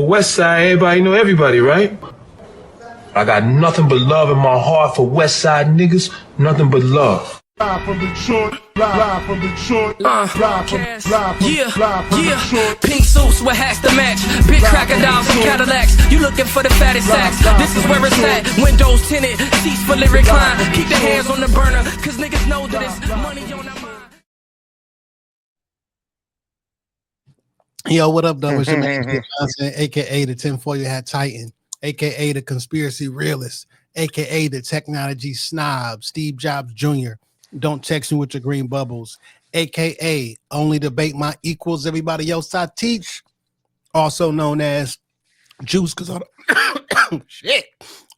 West Side, everybody know everybody, right? I got nothing but love in my heart for West Side niggas, nothing but love. Live from Detroit, live from Detroit, live from Detroit. Pink suits with hats to match, big crocodiles and Cadillacs. You looking for the fattest sacks? This is where it's at. Windows tinted, seats fully reclined. Keep the hands on the burner, cause niggas know that it's money on our mind. Yo, what up, though? It's your man, Johnson, aka the tinfoil hat Titan, aka the conspiracy realist, aka the technology snob, Steve Jobs Jr. Don't text me with your green bubbles, aka only debate my equals, everybody else I teach, also known as Juice, because all the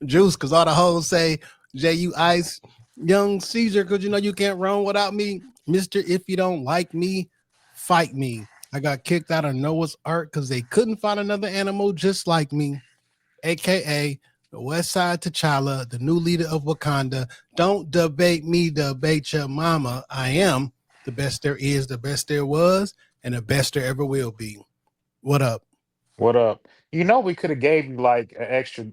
Juice, because all the hoes say J.U. Ice, Young Caesar, because you know you can't run without me, Mr. If you don't like me, fight me. I got kicked out of Noah's Ark because they couldn't find another animal just like me, aka the West Side T'Challa, the new leader of Wakanda. Don't debate me, debate your mama. I am the best there is, the best there was, and the best there ever will be. What up? What up? You know, we could have gave you like an extra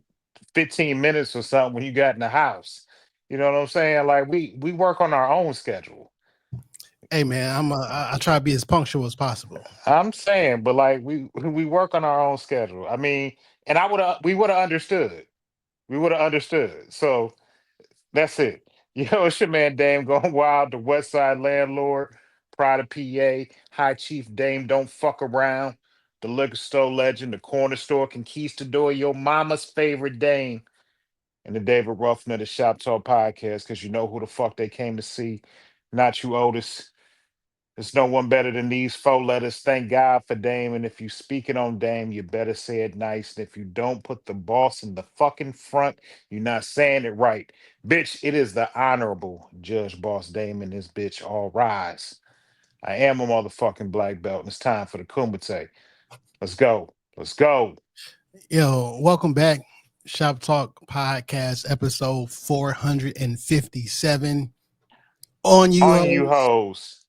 15 minutes or something when you got in the house. You know what I'm saying? Like we work on our own schedule. Hey man, I try to be as punctual as possible. I'm saying, but like we work on our own schedule. I mean, and we would have understood. We would have understood. So that's it. Yo, it's your man Dame going wild, the West Side landlord, Pride of PA, High Chief Dame, don't fuck around, the liquor store legend, the corner store conquistador, your mama's favorite Dame, and the David Ruffin of the Shop Talk Podcast, because you know who the fuck they came to see. Not you, Otis. There's no one better than these 4 letters. Thank God for Dame. And if you speaking on Dame, you better say it nice. And if you don't put the boss in the fucking front, you're not saying it right. Bitch, it is the honorable Judge Boss Dame and this bitch. All rise. I am a motherfucking black belt, and it's time for the Kumite. Let's go. Let's go. Yo, welcome back. Shop Talk Podcast, episode 457. On you hoes.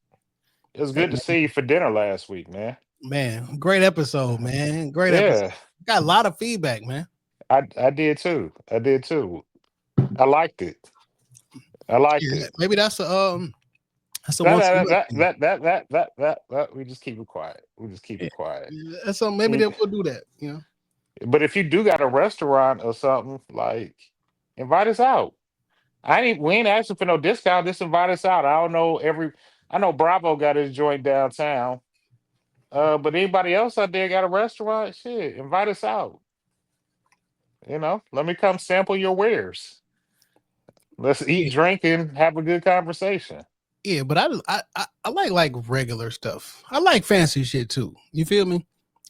It was good to see you for dinner last week, man. Man, great episode, man. Great episode. Got a lot of feedback, man. I did too. I liked it. Maybe that's a that we just keep it quiet. Quiet. So maybe we'll do that, you know. But if you do got a restaurant or something, like invite us out. We ain't asking for no discount. Just invite us out. I know Bravo got his joint downtown. But anybody else out there got a restaurant? Shit, invite us out. You know, let me come sample your wares. Let's eat, drink, and have a good conversation. Yeah, but I like regular stuff. I like fancy shit too. You feel me?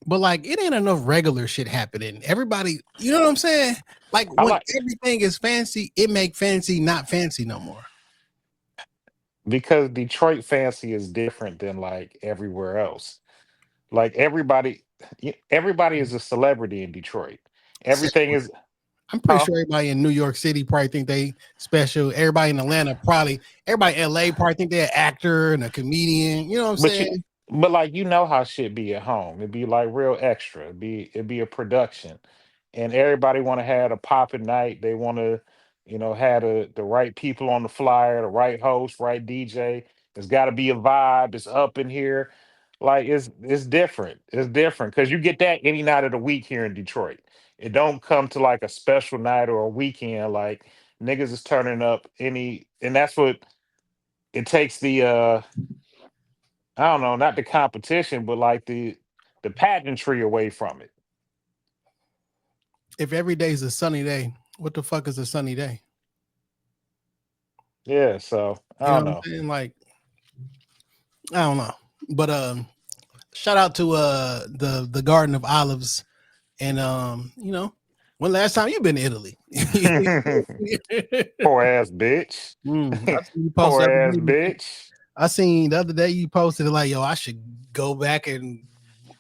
But like, it ain't enough regular shit happening. Everybody, you know what I'm saying? Like when everything is fancy, it make fancy not fancy no more. Because Detroit fancy is different than like everywhere else. Like everybody is a celebrity in Detroit. Everything is. I'm pretty sure everybody in New York City probably think they special. Everybody in Atlanta everybody in LA probably think they're an actor and a comedian. You know what I'm saying? But like, you know how shit be at home. It'd be like real extra. It'd be a production. And everybody want to have a popping night. They want to, have the right people on the flyer, the right host, right DJ. There's got to be a vibe. It's up in here. Like it's different. It's different because you get that any night of the week here in Detroit. It don't come to like a special night or a weekend. Like niggas is turning up and that's what it takes the I don't know, not the competition, but like the pageantry away from it. If every day is a sunny day, what the fuck is a sunny day? Yeah, so I don't know. Like, I don't know. But shout out to the Garden of Olives. And when last time you been to Italy? Poor ass bitch. Poor ass bitch. I seen the other day you posted like, yo, I should go back and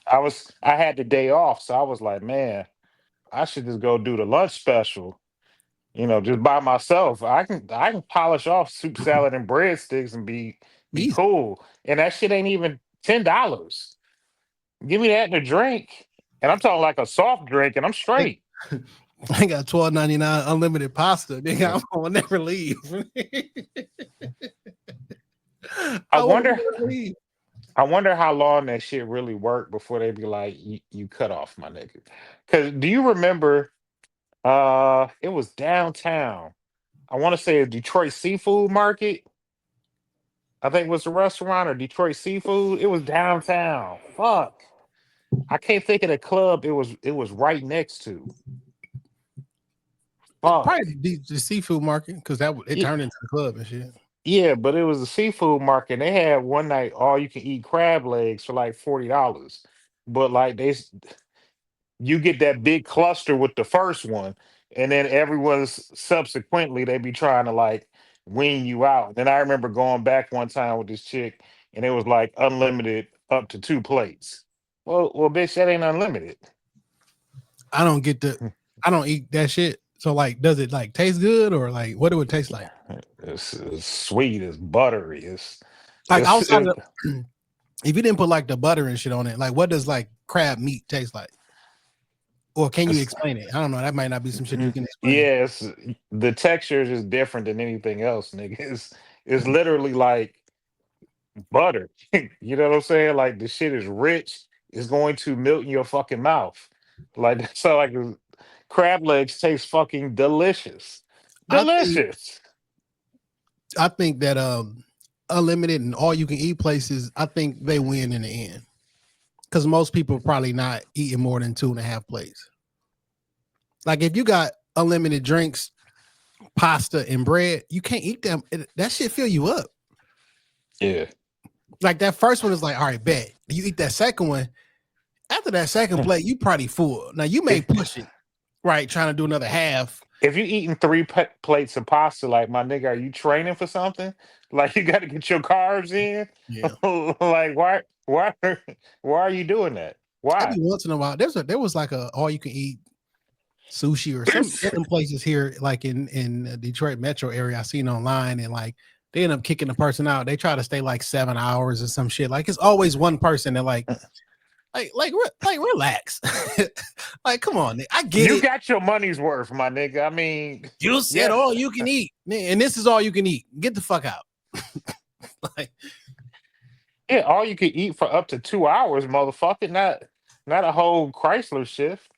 I had the day off, so I was like, man, I should just go do the lunch special, just by myself. I can polish off soup salad and breadsticks and be cool. And that shit ain't even $10. Give me that and a drink. And I'm talking like a soft drink, and I'm straight. I got $12.99 unlimited pasta. Nigga, I will never leave. I will wonder. never leave. I wonder how long that shit really worked before they be like, you cut off, my nigga. Because do you remember? It was downtown. I want to say a Detroit Seafood Market. I think it was the restaurant or Detroit Seafood. It was downtown. Fuck. I can't think of the club it was right next to. Fuck. Probably the seafood market because it Yeah, turned into a club and shit. yeah, but it was a seafood market. And they had one night all you can eat crab legs for like $40. But like you get that big cluster with the first one, and then everyone's subsequently they be trying to like wean you out. Then I remember going back one time with this chick, and it was like unlimited up to 2 plates. Well, bitch, that ain't unlimited. I don't eat that shit. So like, does it like taste good or like what it would taste like? It's sweet, it's buttery, Like it's outside of if you didn't put like the butter and shit on it, like what does like crab meat taste like? Or can you it's explain it? I don't know. That might not be some shit you can explain. yeah, the texture is just different than anything else, nigga. It's literally like butter. You know what I'm saying? Like the shit is rich. It's going to melt in your fucking mouth. Like so, like crab legs taste fucking delicious, I think delicious. I think that unlimited and all you can eat places, I think they win in the end. Because most people probably not eating more than 2.5 plates. Like if you got unlimited drinks, pasta, and bread, you can't eat them. That shit fill you up. Yeah. Like that first one is like, all right, bet. You eat that second one. After that second plate, you probably full. Now you may push it, right? Trying to do another half. If you eating three plates of pasta, like my nigga, are you training for something? Like you got to get your carbs in. Yeah. Like why are you doing that? Every Why? once in a while, there was like a all you can eat sushi or some places here, like in the Detroit metro area. I seen online and like they end up kicking the person out. They try to stay like 7 hours or some shit. Like it's always one person that like relax. Like, come on, I get You it. got your money's worth, my nigga. I mean, You said yes. all you can eat, and this is all you can eat. Get the fuck out. Like, Yeah, all you can eat for up to 2 hours, motherfucker. Not a whole Chrysler shift.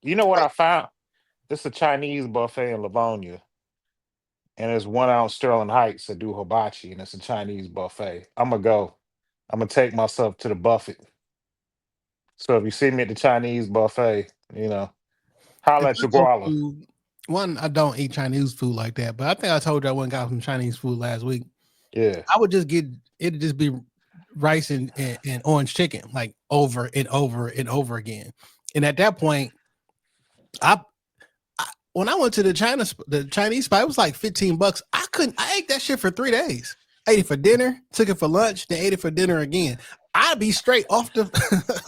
You know what I found? It's a Chinese buffet in Livonia, and it's 1 ounce Sterling Heights that do hibachi, and it's a Chinese buffet. I'm gonna go. I'm gonna take myself to the buffet. So if you see me at the Chinese buffet, if holla at I your go guala. to one, I don't eat Chinese food like that, but I think I told you I went and got some Chinese food last week. Yeah. I would just get it'd just be rice and orange chicken, like over and over and over again. And at that point, I when I went to the Chinese spot, it was like $15. I ate that shit for 3 days. I ate it for dinner, took it for lunch, then ate it for dinner again. I'd be straight off the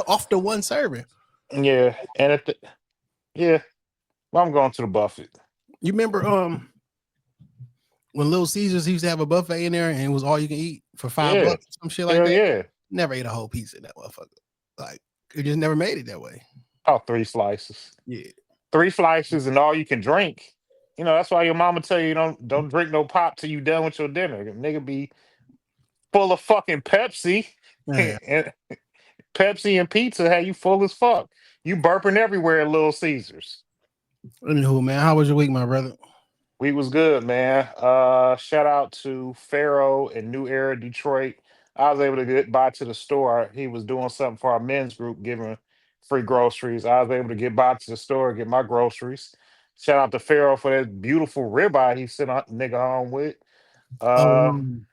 off the one serving. Yeah. And yeah, well, I'm going to the buffet. You remember when Little Caesars used to have a buffet in there and it was all you can eat for $5, Yeah. some shit like Hell that? yeah. Never ate a whole piece of that motherfucker. Like it just never made it that way. Oh, 3 slices. Yeah. 3 slices and all you can drink. That's why your mama tell you don't drink no pop till you done with your dinner. Nigga be full of fucking Pepsi. Yeah. And Pepsi and pizza have you full as fuck. You burping everywhere at Little Caesars. Anywho, man, how was your week, my brother? Week was good, man. Shout out to Pharaoh and New Era Detroit. I was able to get by to the store. He was doing something for our men's group, giving free groceries. I was able to get by to the store, get my groceries. Shout out to Pharaoh for that beautiful ribeye he sent a nigga home with. Um,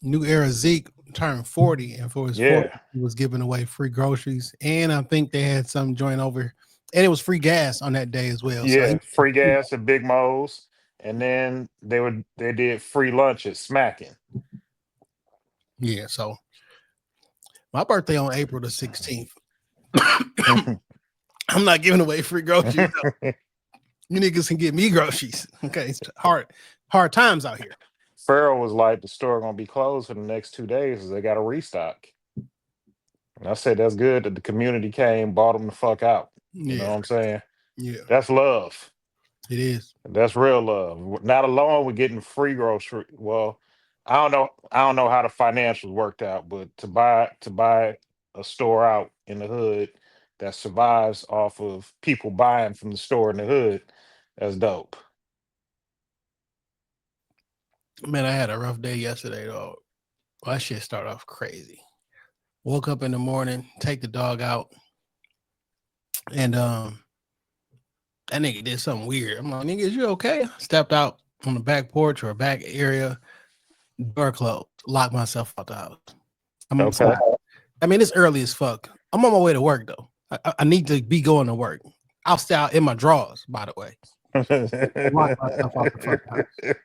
New Era Zeke turned 40, and for his 40, Yeah, he was giving away free groceries, and I think they had some joint over, and it was free gas on that day as well. So yeah, free gas at Big Mo's, and then they did free lunch at Smacking. yeah. So my birthday on April the 16th. I'm not giving away free groceries. You niggas can get me groceries. Okay, it's hard times out here. Pharaoh was like, the store gonna be closed for the next 2 days as they got a restock. And I said that's good that the community came, bought them the fuck out. You know what Yeah, I'm saying? yeah, That's love. it is. That's real love. Not alone with getting free grocery. Well, I don't know. I don't know how the financials worked out, but to buy a store out in the hood that survives off of people buying from the store in the hood, that's dope. Man, I had a rough day yesterday, though. Well, that shit started off crazy. Woke up in the morning, take the dog out, and that nigga did something weird. I'm like, nigga, is you okay? Stepped out on the back porch or back area, door closed, locked myself out the house. I'm Okay. inside. I mean, it's early as fuck. I'm on my way to work though. I need to be going to work. I'll stay out in my drawers, by the way. Lock myself out the fucking house.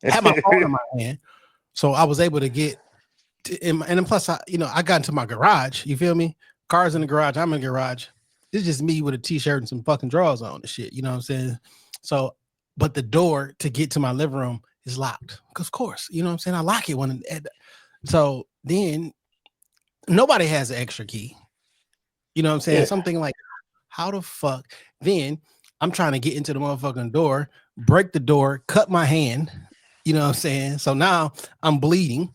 I had my phone in my hand, so I was able to get and then plus I got into my garage. You feel me? Cars in the garage. I'm in the garage. It's just me with a t-shirt and some fucking drawers on and shit. You know what I'm saying? So, but the door to get to my living room is locked. Cause of course, you know what I'm saying? I lock it when. So then nobody has an extra key. You know what I'm saying? Yeah. Something like, how the fuck? Then I'm trying to get into the motherfucking door, break the door, cut my hand. You know what I'm saying? So now I'm bleeding.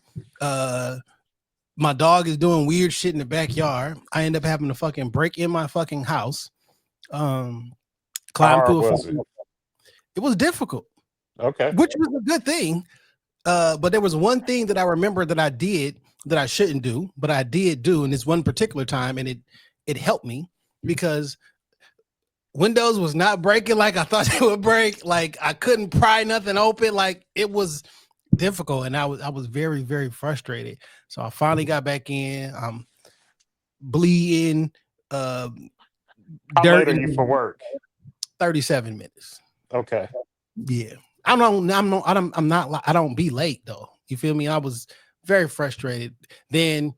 My dog is doing weird shit in the backyard. I end up having to fucking break in my fucking house. Climb hard through was it? It was difficult, Okay. which was a good thing. But there was one thing that I remember that I did that I shouldn't do, but I did do in this one particular time, and it helped me because windows was not breaking like I thought they would break. Like I couldn't pry nothing open. Like it was difficult, and I was very, very frustrated. So I finally got back in. I'm bleeding. How Dirt late are you for work? 37 minutes. Okay. Yeah. I don't be late though. You feel me? I was very frustrated. Then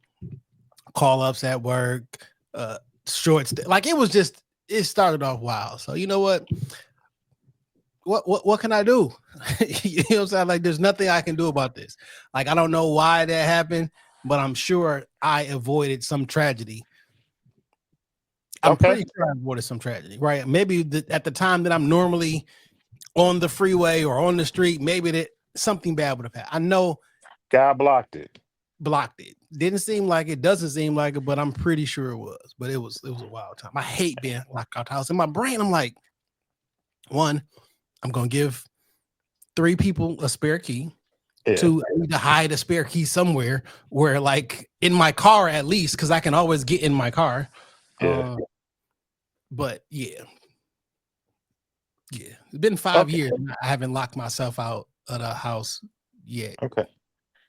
call ups at work, like it started off wild. So you know what? What can I do? You know what I'm saying? Like there's nothing I can do about this. Like I don't know why that happened, but I'm sure I avoided some tragedy. I'm pretty sure I avoided some tragedy, right? Maybe at the time that I'm normally on the freeway or on the street, maybe that something bad would have happened. I know God blocked it. Doesn't seem like it, but I'm pretty sure it was. But it was a wild time. I hate being locked out the house. In my brain, I'm like, one, I'm gonna give 3 people a spare key. Yeah. 2, I need to hide a spare key somewhere where, like, in my car at least, because I can always get in my car. Yeah. But yeah, it's been 5 years. And I haven't locked myself out of the house yet. Okay.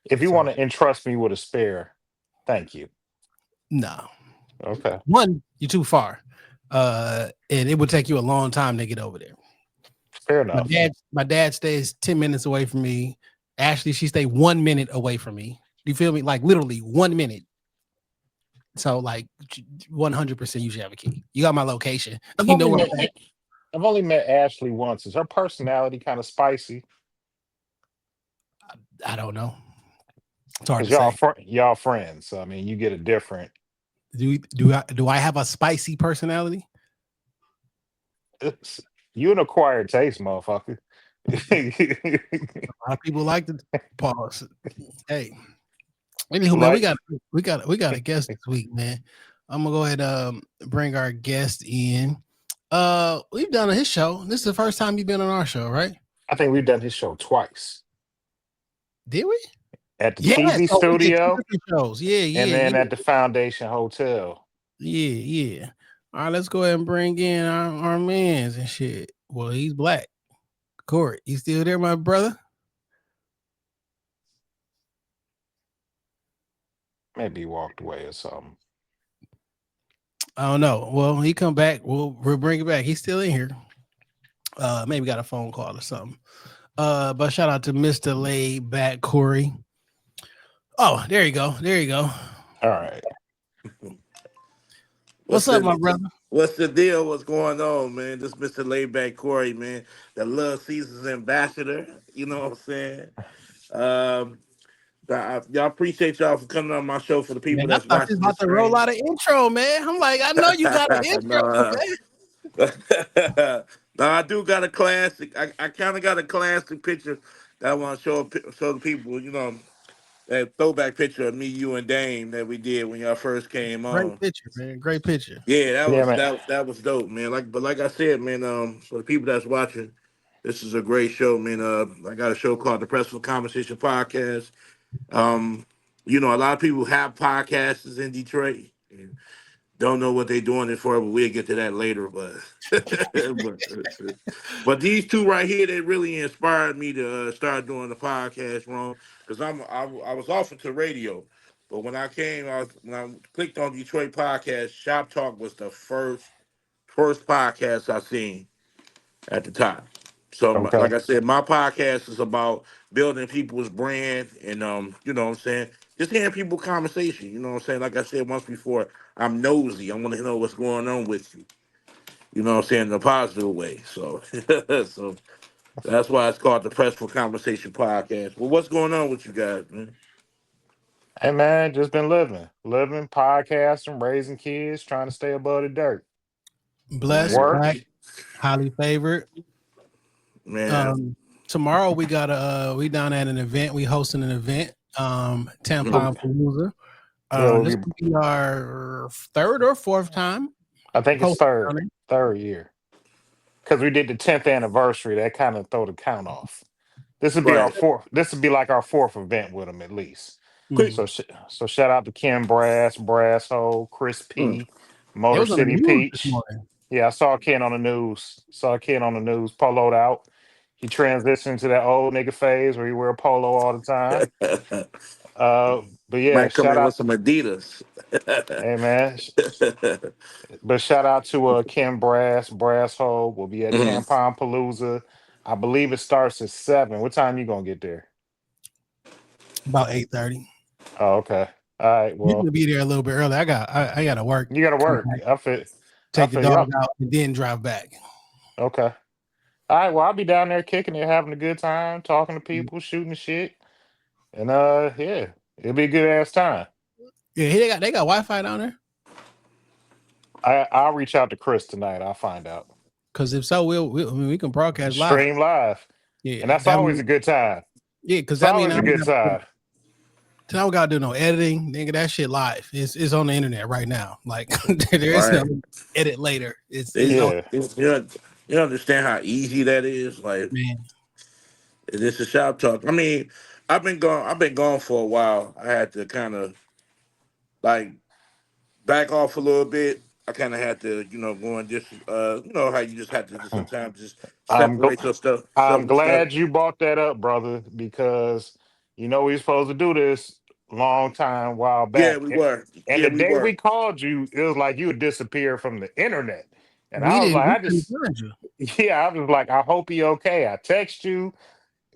If you want to entrust me with a spare, thank you. No. Okay. One, you're too far. And it would take you a long time to get over there. Fair enough. My dad stays 10 minutes away from me. Ashley, she stayed 1 minute away from me. You feel me? Like literally 1 minute. So like 100% you should have a key. You got my location. You know where I'm at. I've only met Ashley once. Is her personality kind of spicy? I don't know. It's hard to Y'all say. y'all friends. So I mean, you get a different. Do I have a spicy personality? You an acquired taste, motherfucker. A lot of people like to pause. Hey, anywho, man, we got a guest this week, man. I'm gonna go ahead and bring our guest in. We've done his show. This is the first time you've been on our show, right? I think we've done his show twice. Did we? At the TV studio. Shows. Yeah. And then at the Foundation Hotel. Yeah. All right, let's go ahead and bring in our mans and shit. Well, he's black. Cory, you still there, my brother? Maybe he walked away or something. I don't know. Well, he come back. We'll bring it back. He's still in here. Maybe got a phone call or something. But shout out to Mr. Laid Back Cory. Oh, there you go. All right. What's up, my brother? What's the deal? What's going on, man? This Mr. Laid Back Cory, man, the Love Seasons ambassador. You know what I'm saying? Y'all appreciate y'all for coming on my show. For the people Man, I that's thought you was watching the about to roll stream. out an intro, man. I'm like, I know you got an intro, No, man. no, I do got a classic. I kind of got a classic picture that I want to show the people. That throwback picture of me, you, and Dame that we did when y'all first came Great on. picture, man. Great picture. Yeah, Yeah, man. that was dope, man. Like I said, man. For the people that's watching, this is a great show, man. I got a show called the Pressful Conversation Podcast. Um, a lot of people have podcasts in Detroit and don't know what they're doing it for, but we'll get to that later. But but these two right here, they really inspired me to start doing the podcast, wrong, because I was offered to radio, but when when I clicked on Detroit podcast, Shop Talk was the first podcast I seen at the time. So, Okay. like I said, my podcast is about building people's brand and, you know what I'm saying, just hearing people conversation. You know what I'm saying? Like I said once before, I'm nosy. I want to know what's going on with you. You know what I'm saying? In a positive way. So, so that's why it's called the Press for Conversation Podcast. Well, what's going on with you guys, man? Hey man, just been living, podcasting, raising kids, trying to stay above the dirt. Blessed, Man, Work. black, highly favored. man. Tomorrow we got we down at an event. We hosting an event. Well, Tampon Palooza. yeah, This will be our third or fourth time I think it's hosting third, on it. third year. Because we did the 10th anniversary, that kind of throw the count off. This would be our Right. fourth. This would be like our fourth event with them at least. Quick. Mm. So shout out to Kim Brass Hole, Chris Mm. P, It Motor was on the City news this Peach. morning. Yeah, I saw a kid on the news. Saw a kid on the news, poloed out. He transitioned to that old nigga phase where he wear a polo all the time. But yeah, Might come shout in with out, some Adidas. hey man. But shout out to Kim Brass Hole. Will be at Mhm. Tampon Palooza. I believe it starts at 7. What time you gonna get there? About 8:30. Oh, okay. All right. You can Well, be there a little bit early. I got to work. you gotta Come work. back, I take the feel dog y'all. out, and then drive back. Okay. All right. Well, I'll be down there kicking it, having a good time, talking to people, shooting the shit. And yeah, it'll be a good ass time. Yeah, they got Wi-Fi down there. I'll reach out to Chris tonight. I'll find out. Because if so, I mean, we can broadcast live. Stream live. Yeah, And that's that always mean, a good time. yeah, because It's that mean always a good time. I don't gotta do no editing. Nigga, that shit live. It's on the internet right now. Like there is Right. no edit later. It's on, Yeah. You understand how easy that is? Like, man. this is Shop Talk. I mean, I've been gone for a while. I had to kind of like back off a little bit. I kind of had to, go and just, how you just have to just sometimes just I'm separate your stuff, I'm and stuff. glad you brought that up, brother, because we were supposed to do this long time while Yeah, back. we were. And Yeah, the we day were. we called you, it was like you had disappeared from the internet. And We I was didn't like, we couldn't find you. yeah, I was like, I hope he okay. I text you,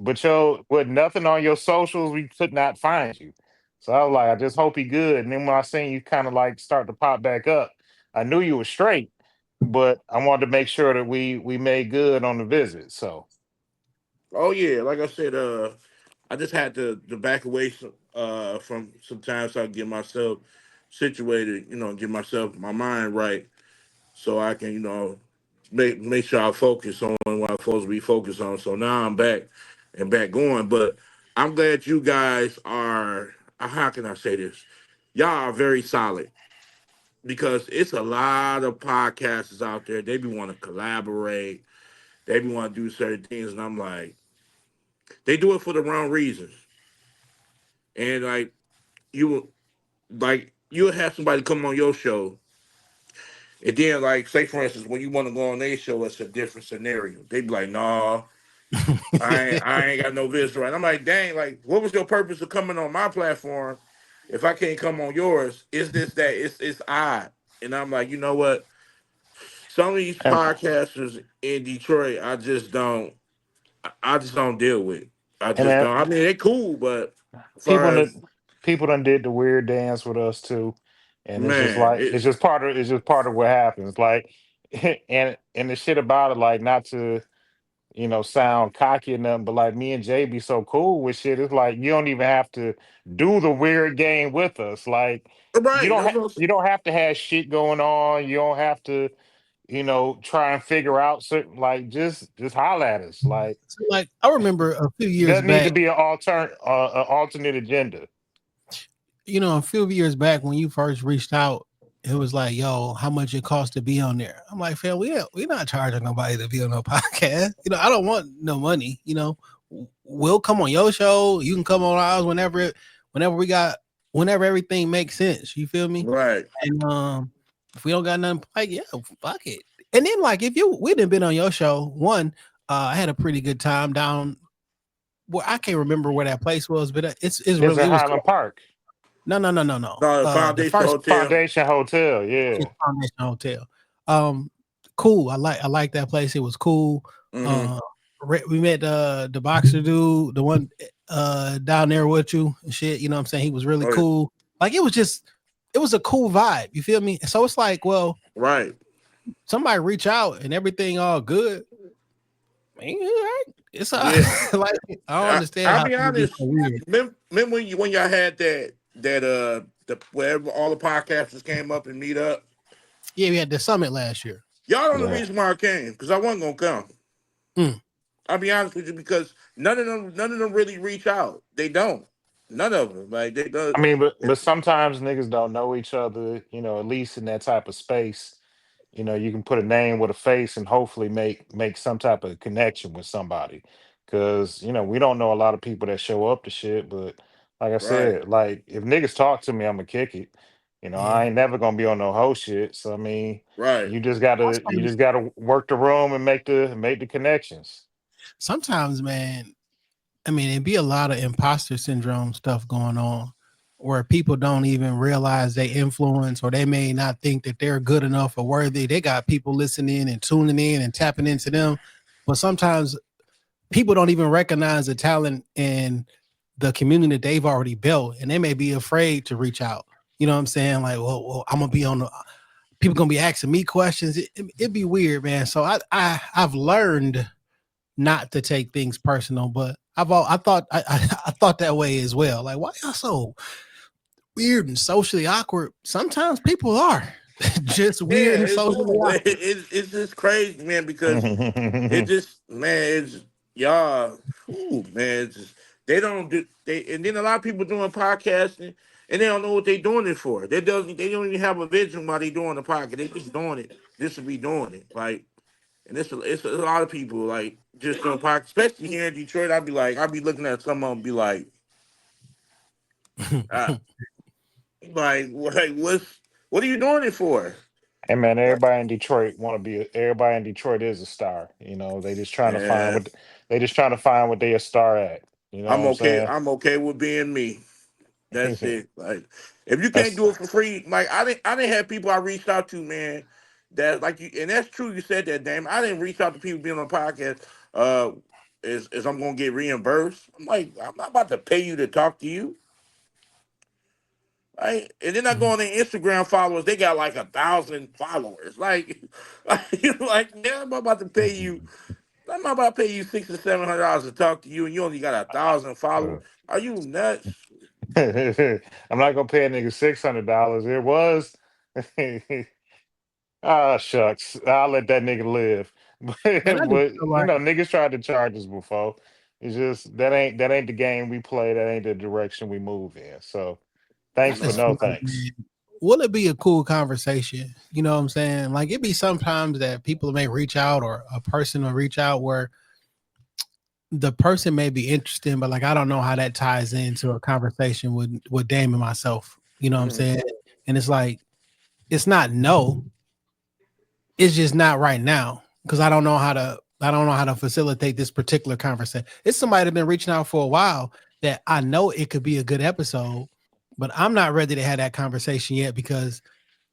but with nothing on your socials, we could not find you. So I was like, I just hope he good. And then when I seen you kind of like start to pop back up, I knew you were straight, but I wanted to make sure that we made good on the visit. So Oh yeah, like I said, I just had to back away from sometimes so I can get myself situated, get myself my mind right so I can, make sure I focus on what I'm supposed to be focused on. So now I'm back and back going. But I'm glad you guys are how can I say this? Y'all are very solid because it's a lot of podcasters out there. They be want to collaborate, they be want to do certain things, and I'm like, they do it for the wrong reasons. And you'll have somebody come on your show, and then like say for instance, when you want to go on their show, it's a different scenario. They be like, "Nah, I ain't got no business right." I'm like, "Dang, like, what was your purpose of coming on my platform if I can't come on yours? Is this that? It's odd." And I'm like, you know what? Some of these and podcasters in Detroit, I just don't deal with. I and just man, don't. I mean, they cool, but as far people as that people done did the weird dance with us too. And it's just man, like it's just part of what happens. Like and the shit about it, like not to sound cocky and nothing, but like me and Jay be so cool with shit. It's like you don't even have to do the weird game with us. Like Right. That's what you don't have to have shit going on. You don't have to, try and figure out certain like just holler at us. Like So, like I remember a few it years doesn't need back, to be an alternate agenda. a few years back when you first reached out, it was like, yo, how much it costs to be on there? I'm like, fam, we're not charging nobody to be on no podcast. I don't want no money. We'll come on your show. You can come on ours whenever everything makes sense. You feel me? right. And if we don't got nothing, like, yeah, fuck it. And then like if we didn't been on your show, I had a pretty good time down. Well, I can't remember where that place was, but It's really in it was cool. Highland Park. No. No, the The Foundation first Hotel. Foundation Hotel, yeah. Foundation Hotel. Cool. I like that place. It was cool. Mhm. We met the boxer dude, the one down there with you and shit. You know what I'm saying? He was really Oh, yeah. cool. Like it was a cool vibe. You feel me? So it's like, well, Right. somebody reach out and everything all good. Man, all right. It's all Yeah. like I don't understand I'll how be people be honest. so weird. Remember when y'all had that wherever all the podcasters came up and meet up? Yeah, we had the summit last year. Y'all know the Yeah. reason why I came, because I wasn't gonna come. I'll be honest with you, because none of them really reach out. They don't. None of them. Like they do. I mean, but sometimes niggas don't know each other, at least in that type of space. You can put a name with a face and hopefully make some type of connection with somebody. Cause we don't know a lot of people that show up to shit, but like I Right. said, like if niggas talk to me, I'ma kick it. I Yeah. ain't never gonna be on no hoe shit. So I mean, Right. you just gotta work the room and make the connections. Sometimes, man, I mean, it'd be a lot of imposter syndrome stuff going on where people don't even realize they influence or they may not think that they're good enough or worthy. They got people listening and tuning in and tapping into them. But sometimes people don't even recognize the talent in the community that they've already built. And they may be afraid to reach out. You know what I'm saying? Like, well I'm going to be on the people going to be asking me questions. It'd be weird, man. So I've learned not to take things personal, but I thought that way as well. Like, why y'all so weird and socially awkward? Sometimes people are just weird Yeah, and socially awkward. it's just crazy, man, because it just, man, it's y'all, man, it's just, they don't do and then a lot of people doing podcasting and they don't know what they're doing it for. They don't even have a vision while they doing the podcast. They just doing it just to be doing it. Like, and it's a lot of people like just doing podcast, especially here in Detroit. I'd be looking at some of them, be like, uh, what are you doing it for? Hey man, everybody in Detroit is a star. They just trying to find Yeah, what they a star at. You know what I'm I'm okay. saying? I'm okay with being me. That's it. Like, if you can't That's do it for free, like I didn't have people I reached out to, man. That like you, and that's true. You said that, damn. I didn't reach out to people being on the podcast. Is I'm gonna get reimbursed? I'm like, I'm not about to pay you to talk to you. Right? And then I go on their Instagram followers. They got like 1,000 followers. Like, yeah, I'm not about to pay you. I'm not about to pay you $600 or $700 to talk to you, and you only got 1,000 followers. Are you nuts? I'm not gonna pay a nigga $600. It was ah shucks. I'll let that nigga live. But Man, I just but feel like niggas tried to charge us before. It's just that ain't the game we play. That ain't the direction we move in. So I thanks but just No. no feel like, thanks. man, will it be a cool conversation? You know what I'm saying? Like it be sometimes that people may reach out or a person will reach out where the person may be interested, but like I don't know how that ties into a conversation with Dame and myself. You know what I'm Mhm. saying? And it's like it's not no, it's just not right now because I don't know how to facilitate this particular conversation. It's somebody that's been reaching out for a while that I know it could be a good episode, but I'm not ready to have that conversation yet because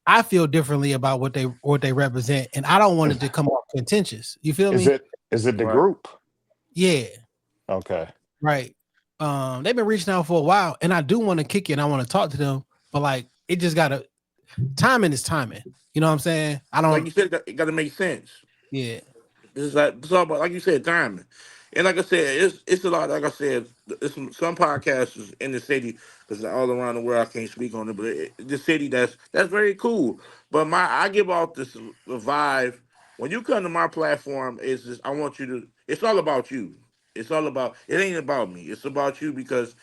I feel differently about what they represent, and I don't want it to come off contentious. You feel Is me? it the Right. group? Yeah, Okay. right. They've been reaching out for a while, and I do want to kick it and I want to talk to them, but like it just gotta timing is timing. You know what I'm saying? I Like don't. you said, it got to make sense. Yeah. It's all about, like you said, timing. And like I said, it's a lot. Like I said, it's some podcasters in the city, because all around the world I can't speak on it, but the city that's very cool. But I give off this the vibe when you come to my platform. Is just I want you to. It's all about you. It's all about. It ain't about me. It's about you because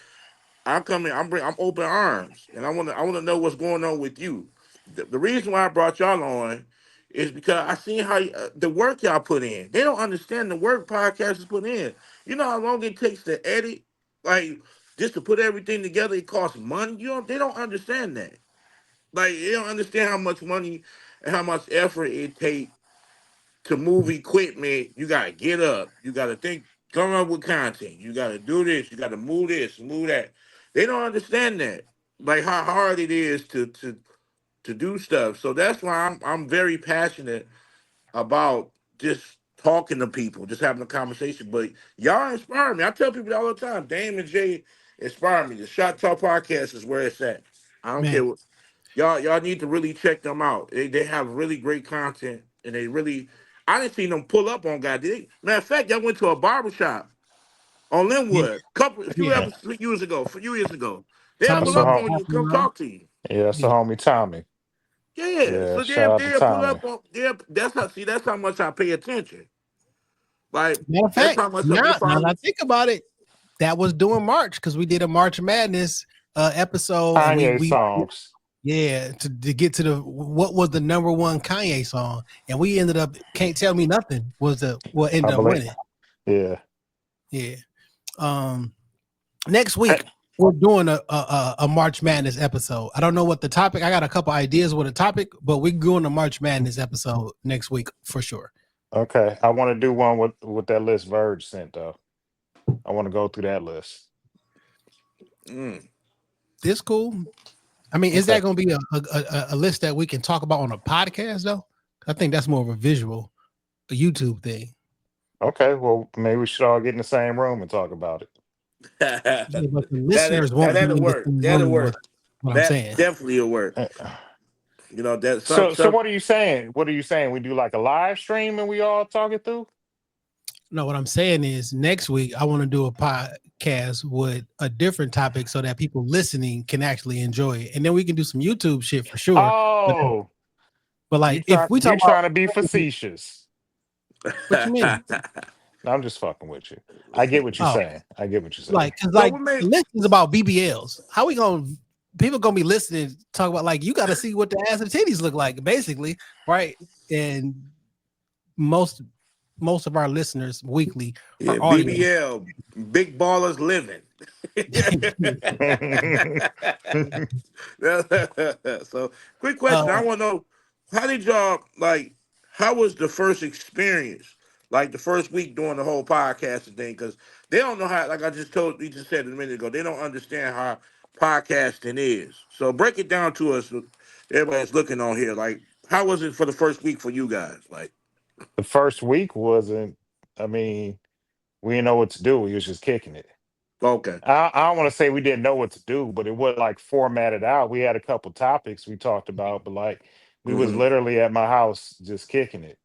I'm coming. I'm open arms, and I want to know what's going on with you. The reason why I brought y'all on is because I seen how the work y'all put in. They don't understand the work podcasters put in. You know how long it takes to edit, like just to put everything together. It costs money. They don't understand that. Like they don't understand how much money and how much effort it takes to move equipment. You gotta get up. You gotta think, come up with content. You gotta do this. You gotta move this, move that. They don't understand that, like how hard it is to do stuff. So that's why I'm very passionate about just talking to people, just having a conversation. But y'all inspire me. I tell people all the time, Dame and Jay inspire me. The Shot Talk Podcast is where it's at. I don't care Man, what y'all need to really check them out. They have really great content, and they really I didn't see them pull up on guys. Matter of fact, y'all went to a barbershop on yeah, Linwood a few yeah. years ago. A few years ago, they'll That's pull Tommy the up was home. on you and talking come around. talk to you. Yeah, that's the Yeah, homie Tommy. Yeah, Yeah, so shout out to they'll pull Tommy. up on. That's how much I pay attention. Like matter of that's fact, how much I now that follow. I think about it, that was during March because we did a March Madness episode, and Kanye we songs, yeah to get to the what was the number one Kanye song, and we ended up Can't Tell Me Nothing was the what I ended up believe. winning. Yeah. Yeah. Um, next Hey, week we're doing a March Madness episode. I don't know what the topic. I got a couple ideas with a topic, but we're doing a March Madness episode next week for sure. okay, I want to do one with that list Verge sent though. I want to go through that list. Mm. This cool. I mean, is Okay. that going to be a list that we can talk about on a podcast though? I think that's more of a visual, a YouTube thing. Okay. Well, maybe we should all get in the same room and talk about it. Yeah, but the that listeners won't be that'll in the work. same That'll room work. with what I'm That saying. definitely will work. Uh, You know that So some what are you saying? What are you saying? We do like a live stream and we all talk it through? No, what I'm saying is next week I want to do a podcast with a different topic so that people listening can actually enjoy it, and then we can do some YouTube shit for sure. Oh, But you like, if we talk trying to about be facetious. what you mean, No, I'm just fucking with you. I get what you're oh, saying. I get what you're saying. like, cause so like we the make list is about BBLs. How we gonna people gonna be listening talk about like you got to see what the ass and titties look like, basically, right? And most of our listeners weekly are audio. BBL, big ballers living. So, quick uh, question. I want to know, how did y'all like? How was the first experience? Like the first week doing the whole podcasting thing, because they don't know how. Like I just told, you just said a minute ago, they don't understand how podcasting is. So break it down to us. Everybody's looking on here. Like, how was it for the first week for you guys? Like, The first week wasn't, I mean, we didn't know what to do. We was just kicking it. okay. I don't want to say we didn't know what to do, but it was like formatted out. We had a couple topics we talked about, but like we was Hmm. literally at my house just kicking it.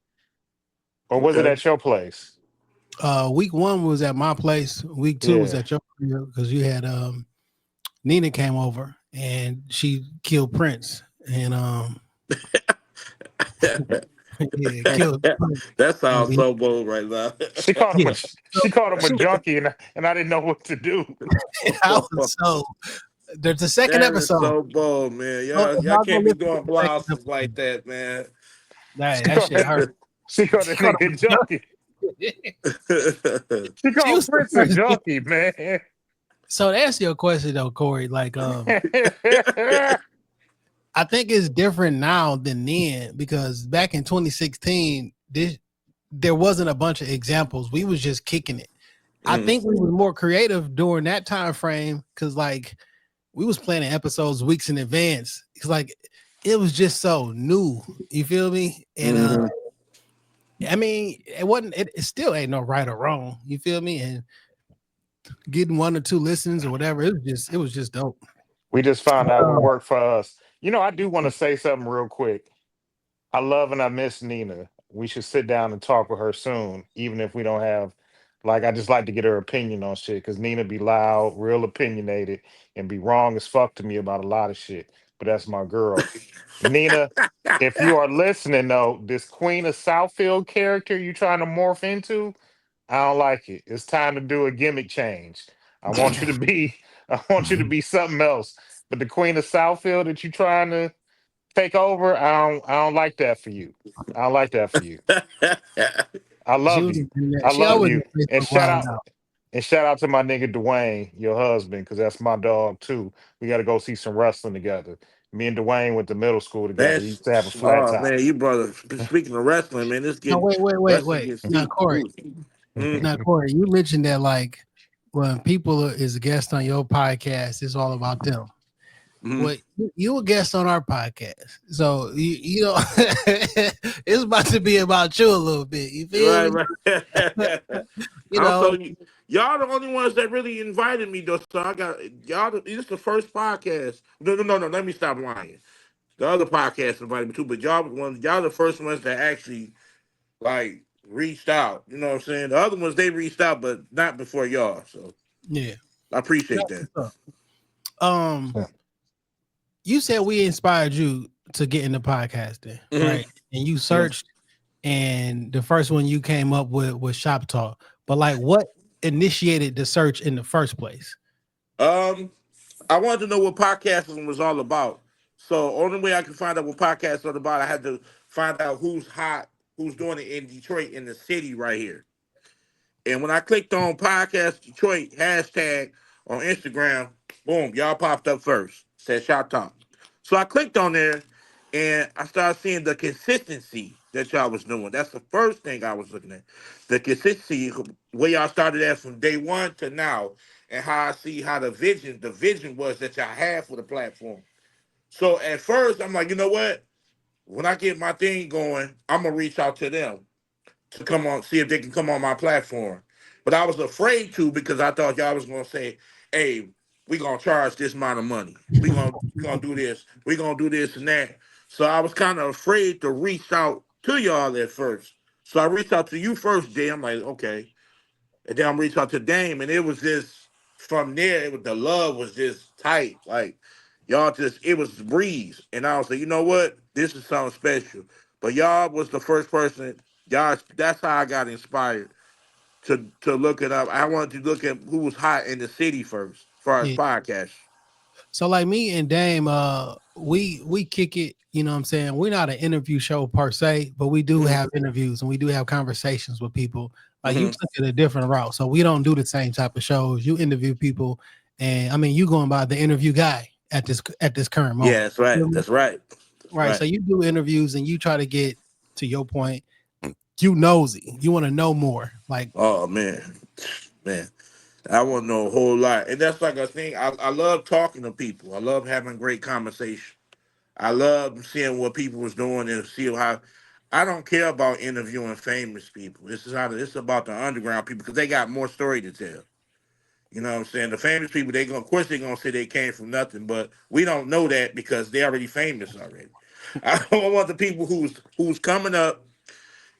Or was it Okay. at your place? week one was at my place. Week two was Yeah. at your because you had Nina came over and she killed Prince and yeah, killed Prince. That And sounds we, so bold right now. She called him yeah, a she called him a she, junkie, and I didn't know what to do. I was so there's the second That is episode. so bold, man. So Y'all, if y'all y'all go can't be listen to doing the second blouses like episode, that, man. that, She that called shit hurt. she called She the called nigga a him a junkie. junkie. She She called was the Prince a first. junkie, man. So to answer your question though, Cory, like I think it's different now than then because back in 2016, there wasn't a bunch of examples. We was just kicking it. I Mm, think we was more creative during that time frame because like we was planning episodes weeks in advance. It's like it was just so new. You feel me? And mhm. I mean, it wasn't. It still ain't no right or wrong. You feel me? And getting one or two listens or whatever, it was just dope. We just found But, out what worked for us. I do want to say something real quick. I love and I miss Nina. we should sit down and talk with her soon, even if we don't have like I just like to get her opinion on shit because Nina be loud, real opinionated, and be wrong as fuck to me about a lot of shit. But that's my girl. Nina, if you are listening though, this Queen of Southfield character you trying to morph into, I don't like it. It's time to do a gimmick change. I want you to be I want you to be something else. But the Queen of Southfield that you trying to take over, I don't like that for you. I don't like that for you. I She love was you. in I that. She love always you. been And shout wild out out. and shout out to my nigga Dwayne, your husband, because that's my dog too. We got to go see some wrestling together. Me and Dwayne went to middle school together. Man, He used to have a flat oh top. man, you brother. Speaking of wrestling, man, this No, getting wrestling wait. gets Now, heat. Corey. Mm. Now, Corey, you mentioned that like when people is a guest on your podcast, it's all about them. Mm. Well, you a guest on our podcast, so you know it's about to be about you a little bit. You feel Right, me? right. You Also, know, y'all the only ones that really invited me though. So I got y'all. This is the first podcast. No. Let me stop lying. The other podcast invited me too, but y'all the first ones that actually like reached out. You know what I'm saying? The other ones they reached out, but not before y'all. So yeah. I appreciate That's that. what's up. You said we inspired you to get into podcasting, Mhm. right? And you Yeah. searched, and the first one you came up with was Shop Talk. But like, what initiated the search in the first place? Um, I wanted to know what podcasting was all about. So only way I could find out what podcasts are about, I had to find out who's hot, who's doing it in Detroit, in the city right here. And when I clicked on podcast Detroit hashtag on Instagram, boom, y'all popped up first. Said Shop Talk. So I clicked on there and I started seeing the consistency that y'all was doing. That's the first thing I was looking at. The consistency, where y'all started at from day one to now, and how I see how the vision was that y'all had for the platform. So at first, I'm like, you know what? When I get my thing going, I'm gonna reach out to them to come on, see if they can come on my platform. But I was afraid to because I thought y'all was gonna say, "Hey, we gonna charge this amount of money. We gonna do this. We gonna do this and that." So I was kind of afraid to reach out to y'all at first. So I reached out to you first, Jay. I'm like, okay, and then I'm reaching out to Dame, and it was just from there. It was the love was just tight, like y'all just it was a breeze. And I was like, you know what, this is something special. But y'all was the first person. Y'all, that's how I got inspired to look it up. I wanted to look at who was hot in the city first, as far as Yeah. podcasts. So like me and Dame, we kick it. You know what I'm saying? We're not an interview show per se, but we do have interviews and we do have conversations with people. Like you Mm-hmm. took it a different route. So we don't do the same type of shows. You interview people, and I mean you going by the interview guy at this current Yeah, moment. that's right. That's right. That's Right. So right. you do interviews and you try to get to your point. You nosy. You want to know more. Like Oh man. I want to know a whole lot, and that's like a thing. I love talking to people. I love having great conversation. I love seeing what people was doing and see how. I don't care about interviewing famous people. This is about the underground people because they got more story to tell. You know what I'm saying? The famous people, of course they're gonna say they came from nothing, but we don't know that because they're already famous already. I want the people who's coming up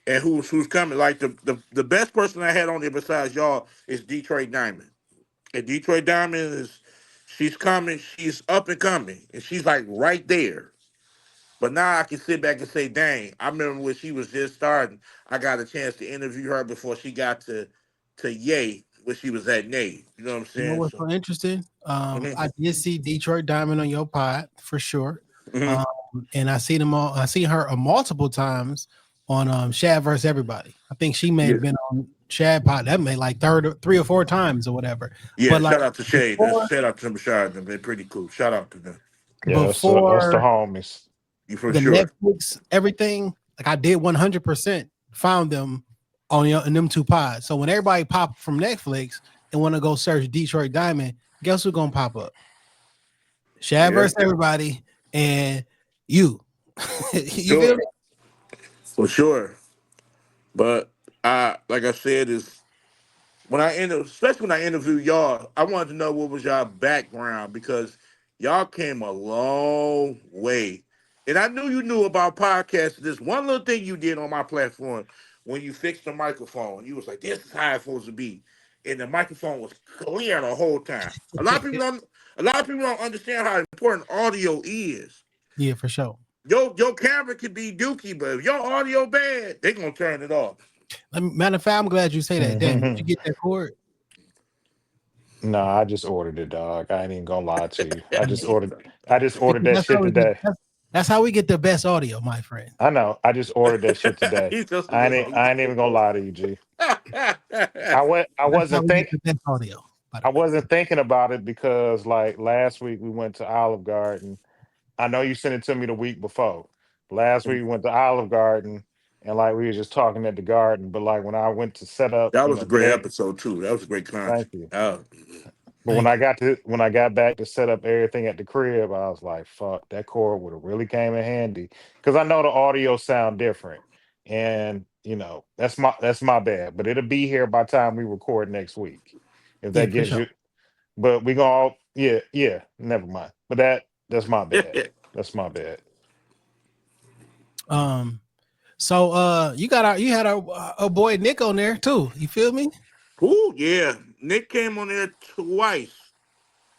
and who's coming. Like the best person I had on there besides y'all is Detroit Diamond. And Detroit Diamond she's coming, she's up and coming, and she's like right there. But now I can sit back and say, dang, I remember when she was just starting, I got a chance to interview her before she got to Yay, where she was at Nay. You know what I'm you know saying? what's So so interesting? mhm, I did see Detroit Diamond on your pod for sure. mhm. Um, and I seen them all. I seen her multiple times on Shad versus Everybody. I think she may Yeah. have been on Shad pod. That may like three or four times or whatever. Yeah, But like shout out to Shade. That's before shout out to them Shard. They're pretty cool. Shout out to them. Yeah, that's the before homies. You for the sure. Netflix everything, like I did 100% found them on in them two pods. So when everybody pop from Netflix and want to go search Detroit Diamond, guess who's gonna pop up? Shad Yeah, versus Everybody and you. You feel sure. me? For sure. But like I said, is especially when I interview y'all, I wanted to know what was y'all background because y'all came a long way. And I knew you knew about podcasts. This one little thing you did on my platform when you fixed the microphone. You was like, "This is how it's supposed to be," and the microphone was clear the whole time. A lot of people don't. A lot of people don't understand how important audio is. Yeah, for sure. Your camera could be dookie, but if your audio bad, they gonna turn it off. Matter of fact, I'm glad you say that. Dan, did you get that cord? No, I just ordered it, dog. I ain't even gonna lie to you. I just ordered that That's how shit we get. today. That's how we get the best audio, my friend. I know. I just ordered that shit today. He's just I ain't even gonna lie to you, G. I That's how wasn't we get the best audio. By the I way, wasn't thinking about it because like last week we went to Olive Garden. I know you sent it to me the week before. Last week we went to Olive Garden and like we were just talking at the garden, but like when I went to set up, That was a get great it. episode too. That was a great content. Thank you. Oh, But thank you. when I got back to set up everything at the crib, I was like, "Fuck, that cord would have really came in handy." Because I know the audio sound different, and that's my bad. But it'll be here by the time we record next week. If Yeah, that for gives sure. you, but we gonna all, yeah, never mind. But that's my bad. That's my bad. Um, so you had a boy Nick on there too. You feel me? Ooh, yeah. Nick came on there twice.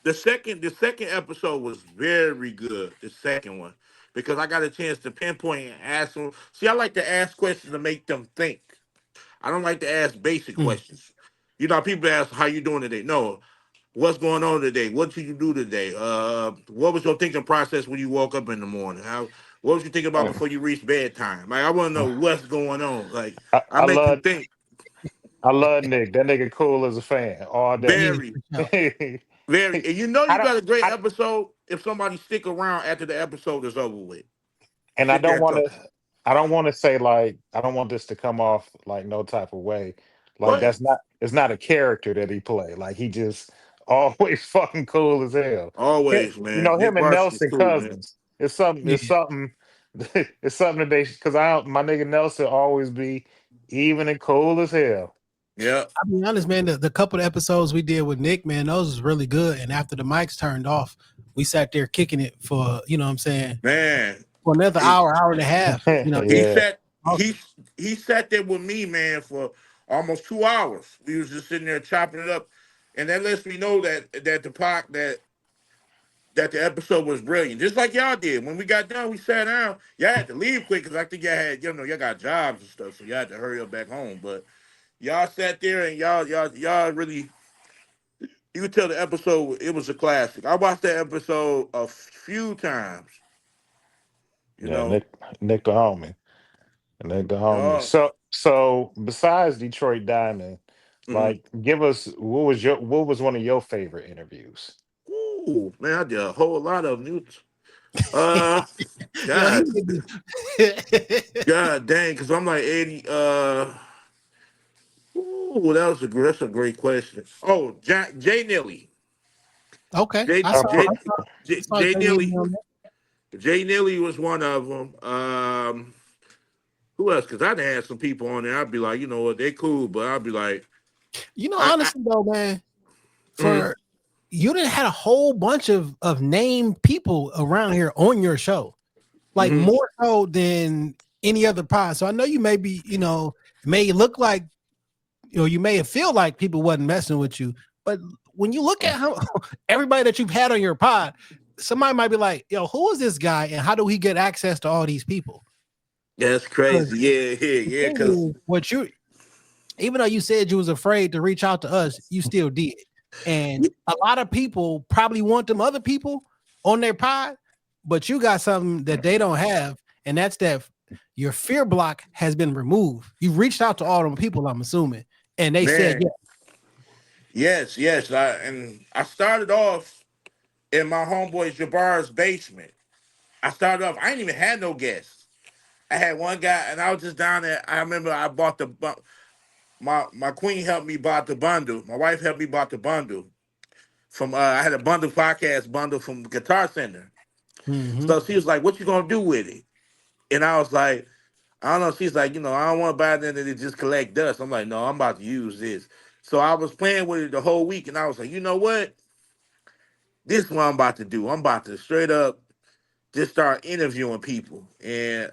The second episode was very good. The second one, because I got a chance to pinpoint and ask them. See, I like to ask questions to make them think. I don't like to ask basic Mm, questions. You know, people ask, "How you doing today?" No, what's going on today? What did you do today? What was your thinking process when you woke up in the morning? What was you thinking about Uh, before you reached bedtime? Like, I want to know uh, what's going on. Like, I, I I make them love think. I love Nick. That nigga cool as a fan all day. yeah, Very, for sure. very. And you know, I you don't. got a great I episode if somebody stick around after the episode is over with. and I Sit there don't and want talk. to. I don't want to say like I don't want this to come off like no type of way. Go Like ahead. that's not. It's not a character that he play. Like he just always fucking cool as hell. Always, man. Nick Him and Varsity Nelson cool, man. cousins. It's something. Yeah. It's something. It's something that they because I don't, my nigga Nelson always be even and cool as hell. Yeah, I'll be honest, man. The couple of episodes we did with Nick, man, those was really good. And after the mics turned off, we sat there kicking it for, what I'm saying, man. for another He, hour and a half. he Yeah. sat he sat there with me, man, for almost 2 hours. We was just sitting there chopping it up, and that lets me know that the episode was brilliant, just like y'all did. When we got done, we sat down. Y'all had to leave quick because I think y'all had, y'all got jobs and stuff, so y'all had to hurry up back home. But y'all sat there and y'all really, you could tell the episode it was a classic. I watched that episode a few times. You Yeah. know, Nick the homie. Nick the homie. uh, So besides Detroit Diamond, mhm. like give us what was one of your favorite interviews? Ooh, man, I did a whole lot of news. Uh, Yo, God, God dang, because I'm like 80. Ooh, that's a great question. Oh, Jay Nilly. okay. Jay I Uh, saw pro- Jay I saw, I Jay, saw Jay Jamie Nilly. on there. Jay Nilly was one of them. Who else? Because I'd had some people on there. I'd be like, you know what, they cool, but I'd be like, I Honestly though, man, mm, for you didn't had a whole bunch of named people around here on your show, like mm-hmm. more so than any other pod. So I know you may be, may look like, you may feel like people wasn't messing with you, but when you look at how everybody that you've had on your pod, somebody might be like, yo, who is this guy and how do he get access to all these people? That's 'Cause crazy. Yeah, yeah, the yeah. thing Because is, even though you said you was afraid to reach out to us, you still did. And a lot of people probably want them other people on their pod, but you got something that they don't have, and that's that your fear block has been removed. You reached out to all them people, I'm assuming, and they said, man, yes. I started off in my homeboy Jabbar's basement. I started off. I didn't even have no guests. I had one guy, and I was just down there. I remember I bought my queen helped me buy the bundle. My wife helped me buy the bundle from. I had a bundle podcast bundle from Guitar Center. yeah. So she was like, "What you gonna do with it?" And I was like, "I don't know." She's like, I don't want to buy nothing that just collect dust." I'm like, "No, I'm about to use this." So I was playing with it the whole week, and I was like, "You know what? This is what I'm about to do. I'm about to straight up just start interviewing people. And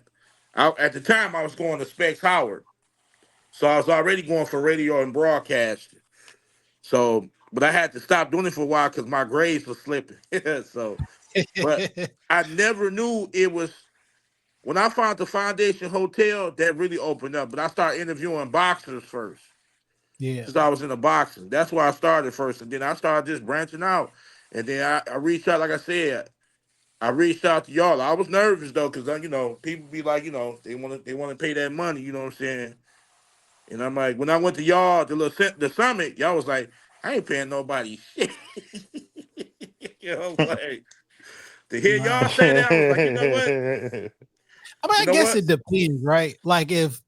at the time, I was going to Specs Howard. So I was already going for radio and broadcasting. So, but I had to stop doing it for a while because my grades were slipping. So, but I never knew it was, when I found the Foundation Hotel, that really opened up. But I started interviewing boxers first. Yeah. Since I was in the boxing. That's where I started first. And then I started just branching out. And then I reached out, like I said, I reached out to y'all. I was nervous though, because people be like, they want to pay that money, you know what I'm saying? And I'm like, when I went to y'all, the summit, y'all was like, I ain't paying nobody shit. Like, to hear y'all say that, I was like, you know what? I mean, I guess it depends, right? Like if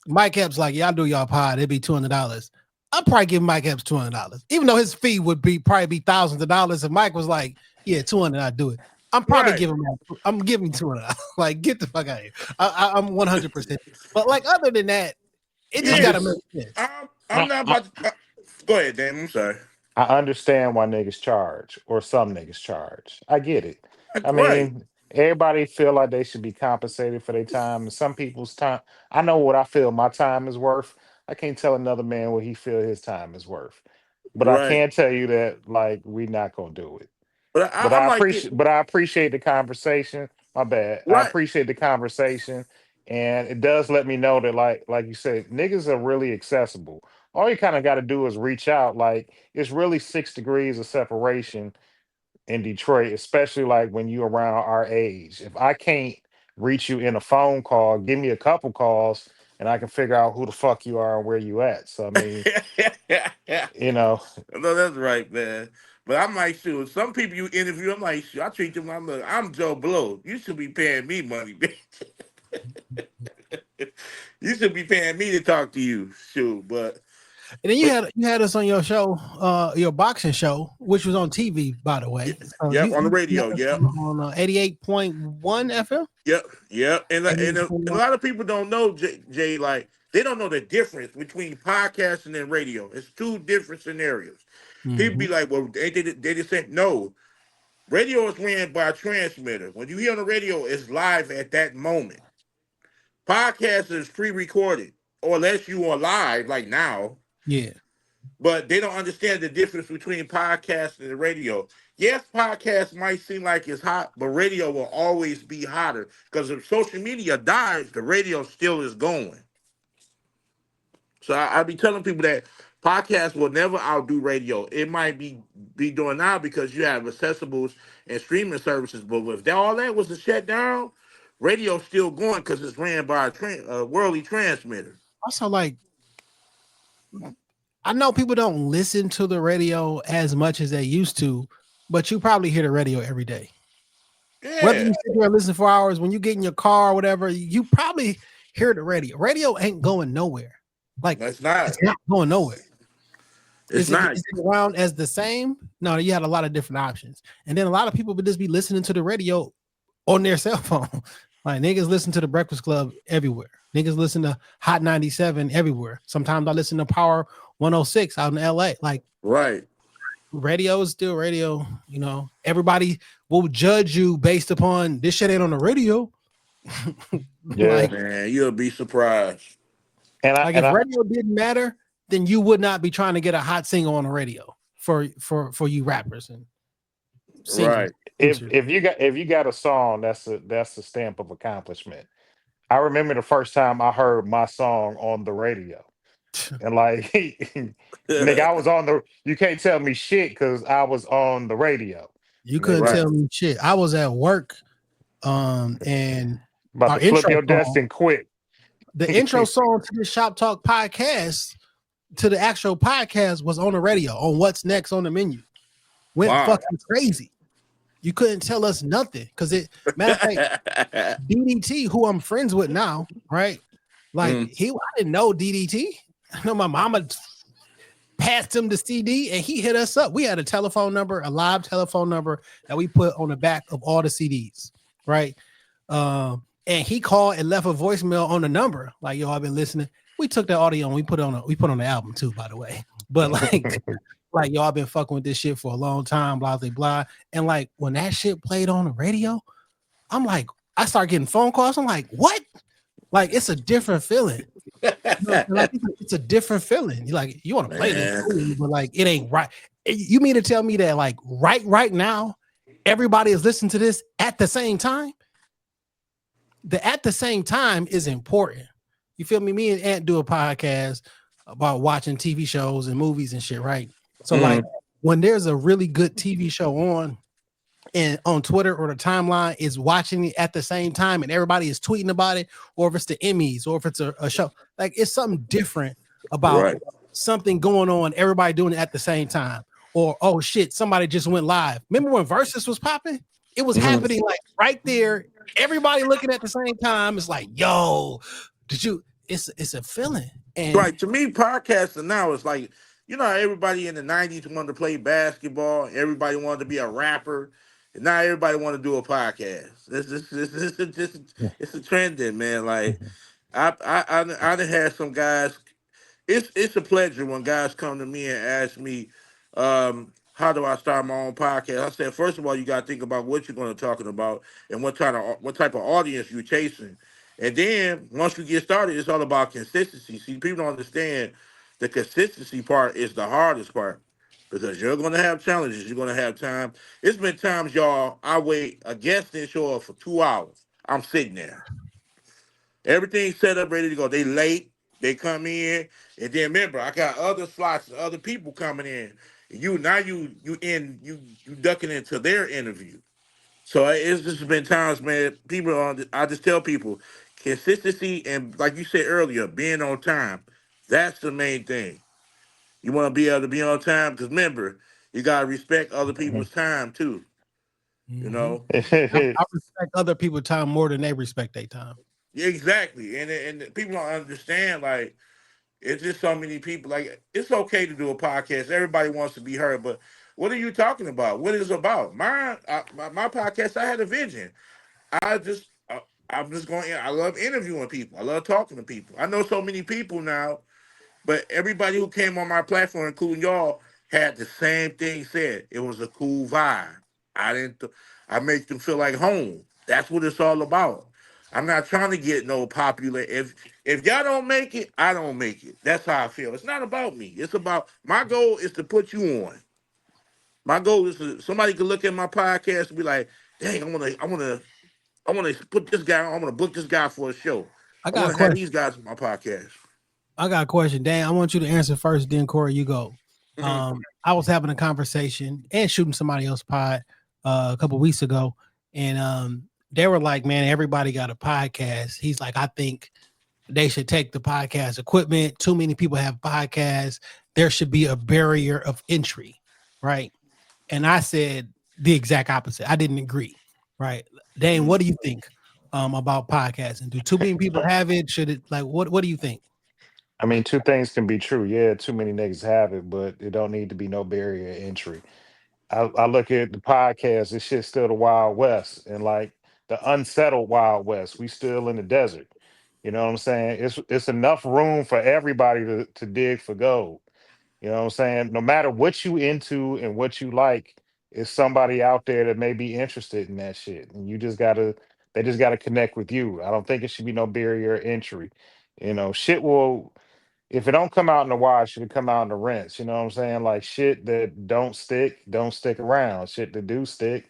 Mike Epps like, y'all do y'all pod, it'd be $200. I'd probably give Mike Epps $200, even though his fee would probably be thousands of dollars. If Mike was like, yeah, $200, I'd do it. I'm probably giving $200. Like, get the fuck out of here. I'm 100%. But like, other than that, it just gotta make sense. I'm not about to. Go ahead, Dan. I'm sorry. I understand why niggas charge, or some niggas charge. I get it. I mean, everybody feel like they should be compensated for their time. And some people's time, I know what I feel my time is worth. I can't tell another man what he feel his time is worth. But I can tell you that, like, we're not gonna do it. But I appreciate the conversation. My bad. I appreciate the conversation, and it does let me know that, like you said, niggas are really accessible. All you kind of got to do is reach out. Like, it's really 6 degrees of separation in Detroit, especially like when you're around our age. If I can't reach you in a phone call, give me a couple calls, and I can figure out who the fuck you are and where you at. So I mean, No, that's right, man. But I'm like, shoot, some people you interview, I'm like, shoot, I treat them, I'm Joe Blow. You should be paying me money, bitch. You should be paying me to talk to you, shoot. But and then you had us on your show, your boxing show, which was on TV, by the way. On the radio, on 88.1 FM. Yep. And a lot of people don't know, Jay, like, they don't know the difference between podcasting and radio. It's two different scenarios. Mm-hmm. People be like, well, they just said no. Radio is ran by a transmitter. When you hear on the radio, it's live at that moment. Podcast is pre-recorded, or unless you are live, like now. Yeah. But they don't understand the difference between podcast and the radio. Yes, podcast might seem like it's hot, but radio will always be hotter. Because if social media dies, the radio still is going. So I be telling people that podcasts will never outdo radio. It might be doing now because you have accessibles and streaming services, but if all that was to shut down, radio's still going because it's ran by a worldly transmitter. Also, like, I know people don't listen to the radio as much as they used to, but you probably hear the radio every day. Yeah. Whether you sit there and listen for hours, when you get in your car or whatever, you probably hear the radio. Radio ain't going nowhere. Like, it's not going nowhere. Is it around as the same? No, you had a lot of different options. And then a lot of people would just be listening to the radio on their cell phone. Like, niggas listen to the Breakfast Club everywhere. Niggas listen to Hot 97 everywhere. Sometimes I listen to Power 106 out in LA. Like, right. Radio is still radio. You know, everybody will judge you based upon this shit ain't on the radio. Yeah, like, man, you'll be surprised. And if radio didn't matter, then you would not be trying to get a hot single on the radio for you rappers and singers. Right. If you got a song, that's the stamp of accomplishment. I remember the first time I heard my song on the radio. And like, nigga, I was on you can't tell me shit because I was on the radio. You couldn't tell me shit. I was at work and about to flip your desk and quit. The intro song to the Shop Talk podcast, to the actual podcast, was on the radio on What's Next on the Menu. Went fucking crazy. You couldn't tell us nothing because matter of fact, DDT, who I'm friends with now, right? Like I didn't know DDT. I know my mama passed him the CD and he hit us up. We had a live telephone number that we put on the back of all the CDs, right? And he called and left a voicemail on the number. Like, yo, I've been listening. We took that audio and we put on the album too, by the way. But like, yo, I've been fucking with this shit for a long time, blah, blah, blah. And like, when that shit played on the radio, I'm like, I start getting phone calls. I'm like, what? Like, it's a different feeling. Like it's a different feeling. You like, you want to play this, cool, but like it ain't right. You mean to tell me that like right now, everybody is listening to this at the same time? The at the same time is important. You feel me? Me and Ant do a podcast about watching TV shows and movies and shit, right? So like when there's a really good TV show on and on Twitter or the timeline is watching it at the same time and everybody is tweeting about it, or if it's the Emmys or if it's a show, like it's something different about something going on, everybody doing it at the same time. Or oh shit, somebody just went live. Remember when Versus was popping? It was happening like right there, everybody looking at the same time. It's like, yo, did you it's a feeling. And Right. To me, podcasting now is like, you know, how everybody in the 90s wanted to play basketball, everybody wanted to be a rapper, and now everybody want to do a podcast. It's a trend, then, man. Like, I done had some guys. It's a pleasure when guys come to me and ask me, how do I start my own podcast? I said, first of all, you got to think about what you're going to talking about and what type of audience you're chasing. And then once you get started, it's all about consistency. See, people don't understand the consistency part is the hardest part because you're going to have challenges. You're going to have time. It's been times, y'all, I wait a guest didn't show up for 2 hours. I'm sitting there. Everything's set up, ready to go. They late. They come in, and then remember, I got other slots, other people coming in. You ducking into their interview. So it's just been times, man. I just tell people, consistency and like you said earlier, being on time. That's the main thing. You want to be able to be on time because remember, you gotta respect other people's time too. You know. I respect other people's time more than they respect their time. Yeah, exactly. And people don't understand like. It's just so many people. Like, it's okay to do a podcast. Everybody wants to be heard, but what are you talking about? What is it about? My podcast, I had a vision. I just, I'm just going. I love interviewing people. I love talking to people. I know so many people now, but everybody who came on my platform, including y'all, had the same thing said. It was a cool vibe. I didn't. I make them feel like home. That's what it's all about. I'm not trying to get no popular. If y'all don't make it, I don't make it. That's how I feel. It's not about me. It's about my goal is to put you on. My goal is somebody could look at my podcast and be like, "Dang, I wanna put this guy. I want to book this guy for a show. I I got want a to have question. these guys on my podcast." I got a question. Dan, I want you to answer first, then Cory, you go. I was having a conversation and shooting somebody else's pod a couple weeks ago, and they were like, man, everybody got a podcast. He's like, I think they should take the podcast equipment. Too many people have podcasts. There should be a barrier of entry, right? And I said the exact opposite. I didn't agree, right? Dane, what do you think about podcasting? Do too many people have it? Should it, like, what do you think? I mean, two things can be true. Yeah, too many niggas have it, but it don't need to be no barrier to entry. I look at the podcast, this shit's still the Wild West and like the unsettled Wild West. We still in the desert. You know what I'm saying? It's enough room for everybody to dig for gold. You know what I'm saying? No matter what you into and what you like, is somebody out there that may be interested in that shit. And you just gotta they just gotta connect with you. I don't think it should be no barrier entry. You know, shit will if it don't come out in the wash, it should come out in the rinse. You know what I'm saying? Like shit that don't stick around. Shit that do stick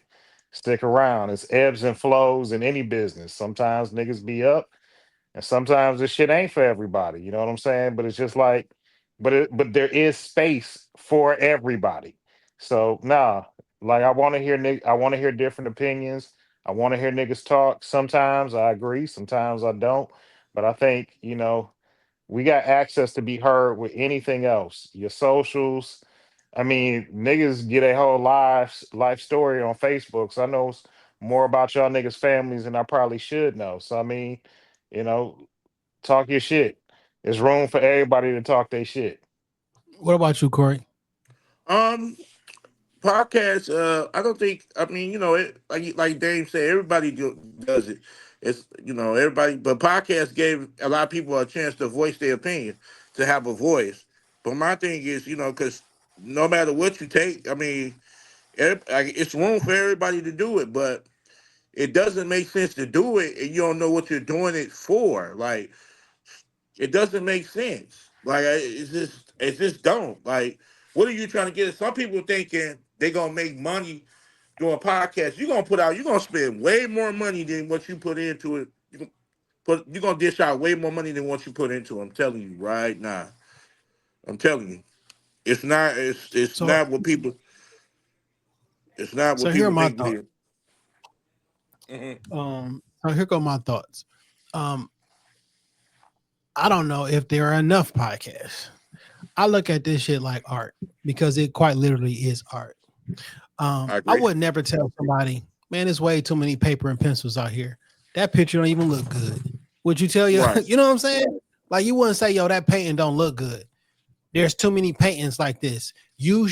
around. It's ebbs and flows in any business. Sometimes niggas be up, and sometimes this shit ain't for everybody. You know what I'm saying? But it's just like, but there is space for everybody. So nah, like I want to hear different opinions. I want to hear niggas talk. Sometimes I agree, sometimes I don't. But I think, we got access to be heard with anything else. Your socials. I mean, niggas get a whole life story on Facebook. So I know more about y'all niggas' families than I probably should know. So I mean, you know, talk your shit. There's room for everybody to talk their shit. What about you, Cory? Um, Podcast. I don't think. I mean, it like Dame said, everybody does it. It's everybody, but podcast gave a lot of people a chance to voice their opinion, to have a voice. But my thing is, because no matter what you take, I mean, like, it's room for everybody to do it. But it doesn't make sense to do it, and you don't know what you're doing it for. Like, it doesn't make sense. Like, it's just don't. Like, what are you trying to get at? Some people thinking they gonna make money doing podcasts. You're gonna spend way more money than what you put into it. You're gonna dish out way more money than what you put into it. I'm telling you right now. I'm telling you. It's So not what people here are my think it thoughts. is. So here go my thoughts. I don't know if there are enough podcasts. I look at this shit like art because it quite literally is art. I would never tell somebody, man, there's way too many paper and pencils out here. That picture don't even look good. Would you tell you? Right. You know what I'm saying? Like, you wouldn't say, yo, that painting don't look good. There's too many paintings like this. You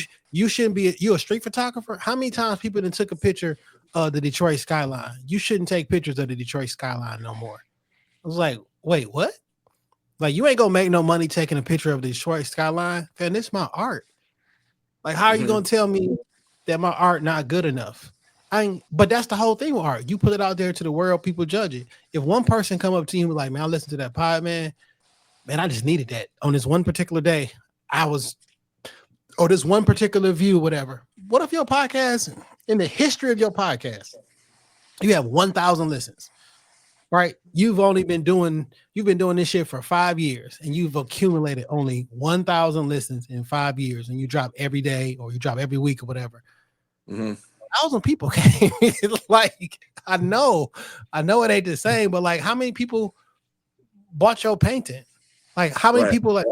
shouldn't be. You a street photographer? How many times people then took a picture of the Detroit skyline? You shouldn't take pictures of the Detroit skyline no more. I was like, wait, what? Like, you ain't gonna make no money taking a picture of the Detroit skyline? Man, this is my art. Like, how are you gonna tell me that my art not good enough? But that's the whole thing with art. You put it out there to the world, people judge it. If one person come up to you and be like, man, I listened to that pod, man, I just needed that on this one particular day. Or this one particular view, whatever. What if your podcast, in the history of your podcast, you have 1,000 listens, right? You've been doing this shit for 5 years, and you've accumulated only 1,000 listens in 5 years, and you drop every day or you drop every week or whatever. 1,000 people came. Like, I know it ain't the same, but like, how many people bought your painting? Like, how many people like?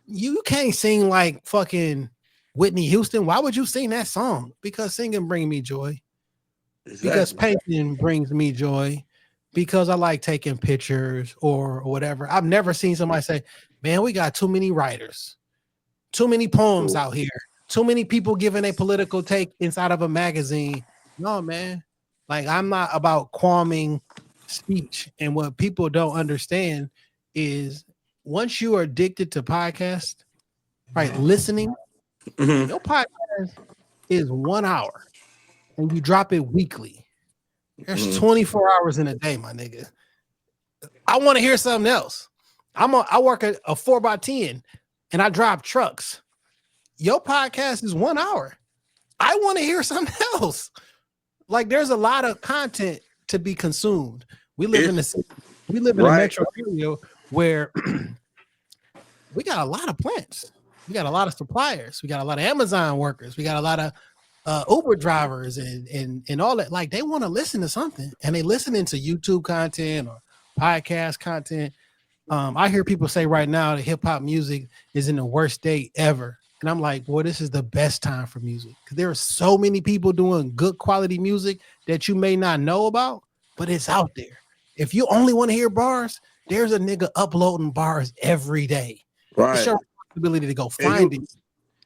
You can't sing like fucking Whitney Houston. Why would you sing that song? Because singing brings me joy. Exactly. Because painting brings me joy. Because I like taking pictures or whatever. I've never seen somebody say, man, we got too many writers, too many poems out here, too many people giving a political take inside of a magazine. No, man. Like, I'm not about qualming speech. And what people don't understand is, once you are addicted to podcasts, right, listening, your podcast is 1 hour and you drop it weekly. There's 24 hours in a day, my nigga. I want to hear something else. I work at a 4x10 and I drive trucks. Your podcast is 1 hour. I want to hear something else. Like, there's a lot of content to be consumed. We live in a metro area where we got a lot of plants. We got a lot of suppliers. We got a lot of Amazon workers. We got a lot of Uber drivers and all that. Like, they want to listen to something, and they listening to YouTube content or podcast content. I hear people say right now that hip hop music is in the worst state ever. And I'm like, boy, this is the best time for music, because there are so many people doing good quality music that you may not know about, but it's out there. If you only want to hear bars, there's a nigga uploading bars every day. Right. It's your responsibility to go find it.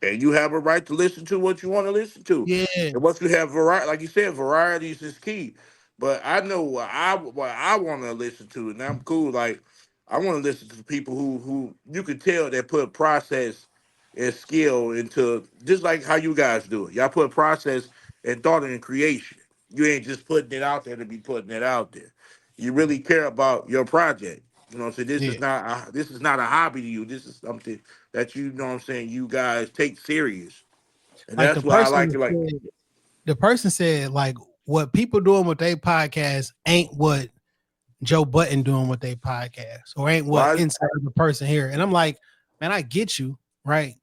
And you have a right to listen to what you want to listen to. Yeah. And once you have variety, like you said, varieties is key. But I know what I want to listen to, and I'm cool. Like, I want to listen to people who you could tell that put process and skill into, just like how you guys do it. Y'all put process and thought in creation. You ain't just putting it out there to be putting it out there. You really care about your project. You know what I'm saying? This is not a hobby to you. This is something that, you know what I'm saying, you guys take serious. And like, that's why I like it. Like, the person said, like, what people doing with their podcast ain't what Joe Budden doing with their podcast, or ain't what inside of the person here. And I'm like, man, I get you, right?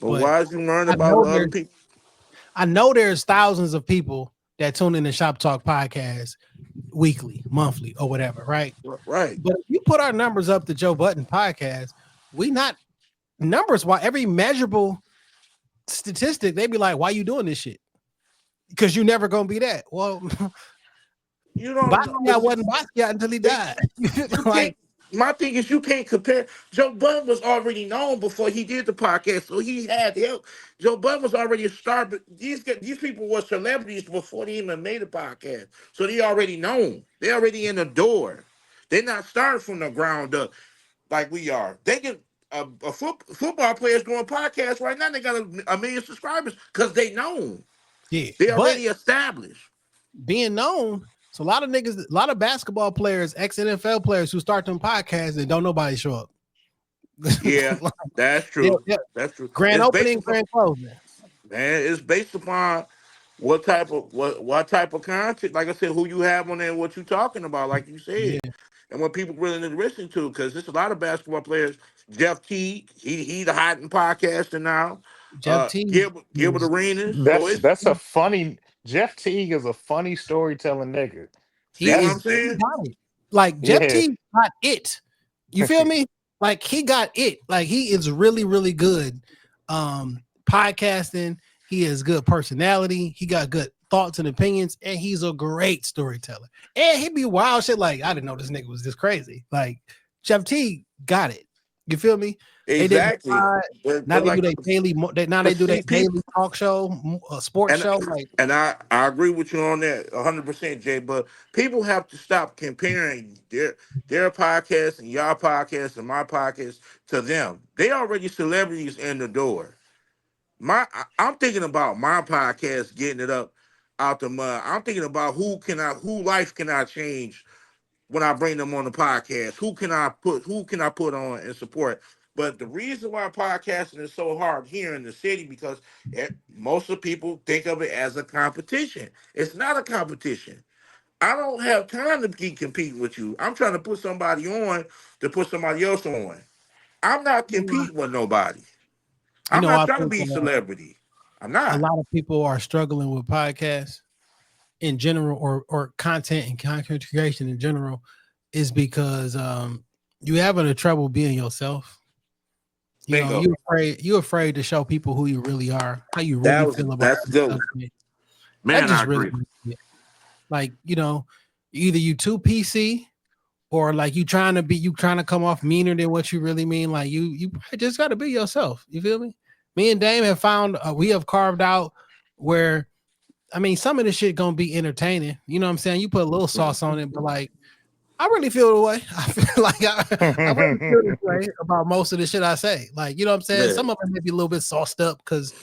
But why is you learn about other people? I know there's thousands of people that tune in to Shop Talk Podcast weekly, monthly, or whatever, right? Right. But if you put our numbers up to Joe Budden podcast, we not numbers. Why every measurable statistic, they be like, "Why you doing this shit?" Because you never gonna be that. Well, you don't. Basquiat wasn't Basquiat until he died. Like, my thing is, you can't compare. Joe Budden was already known before he did the podcast, so he had help. Joe Budden was already a star, but these people were celebrities before they even made a podcast, so they already known. They already in the door. They're not starting from the ground up like we are. They get football players doing podcasts right now. They got a million subscribers because they known. Yeah, they already established. being known. So a lot of niggas, a lot of basketball players, ex-NFL players who start them podcasts and don't nobody show up. Yeah, that's true. That's true. Grand It's based opening, upon, grand closing. man, it's based upon what type of content. Like I said, who you have on there, and what you talking about. Like you said, Yeah. and what people really need to listen to, because there's a lot of basketball players. Jeff Teague, he the hot in podcasting now. Jeff T. Gilbert Arenas. So That's a funny. Jeff Teague is a funny storytelling nigga. see what That's I'm saying? Like Jeff yeah. T got it. You feel me? Like he got it. Like he is really, really good. Podcasting. He has good personality. He got good thoughts and opinions, and he's a great storyteller. And he'd be wild shit like, I didn't know this nigga was this crazy. Like Jeff T got it. You feel me? Exactly. Now they do their daily talk show, sports show. Like, and I agree with you on that 100%, Jay. But people have to stop comparing their podcast and your podcast and my podcast to them. They already celebrities in the door. I'm thinking about my podcast getting it up out the mud. I'm thinking about who life can I change when I bring them on the podcast. Who can I put on and support? But the reason why podcasting is so hard here in the city, because most of the people think of it as a competition. It's not a competition. I don't have time to keep competing with you. I'm trying to put somebody on to put somebody else on. I'm not competing with nobody. I'm not trying to be a celebrity. I'm not. A lot of people are struggling with podcasts in general, or content and content creation in general, is because you having a trouble being yourself. You're afraid to show people who you really are, how you really feel about that's good. Man, I agree. Like, either you too PC, or like you trying to come off meaner than what you really mean. Like you just got to be yourself. You feel me? Me and Dame have found we have carved out where, I mean, some of this shit gonna be entertaining. You know what I'm saying? You put a little sauce on it, but like, I really feel the way. I feel like I really feel this way about most of the shit I say. Like, you know what I'm saying? Yeah. Some of it may be a little bit sauced up because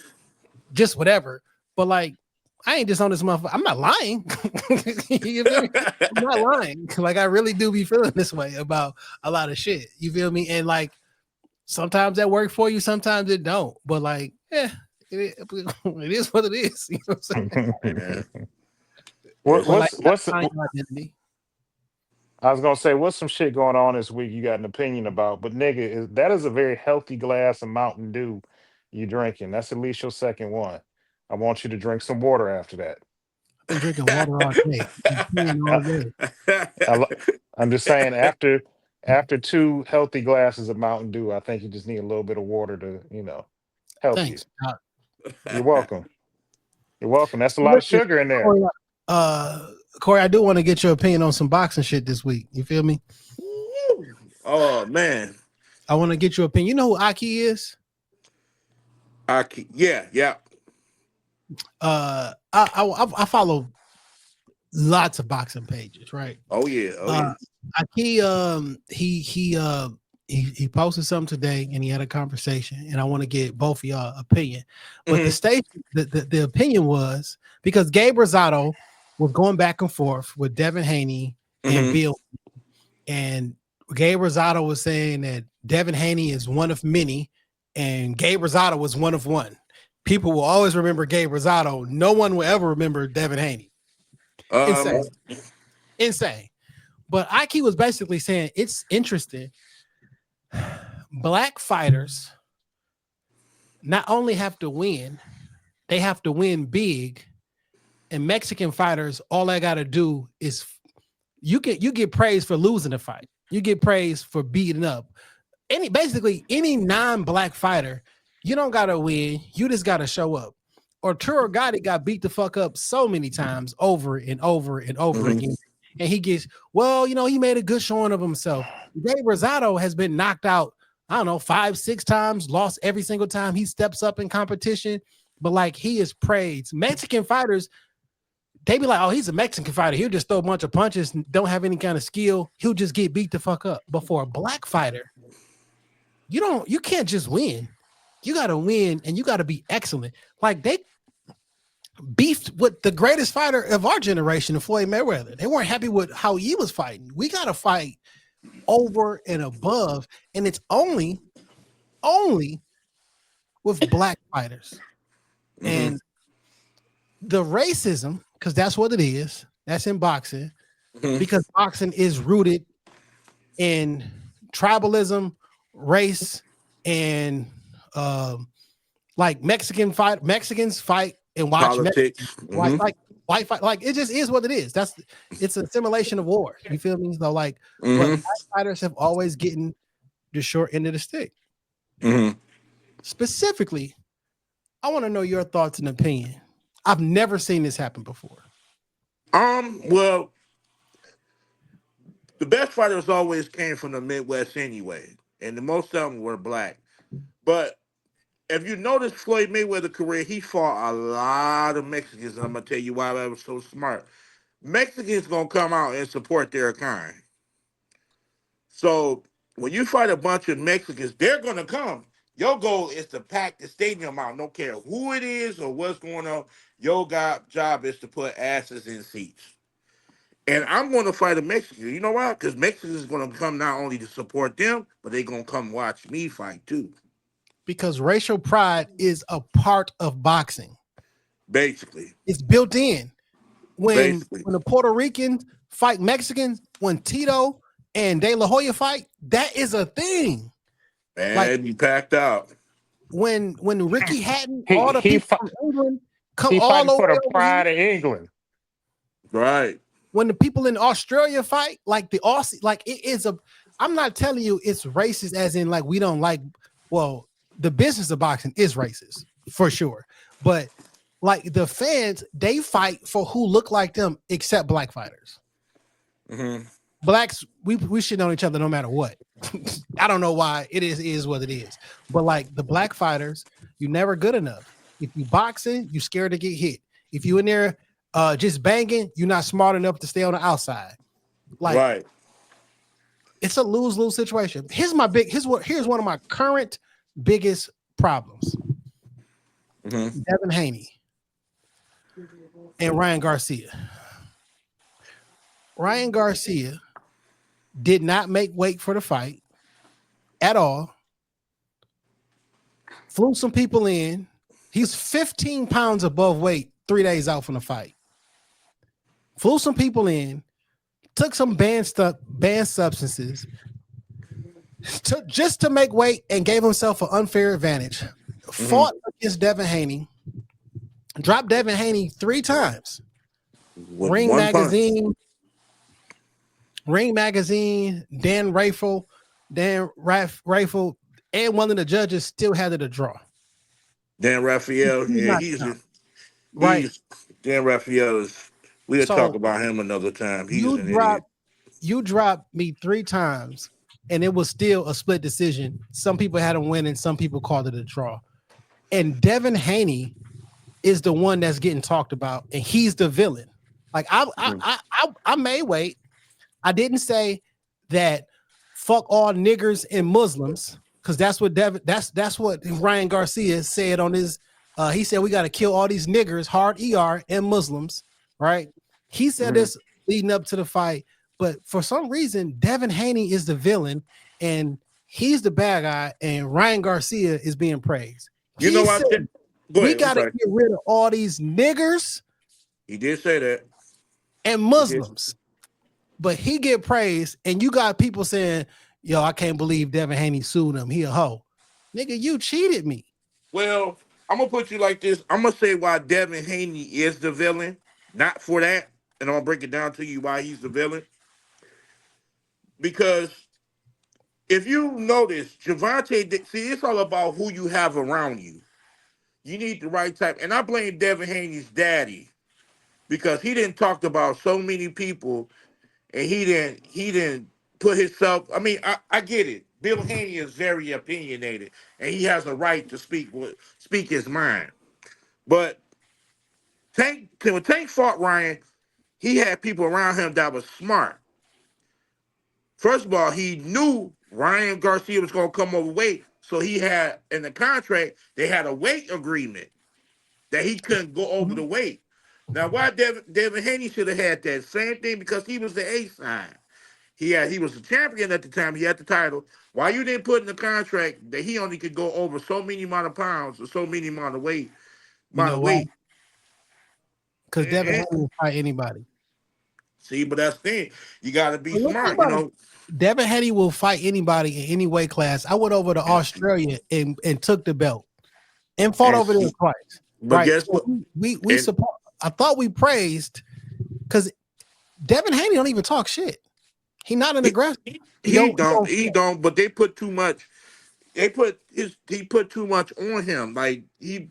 just whatever. But like, I ain't just on this motherfucker. I'm not lying. You feel me? I'm not lying. Like, I really do be feeling this way about a lot of shit. You feel me? And like, sometimes that work for you, sometimes it don't. But like, it is what it is. You know what I'm saying? What's identity? I was gonna say, what's some shit going on this week you got an opinion about? But nigga, that is a very healthy glass of Mountain Dew you drinking. That's at least your second one. I want you to drink some water after that. I'm drinking water all day. I'm just saying, after 2 healthy glasses of Mountain Dew, I think you just need a little bit of water to, help Thanks. you. You're welcome. You're welcome. That's a lot of sugar in there. Cory, I do want to get your opinion on some boxing shit this week. You feel me? Oh man, I want to get your opinion. You know who Aki is? Aki, yeah. I follow lots of boxing pages, right? Oh yeah. Aki, he posted something today, and he had a conversation, and I want to get both of y'all opinion. But the opinion was because Gabe Rosado was going back and forth with Devin Haney and Bill, and Gabe Rosado was saying that Devin Haney is one of many, and Gabe Rosado was one of one. People will always remember Gabe Rosado. No one will ever remember Devin Haney. Insane. But Ike was basically saying it's interesting. Black fighters not only have to win, they have to win big. And Mexican fighters, all they got to do is you get praised for losing a fight. You get praised for beating up. Any non-black fighter, you don't got to win. You just got to show up. Arturo Gotti got beat the fuck up so many times over and over and over again. And he gets, he made a good showing of himself. Gabe Rosado has been knocked out, 5-6 times, lost every single time he steps up in competition. But like, he is praised. Mexican fighters, they be like, oh, he's a Mexican fighter. He'll just throw a bunch of punches, don't have any kind of skill. He'll just get beat the fuck up. But for a black fighter, you can't just win. You got to win, and you got to be excellent. Like beefed with the greatest fighter of our generation, Floyd Mayweather. They weren't happy with how he was fighting. We got to fight over and above, and it's only with black fighters. And the racism, because that's what it is, that's in boxing, because boxing is rooted in tribalism, race, and like Mexicans fight and watch politics, white fight. Like it just is what it is. It's a simulation of war. You feel me? So like, but black fighters have always gotten the short end of the stick. Specifically, I want to know your thoughts and opinion. I've never seen this happen before. Well, the best fighters always came from the Midwest anyway, and the most of them were black. But if you notice Floyd Mayweather's career, he fought a lot of Mexicans, and I'm gonna tell you why that was so smart. Mexicans gonna come out and support their kind. So when you fight a bunch of Mexicans, they're gonna come. Your goal is to pack the stadium out. Don't care who it is or what's going on. Your job is to put asses in seats. And I'm going to fight a Mexican. You know why? Because Mexicans is going to come not only to support them, but they're going to come watch me fight too. Because racial pride is a part of boxing. Basically. It's built in. When the Puerto Ricans fight Mexicans, when Tito and De La Hoya fight, that is a thing. Man, like, be packed out. When Ricky Hatton, all the people from England come all over for the pride of England. Right. When the people in Australia fight, like the Aussie, like it is I'm not telling you it's racist as in like we don't like, well, the business of boxing is racist for sure. But like the fans, they fight for who look like them except black fighters. Blacks, we shit on each other no matter what. I don't know why. It is what it is. But like the black fighters, you're never good enough. If you boxing, you scared to get hit. If you in there just banging, you're not smart enough to stay on the outside. Like, right. It's a lose-lose situation. Here's one of my current biggest problems. Devin Haney and Ryan Garcia. Ryan Garcia did not make weight for the fight at all. Flew some people in. He's 15 pounds above weight 3 days out from the fight. Flew some people in, took some banned substances just to make weight and gave himself an unfair advantage. Fought against Devin Haney, dropped Devin Haney 3 times. Ring Magazine, Dan Raffel, and one of the judges still had it a draw. Dan Raphael, he's right. Dan Raphael is. We'll talk about him another time. You dropped me 3 times, and it was still a split decision. Some people had him winning, some people called it a draw. And Devin Haney is the one that's getting talked about, and he's the villain. Like I may wait. I didn't say that fuck all niggers and Muslims, because that's what that's what Ryan Garcia said on his he said we got to kill all these niggers, hard ER, and Muslims, right? He said this leading up to the fight, but for some reason Devin Haney is the villain and he's the bad guy, and Ryan Garcia is being praised. You know what? We got to get rid of all these niggers. He did say that. And Muslims. But he get praised, and you got people saying, yo, I can't believe Devin Haney sued him. He a hoe. Nigga, you cheated me. Well, I'm going to put you like this. I'm going to say why Devin Haney is the villain. Not for that. And I'm going to break it down to you why he's the villain. Because if you notice, Javante, see, it's all about who you have around you. You need the right type. And I blame Devin Haney's daddy because he didn't talk about so many people. And he didn't put himself. I mean, I get it. Bill Haney is very opinionated, and he has a right to speak his mind. But when Tank fought Ryan, he had people around him that was smart. First of all, he knew Ryan Garcia was going to come overweight, so he had in the contract they had a weight agreement. that he couldn't go over the weight. Now, why Devin Haney should have had that same thing because he was the A side. He was the champion at the time. He had the title. Why you didn't put in the contract that he only could go over so many amount of pounds or so many amount of weight? You know why? Weight. Because Devin Haney will fight anybody. See, but that's the thing. You got to be smart, you know. Devin Haney will fight anybody in any weight class. I went over to Australia and took the belt and fought over there twice. But right? guess so what? We support. I thought we praised because Devin Haney don't even talk shit. He not an aggressor. He don't. But they put too much. He put too much on him. Like they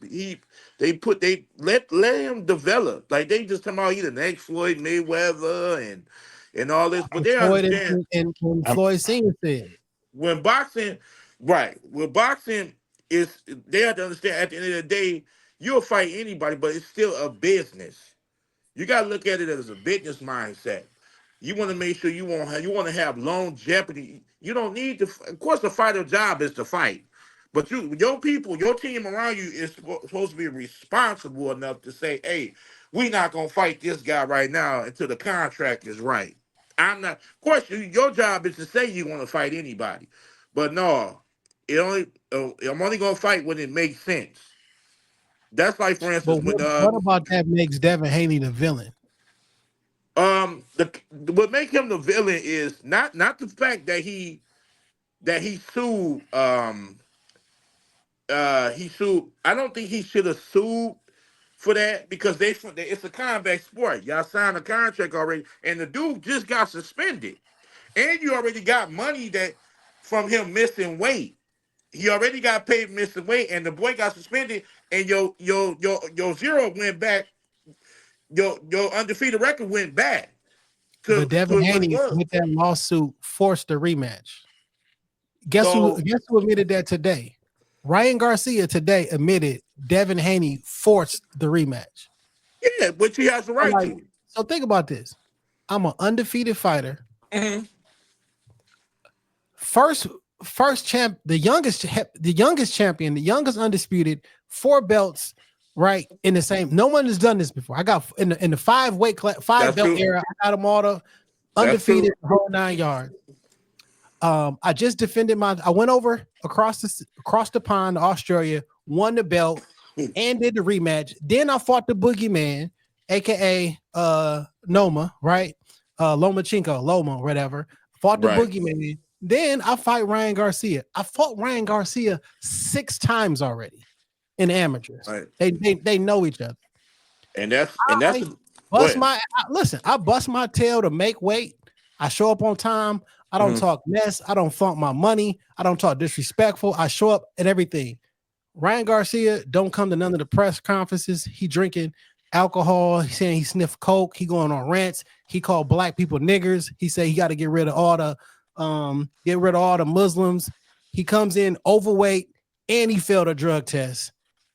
let him develop. Like they just talking about he the next Floyd Mayweather and all this. But they understand. And Floyd Senior said when boxing, right? When boxing is, they have to understand. At the end of the day, you'll fight anybody, but it's still a business. You got to look at it as a business mindset. You want to make sure you want to have longevity. You don't need to. Of course, the fighter's job is to fight, but your team around you is supposed to be responsible enough to say, "Hey, we're not gonna fight this guy right now until the contract is right." I'm not. Of course, your job is to say you want to fight anybody, but no, I'm only gonna fight when it makes sense. That's like, for instance, what about that makes Devin Haney the villain? What make him the villain is not the fact that he sued. He sued. I don't think he should have sued for that because it's a combat sport. Y'all signed a contract already, and the dude just got suspended, and you already got money that from him missing weight. He already got paid missing weight, and the boy got suspended, and your zero went back. Your undefeated record went back. But Devin Haney with that lawsuit forced a rematch. Guess who admitted that today? Ryan Garcia today admitted Devin Haney forced the rematch. Yeah, which he has the right to. So think about this. I'm an undefeated fighter. Mm-hmm. First champ, the youngest champion, the youngest undisputed, 4 belts. Right in the same. No one has done this before. I got in the 5 weight class, 5 belt era. I got them all the undefeated, the whole 9 yards. I just defended I went over across the pond to Australia, won the belt, and did the rematch. Then I fought the boogeyman, aka Noma, right? Loma, whatever. Fought the boogeyman. Then I fight Ryan Garcia. I fought Ryan Garcia 6 times already. In amateurs, right. They know each other, I bust my tail to make weight. I show up on time. I don't talk mess. I don't flaunt my money. I don't talk disrespectful. I show up and everything. Ryan Garcia don't come to none of the press conferences. He drinking alcohol. He's saying he sniffed coke. He going on rants. He called black people niggers. He said he got to get rid of all the Muslims. He comes in overweight and he failed a drug test.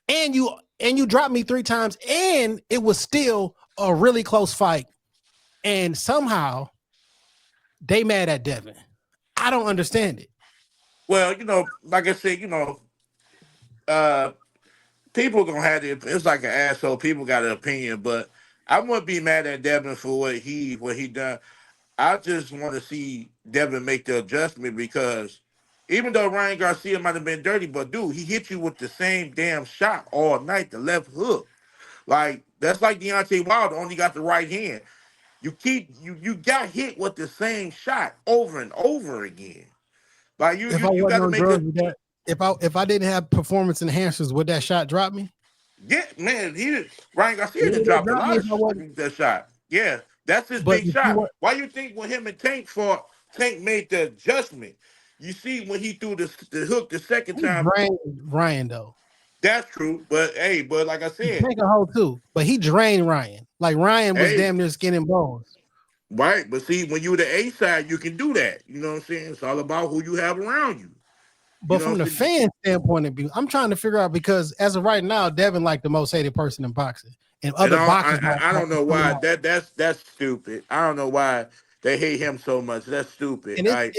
And you dropped me 3 times, and it was still a really close fight. And somehow they mad at Devin. I don't understand it. Well, like I said, people gonna have it's like an asshole. People got an opinion, but I wouldn't be mad at Devin for what he done. I just want to see Devin make the adjustment because even though Ryan Garcia might have been dirty, but dude, he hit you with the same damn shot all night, the left hook. Like, that's like Deontay Wilder only got the right hand. You got hit with the same shot over and over again. Like you got to make it. If I didn't have performance enhancers, would that shot drop me? Yeah, man, Ryan Garcia didn't drop a lot of that shot. Yeah, that's his big shot. Why you think when him and Tank fought, Tank made the adjustment? You see when he threw the hook the second time. Ryan though. That's true, but like I said, Tank a hoe too. But he drained Ryan. Like Ryan was damn near skin and bones. Right, but see, when you're the A side, you can do that. You know what I'm saying? It's all about who you have around you. But from the fan standpoint of view, I'm trying to figure out because as of right now, Devin like the most hated person in boxing, and other boxers. I don't know why that's stupid. I don't know why they hate him so much. That's stupid. And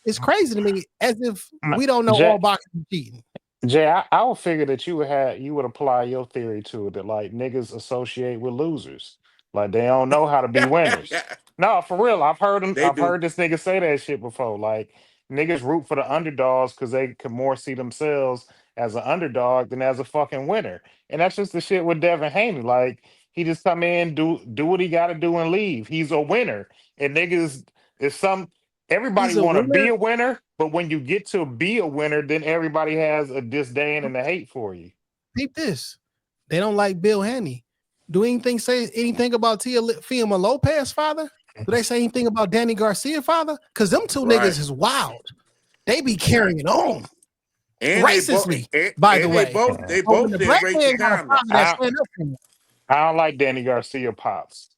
it's crazy to me, as if we don't know all boxing cheating. Jay, I would figure that you would apply your theory to it that like niggas associate with losers, like they don't know how to be winners. No, for real, They I've do. heard this nigga say that shit before. Like niggas root for the underdogs because they can more see themselves as an underdog than as a fucking winner, and that's just the shit with Devin Haney. Like he just come in, do what he got to do, and leave. He's a winner, and niggas is some. Everybody He's a want to winner. be a winner, but when you get to be a winner, then everybody has a disdain and a hate for you. Peep this. They don't like Bill Haney. Do anything say anything about Teofimo Lopez father? Do they say anything about Danny Garcia father? Because them two Right. niggas is wild. They be carrying it on. And Racistly, they by the and way. they both But said when the black racist man got a comments. father that stand up for him, I don't like Danny Garcia pops.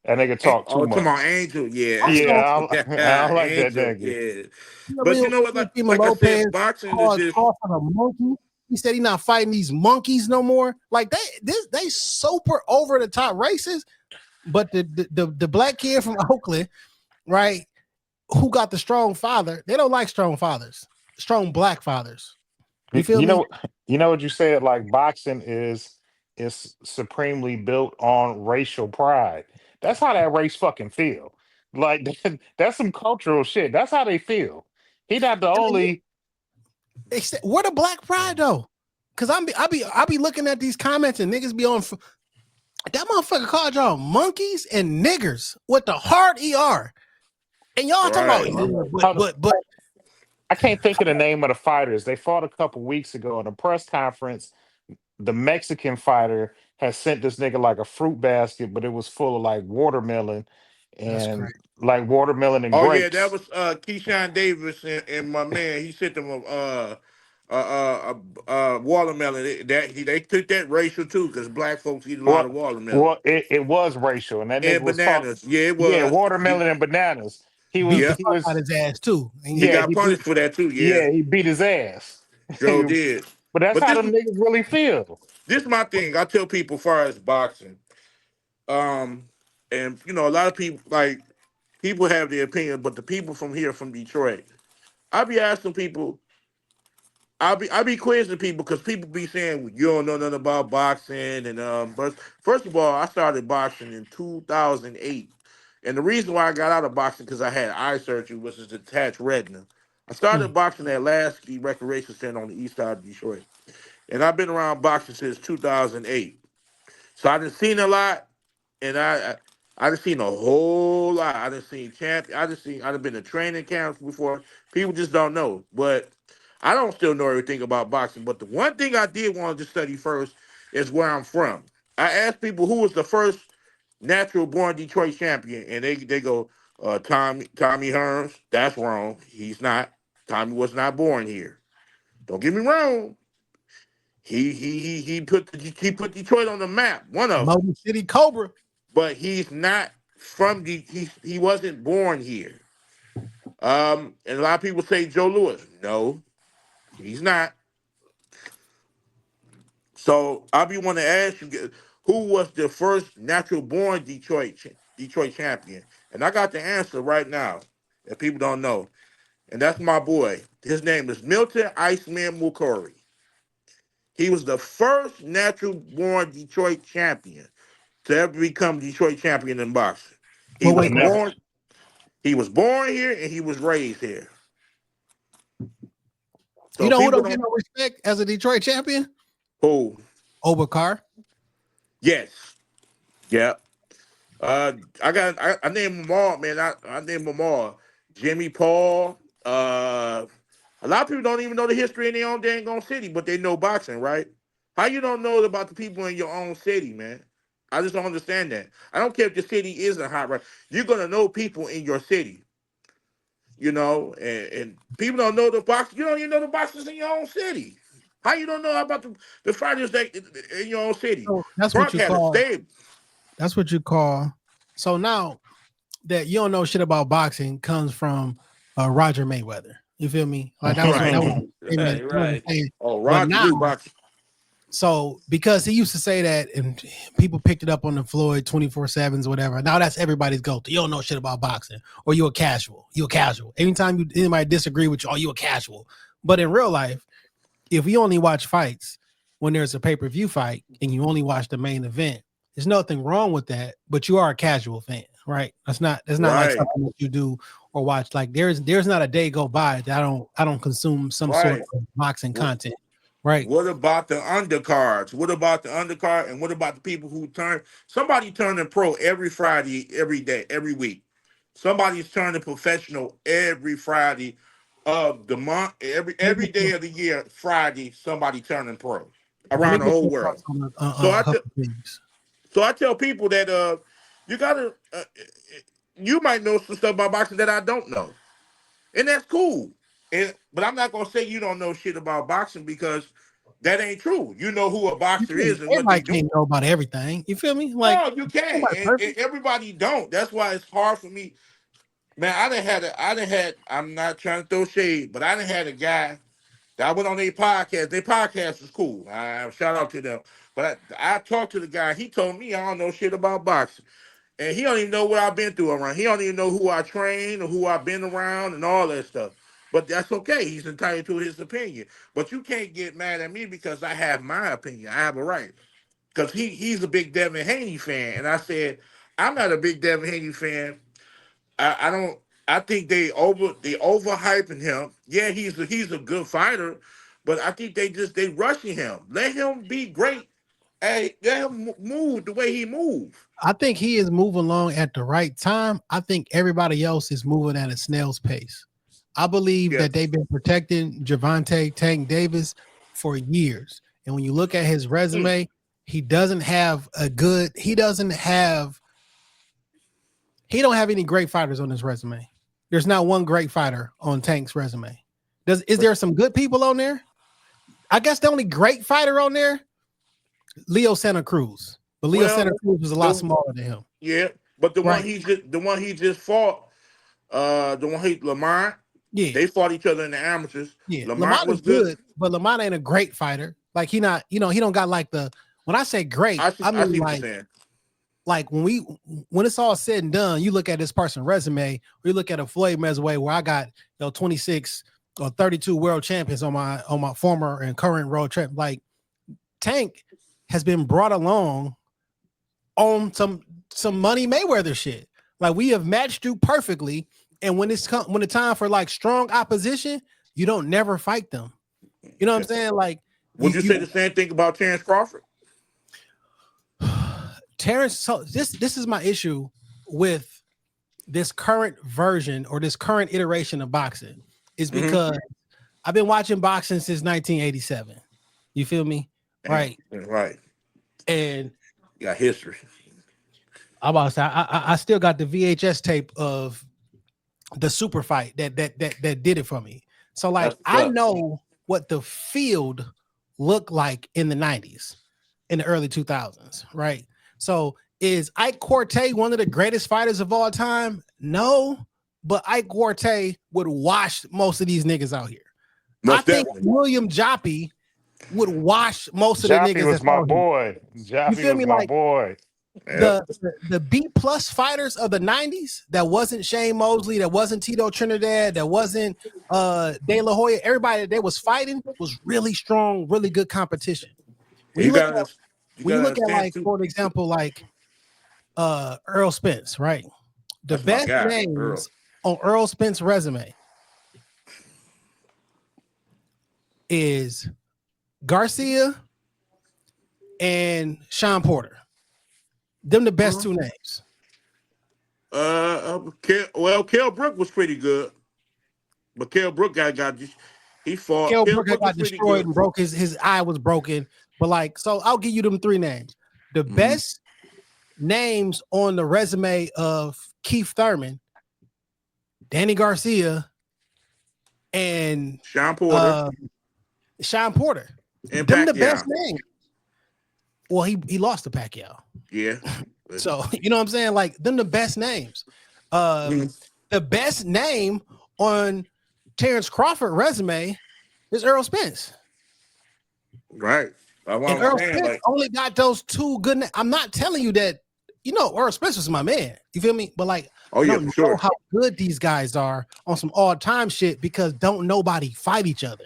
That nigga talk too Oh, come on, much. Angel. Yeah, also, Yeah, I don't like that Angel. nigga. Yeah. But you know what? Teofimo Like I Lopez said, boxing is called just Crawford a monkey. He said he not fighting these monkeys no more. Like they super over the top racist. But the black kid from Oakland, right, who got the strong father, they don't like strong fathers, strong black fathers. You feel me? You know what you said? Like boxing is supremely built on racial pride. That's how that race fucking feel. Like that's some cultural shit. That's how they feel. He not the only. Where the black pride though? Cause I be looking at these comments and niggas be on that motherfucker called y'all monkeys and niggers with the hard ER. And y'all talking about but I can't think of the name of the fighters. They fought a couple weeks ago in a press conference. The Mexican fighter has sent this nigga like a fruit basket, but it was full of like watermelon that's and crazy. like watermelon and oh yeah, that grapes. was Keyshawn Davis and my man. He sent them watermelon. They took that racial too because black folks eat a lot of Well, watermelon it was racial, and that nigga and was talk. bananas. Yeah, it Yeah, was. watermelon and bananas. Beat the Yeah, He fuck out was his ass too. And he yeah got punished for that too. Yeah, he beat his ass. Joe did. But that's But how them niggas really feel. this is my thing. I tell people, as far as boxing, um, and you know, a lot of people like people have their opinion, but the people from here, from Detroit, I be asking people. I be quizzing people because people be saying you don't know nothing about boxing but first of all, I started boxing in 2008, and the reason why I got out of boxing because I had eye surgery, which is detached retina. I started boxing at Lasky Recreation Center on the east side of Detroit, and I've been around boxing since 2008. So I done seen a lot, and I done seen a whole lot. I done seen I done been to training camps before. People just don't know, but I don't still know everything about boxing. But the one thing I did want to study first is where I'm from. I asked people who was the first natural born Detroit champion, and they go Tommy Hearns. That's wrong. He's not. Tommy was not born here. Don't get me wrong. He put Detroit on the map. One of them, Motor City Cobra. but he's not from he wasn't born here. And a lot of people say Joe Louis. No, he's not. So I be want to ask you, who was the first natural born Detroit champion? And I got the answer right now that people don't know, and that's my boy. His name is Milton Iceman Cory. He was the first natural born Detroit champion to ever become Detroit champion in boxing. He But was wait, Never. born. He was born here and he was raised here. So you know who people don't get no respect as a Detroit champion? who Obakar. yes, yeah. I named them all, man. I named them all. Jimmy Paul. A lot of people don't even know the history in their own dang own city, but they know boxing, right? How you don't know about the people in your own city, man? I just don't understand that. I don't care if the city isn't hot, right? You're gonna know people in your city, you know, and people don't know the box. You don't even know the boxers in your own city. How you don't know about the fighters that in your own city? So that's Crunk what you had a call. stable. That's what you call. So now that you don't know shit about boxing comes from Roger Mayweather. You feel me? Like that was Right. Oh, But Roger now, knew boxing. so because he used to say that, and people picked it up on the Floyd 24/7s, whatever. Now that's everybody's go-to. You don't know shit about boxing, or you a casual. You a casual. Anytime anybody disagree with you, oh, you a casual. But in real life, if you only watch fights when there's a pay-per-view fight and you only watch the main event, there's nothing wrong with that, but you are a casual fan, right? That's not like Right. something that you do or watch. Like there's not a day go by that I don't consume some sort Right. of boxing content, right? What about the undercards? What about the undercard? And what about the people who somebody turning pro every Friday, every day, every week? Somebody's turning professional every Friday of the month, every day of the year, Friday, somebody turning pro around the whole world. So I tell people that you gotta you might know some stuff about boxing that I don't know. And that's cool. But I'm not gonna say you don't know shit about boxing because that ain't true. You know who a boxer is and what they do. Can't know about everything. You feel me? Like no, you can't. And everybody don't. That's why it's hard for me. Man, I'm not trying to throw shade, but I done had a guy that I went on their podcast. Their podcast was cool. Shout out to them. But I talked to the guy. He told me I don't know shit about boxing. And he don't even know what I've been through around. He don't even know who I trained or who I've been around and all that stuff. But that's okay. He's entitled to his opinion. But you can't get mad at me because I have my opinion. I have a right. Because he's a big Devin Haney fan. And I said, I'm not a big Devin Haney fan. I think they overhyping him. Yeah, he's a good fighter, but I think they rushing him. Let him be great. Hey, let him move the way he moves. I think he is moving along at the right time. I think everybody else is moving at a snail's pace. I believe that they've been protecting Gervonta Tank Davis for years. And when you look at his resume, he don't have any great fighters on his resume. There's not one great fighter on Tank's resume. Is there some good people on there? I guess the only great fighter on there, Leo Santa Cruz. But Santa Cruz was a lot smaller than him. Yeah, but the one he just fought, Lamont. Yeah, they fought each other in the amateurs. Yeah, Lamont was good, but Lamont ain't a great fighter. Like he don't got like the. When I say great, I mean like when it's all said and done, you look at this person's resume, or you look at a Floyd Mayweather where I got 26 or 32 world champions on my former and current world champ. Like Tank has been brought along on some Money Mayweather shit. Like we have matched you perfectly, and when the time for like strong opposition, you don't never fight them. You know what I'm saying? Like, would you say the same thing about Terrence Crawford? Terrence, so this is my issue with this current version or this current iteration of boxing is because I've been watching boxing since 1987. You feel me? Right. And you got history. I'm about to say I still got the VHS tape of the super fight that did it for me. So like I know what the field looked like in the 90s, in the early 2000s, right? So is Ike Quartey one of the greatest fighters of all time? No, but Ike Quartey would wash most of these niggas out here. I think William Joppy would wash most of the niggas. Was my boy. Joppy was my boy. The B+ fighters of the 90s that wasn't Shane Mosley, that wasn't Tito Trinidad, that wasn't De La Hoya, everybody that they was fighting was really strong, really good competition. When you look at like, for example, like Earl Spence, right? The best names on Earl Spence's resume is Garcia and Sean Porter. Them the best two names. Kell Brook was pretty good, but Kell Brook he fought. Kell Brook got destroyed and broke his eye was broken. But like, so I'll give you them three names. The best names on the resume of Keith Thurman, Danny Garcia, and Sean Porter. And them the best names. Well, he lost to Pacquiao. Yeah. So you know what I'm saying? Like them the best names. The best name on Terrence Crawford resume is Earl Spence. Right. And Earl Spence only got those two good names. I'm not telling you that, Earl Spence was my man. You feel me? But like, I don't know how good these guys are on some all-time shit because don't nobody fight each other.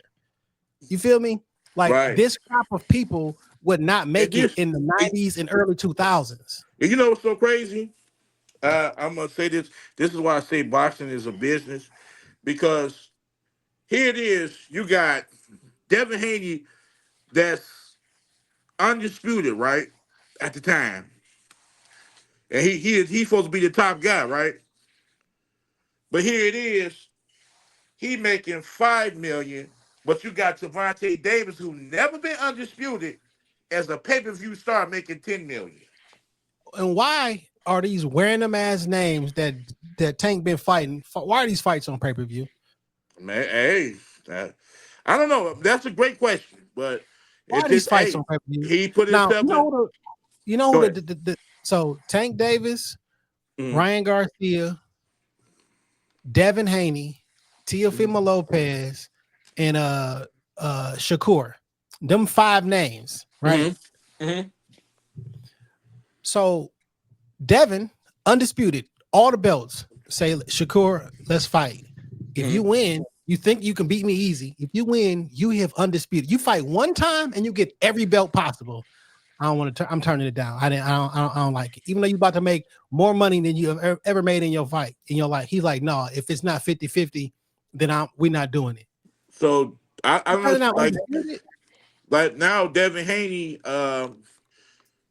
You feel me? Like Right. this crop of people would not make it in the 90s and early 2000s. And you know what's so crazy? I'm gonna say this. This is why I say boxing is a business, because here it is. You got Devin Haney, that's undisputed, right? At the time, and he's supposed to be the top guy, right? But here it is. He making $5 million, but you got Javante Davis, who never been undisputed, as a pay-per-view star, making $10 million. And why are these random ass names that Tank been fighting? Why are these fights on pay-per-view? Man, hey, I don't know. That's a great question, but Why it's are these just, fights hey, on pay-per-view? he put Now, himself you know Go who ahead. so Tank Davis, Mhm. Ryan Garcia, Devin Haney, Teofimo Lopez, and Shakur. Them 5 names, right? Mhm. So Devin, undisputed, all the belts. Say, Shakur, let's fight. If you win, you think you can beat me easy. If you win, you have undisputed. You fight one time and you get every belt possible. I don't want to. I'm turning it down. I don't like it. Even though you're about to make more money than you have ever made in your fight in your life. He's like, no. If it's not 50-50, then we're not doing it. So I don't know, Undisputed. like now Devin Haney,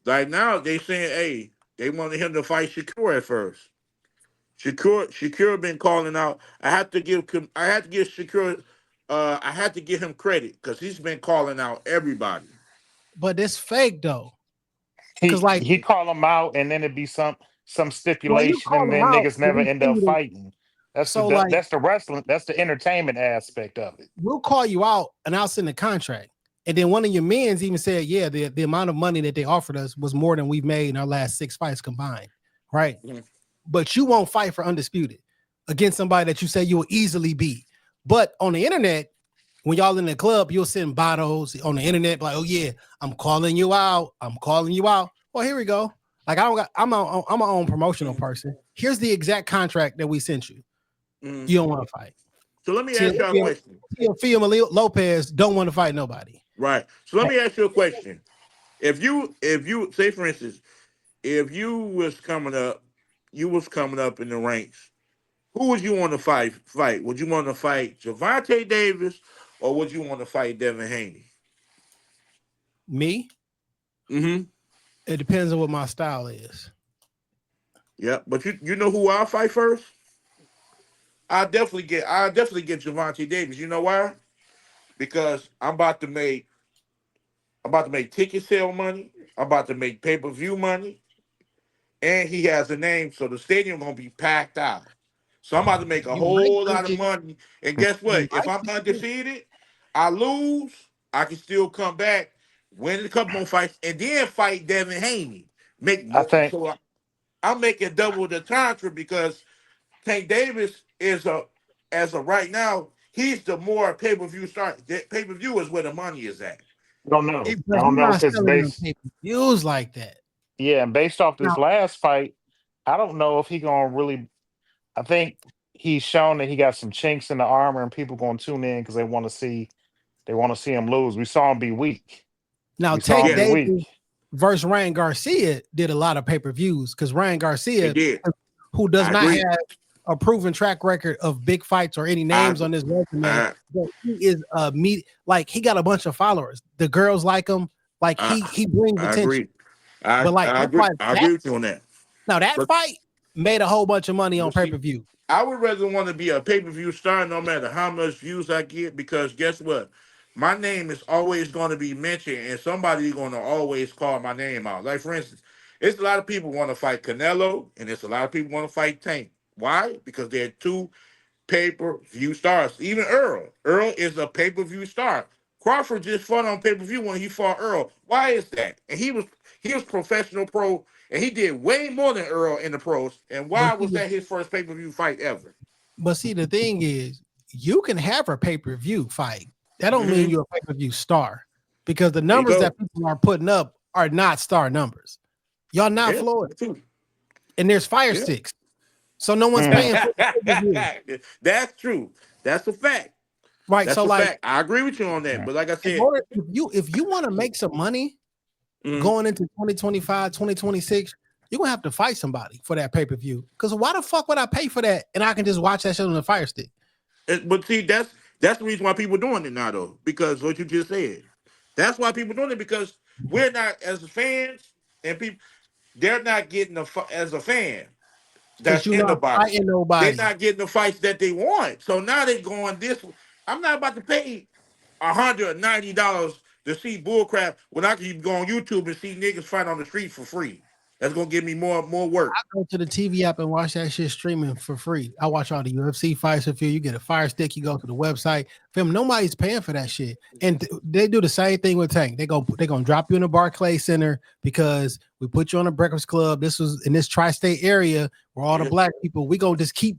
like now they saying, hey, they wanted him to fight Shakur at first. Shakur been calling out. I have to give Shakur, I had to give him credit because he's been calling out everybody. But it's fake though. Because like He call them out, and then it'd be some well, you stipulation, call and them then out, niggas but never we end see up them. fighting. That's So like that's the wrestling. That's the entertainment aspect of it. we'll call you out and I'll send a contract. And then one of your men's even said, yeah, the amount of money that they offered us was more than we've made in our last 6 fights combined. Right. Mhm. But you won't fight for undisputed against somebody that you say you will easily beat. But on the internet, when y'all in the club, you'll send bottles on the internet, like, oh yeah, I'm calling you out. I'm calling you out. Well, here we go. Like I'm my own promotional person. Here's the exact contract that we sent you. Mhm. You don't want to fight. So let me ask y'all a question. Teofimo Lopez don't want to fight nobody. Right. So let me ask you a question. If you say, for instance, if you was coming up in the ranks, who would you want to fight? Would you want to fight Javante Davis, or would you want to fight Devin Haney? Me? Mm-hmm. It depends on what my style is. Yeah, but you know who I'll fight first? I'll definitely get Javante Davis. You know why? Because I'm about to make ticket sale money. I'm about to make pay-per-view money. And he has a name, so the stadium gonna be packed out. So I'm about to make a You might whole just lot of get money. And guess you what? If might I'm just get undefeated, I lose, I can still come back, win a couple more fights, and then fight Devin Haney. Make I more, think so I'm making double the contra, because Tank Davis is as of right now, he's the more pay-per-view star. Pay-per-view is where the money is at. I don't know. but I he's don't know not because selling them based pay-per-views like that. yeah, and based off Now, this last fight, I don't know if he gonna really. I think he's shown that he got some chinks in the armor, and people gonna tune in because they want to see him lose. We saw him be weak. now We saw him Tank Yeah, be weak. Davis versus Ryan Garcia did a lot of pay-per-views because Ryan they Garcia, did. who does I not agree. have a proven track record of big fights or any I names on his resume, I but he is like he got a bunch of followers. The girls like him. Like I, he brings I attention. agree. I, But like I that agree. fight, I agree with you on that. that But, fight made a whole bunch of money on but see, pay-per-view. I would rather want to be a pay-per-view star no matter how much views I get, because guess what? My name is always going to be mentioned, and somebody's going to always call my name out. Like, for instance, it's a lot of people want to fight Canelo, and it's a lot of people want to fight Tank. Why? Because they're two pay-per-view stars. Even Earl. Earl is a pay-per-view star. Crawford just fought on pay-per-view when he fought Earl. Why is that? And he was professional pro, and he did way more than Earl in the pros. And But why was that his first pay-per-view fight ever? the thing is, you can have a pay-per-view fight. That don't mean Mm-hmm. you're a pay-per-view star, because the There you numbers go. that people are putting up are not star numbers. Y'all not Yeah, Florida, too. and there's fire Yeah. sticks, so no one's paying for the pay-per-view. That's true. That's a fact. Right. That's So a like, fact. I agree with you on that. But like I said, if you want to make some money going into 2025, 2026, you're gonna have to fight somebody for that pay-per-view. Because why the fuck would I pay for that and I can just watch that shit on the Fire Stick? but see, that's the reason why people are doing it now, though, because what you just said. That's why people are doing it, because we're not, as fans, and people, they're not getting as a fan Because that's you're in the not box. fighting They're nobody. not getting the fights that they want. So now they're going this. I'm not about to pay $190 to see bullcrap when I can go on YouTube and see niggas fight on the street for free. That's gonna give me more work. I go to the TV app and watch that shit streaming for free. I watch all the UFC fights with you. You get a Fire Stick. You go to the website. Film. Nobody's paying for that shit, and they do the same thing with Tank. They're gonna drop you in the Barclays Center because we put you on a Breakfast Club. This was in this tri-state area where all the black people. We gonna just keep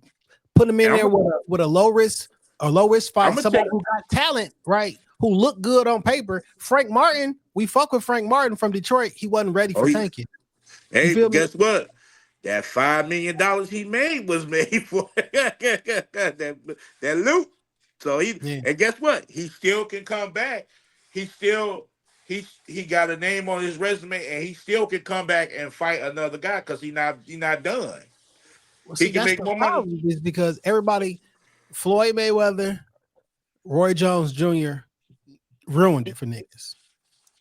putting them in there with a low risk fight. Somebody who got talent, right? Who look good on paper. Frank Martin. We fuck with Frank Martin from Detroit. He wasn't ready for Tank yet. Hey, guess what? That $5 million he made was made for that loot. So and guess what? He still can come back. He got a name on his resume, and he still can come back and fight another guy because he not done. Well, see, he can make more money. Is because everybody, Floyd Mayweather, Roy Jones Jr. ruined it for niggas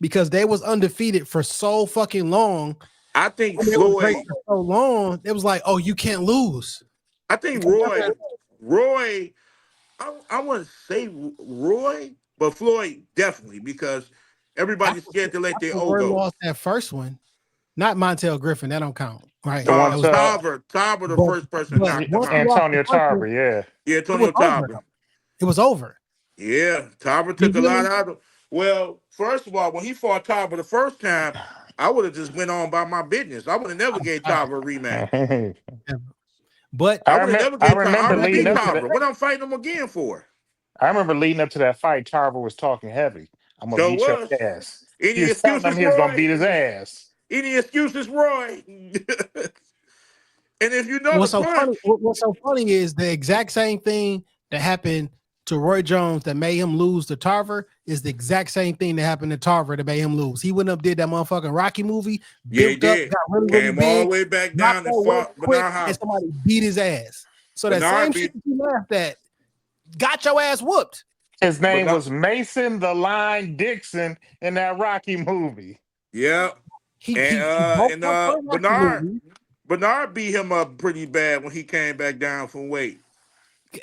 because they was undefeated for so fucking long. I think Floyd so long, it was like, oh, you can't lose. I think Roy, I wouldn't say Roy, but Floyd definitely, because everybody's scared to let their old go. Lost that first one, not Montel Griffin. That don't count, right? Tarver, the first person knocked him out. Antonio Tarver, yeah, Antonio Tarver. It was over. Yeah, Tarver took a lot out of. Well, first of all, when he fought Tarver the first time, I would have just went on by my business. I would have never gave Tarver a rematch. But I remember leading up to that. What I'm fighting him again for? I remember leading up to that fight. Tarver was talking heavy. I'm gonna beat your ass. Any excuses, he was gonna beat his ass. Any excuses, Roy? And if you know what's so funny is the exact same thing that happened to Roy Jones that made him lose to Tarver is the exact same thing that happened to Tarver that made him lose. He wouldn't have did that motherfucking Rocky movie. Yeah, he did. Got really Came big, all the way back down and fought and somebody beat his ass. So that same shit you laughed at got your ass whooped. His name was Mason the Line Dixon in that Rocky movie. Yeah. Bernard beat him up pretty bad when he came back down from weight.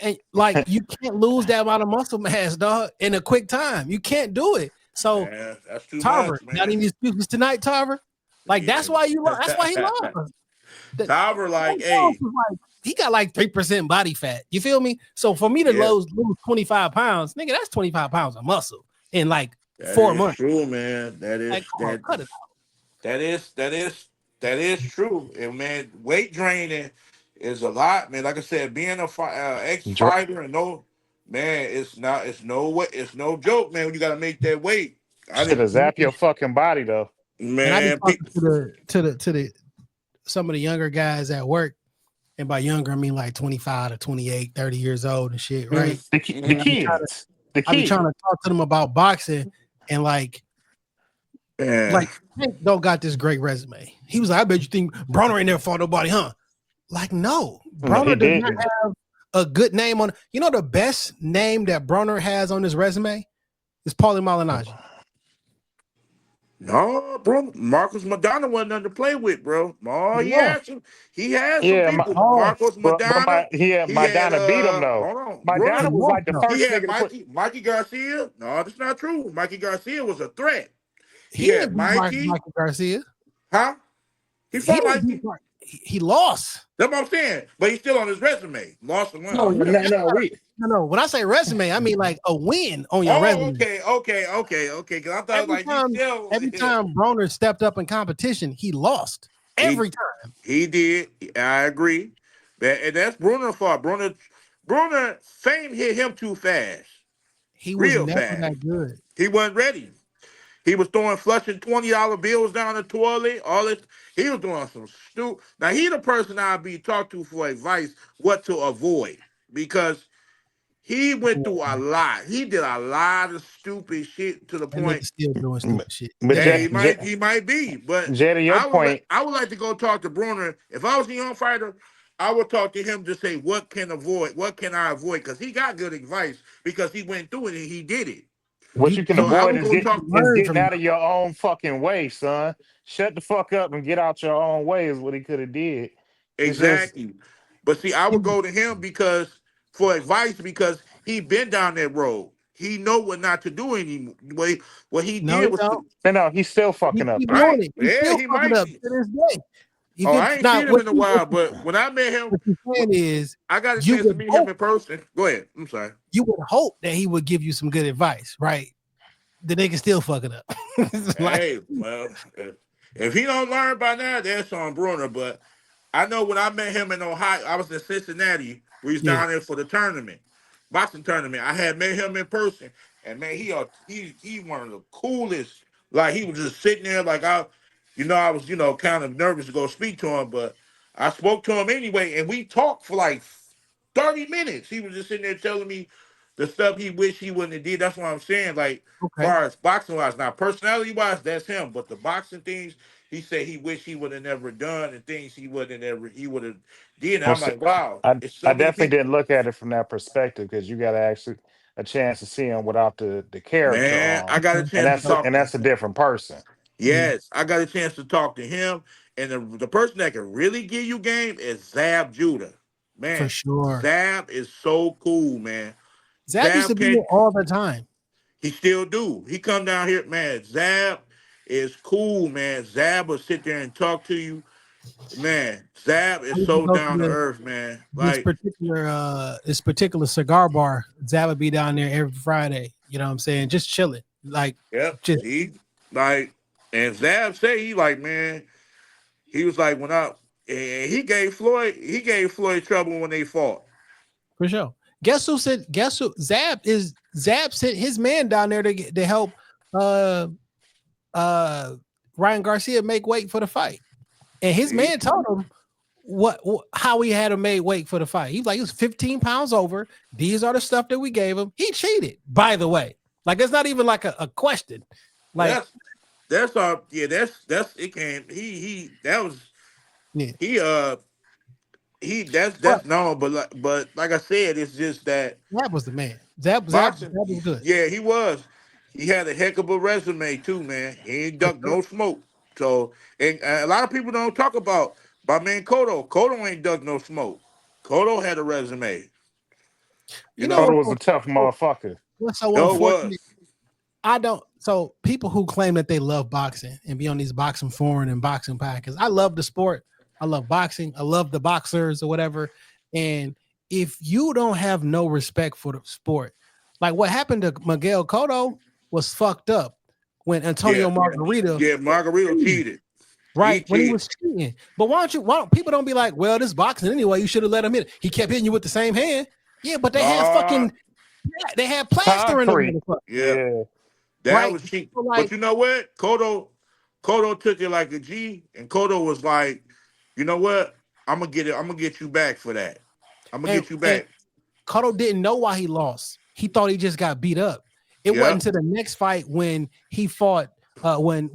And like you can't lose that amount of muscle mass, dog, in a quick time. You can't do it. So that's too Tarver, much, man. got any excuses tonight, Tarver? Like that's why you lost. That's why he lost. Tarver, he got like 3% body fat. You feel me? So for me to lose 25 pounds, nigga, that's 25 pounds of muscle in like 4 months. True, man. That is cut it out. That is true. And man, weight is a lot, man. Like I said, being a ex-fighter and it's no joke, man. When you got to make that weight, should have zapped your fucking body though, man. And I to the some of the younger guys at work, and by younger I mean like 25 to 28, 30 years old and shit, right? The kids. I be trying to talk to them about boxing, and like Hank don't got this great resume. He was like, I bet you think Broner ain't never fought nobody, huh? Like, no, Broner does not have a good name on. You know, the best name that Broner has on his resume is Paulie Malignaggi. No, bro, Marcos Madonna wasn't nothing to play with, bro. Oh, he has some people. Marcos Madonna. Madonna beat him though. Madonna was like the first nigga. Mikey Garcia. No, that's not true. Mikey Garcia was a threat. He had Mikey Garcia. Huh? He fought Mikey. He lost. That's what I'm saying. But he's still on his resume. Lost and won. No. When I say resume, I mean like a win on your resume. Okay. Because I thought every time Broner stepped up in competition, he lost. Every time. He did. I agree. And that's Broner's fault. Broner fame hit him too fast. He was never that good. He wasn't ready. He was flushing $20 bills down the toilet. All this. He was doing some stupid. Now he the person I'll be talked to for advice what to avoid, because He went through a lot. He did a lot of stupid shit to the That nigga point. still doing stupid shit. But Yeah, Yeah. he might be. But Jay, to your point, I would like to go talk to Bruner. If I was a young fighter, I would talk to him to say what can I avoid? Because he got good advice because he went through it and he did it. what you can So I avoid would is go talk. Learn getting from out of your own fucking way, son. Shut the fuck up and get out your own way is what he could have did. It's just Exactly. But see, I would go to him because for advice because he been down that road. He know what not to do anymore. What he no, he did was don't. no, he's still He fucking up keep though. doing right. it. He's Yeah, still he fucking might up be. to this day. You Oh, feel I ain't now seen him in a while, but when I met him, what you're saying is I got a you chance to would meet him hope in person. Go ahead. I'm sorry. you would hope that he would give you some good advice, right? The nigga still fucking up. It's like, Hey, well, if he don't learn by now, that's on Bruner. But I know when I met him in Ohio, I was in Cincinnati. We was yeah, down there for the tournament, boxing tournament. I had met him in person, and man, he one of the coolest. Like he was just sitting there, like I was kind of nervous to go speak to him, but I spoke to him anyway, and we talked for like 30 minutes. He was just sitting there telling me the stuff he wished he wouldn't have did. That's what I'm saying. Like, okay, far as boxing wise, now personality wise, that's him. But the boxing things, he said he wished he would have never done, and things he would have did. And Well, I'm like, wow, it's I so many definitely people. didn't look at it from that perspective because you got to actually a chance to see him without the character Man, I on, got a chance to talk and to. that's a different person. yeah, Yes, I got a chance to talk to him, and the person that can really give you game is Zab Judah. for Man, sure. Zab is so cool, man. Zab used to Zab be can here all the time. He still do. He come down here, man. Zab is cool, man. Zab will sit there and talk to you, man. Zab I is used to so go to down to earth, man. Like, this particular cigar bar. Zab would be down there every Friday. You know what I'm saying? Just chilling, like yep. just See, like, and Zab say he like, man. He was like and he gave Floyd trouble when they fought. for sure. Guess who? Zab sent his man down there to help uh Ryan Garcia make weight for the fight. And his See, man told him how he had him made weight for the fight. He was like, he was 15 pounds over. These are the stuff that we gave him. He cheated, by the way. Like it's not even like a question. Like that's our yeah. That's it. Came he that was yeah. he But that's no. But like I said, it's just that. Zab was the man. Zab Boxing, was good. yeah, he was. He had a heck of a resume too, man. He ain't For ducked sure. no smoke. So, and a lot of people don't talk about my man Cotto. Cotto ain't ducked no smoke. Cotto had a resume. You You know Cotto know, was a tough motherfucker. what's so no, it was. unfortunate? I don't. So people who claim that they love boxing and be on these boxing forum and boxing podcasts, I love the sport. I love boxing. I love the boxers or whatever. And if you don't have no respect for the sport, like what happened to Miguel Cotto was fucked up when Yeah, Antonio Margarita, yeah. Margarito cheated. He right, when he cheated. was cheating. But why don't people don't be like, well, this boxing anyway, you should have let him hit it. He kept hitting you with the same hand. Yeah, but they had Uh, they had plaster in them Concrete. motherfuckers, yeah, Yeah. that right? was cheap. So But like, you know what? Cotto took it like a G, and Cotto was like, you know what? I'm gonna get it. I'm gonna get you back for that. I'm gonna and get you back. Cotto didn't know why he lost. He thought he just got beat up. It Yep. wasn't until the next fight when he fought when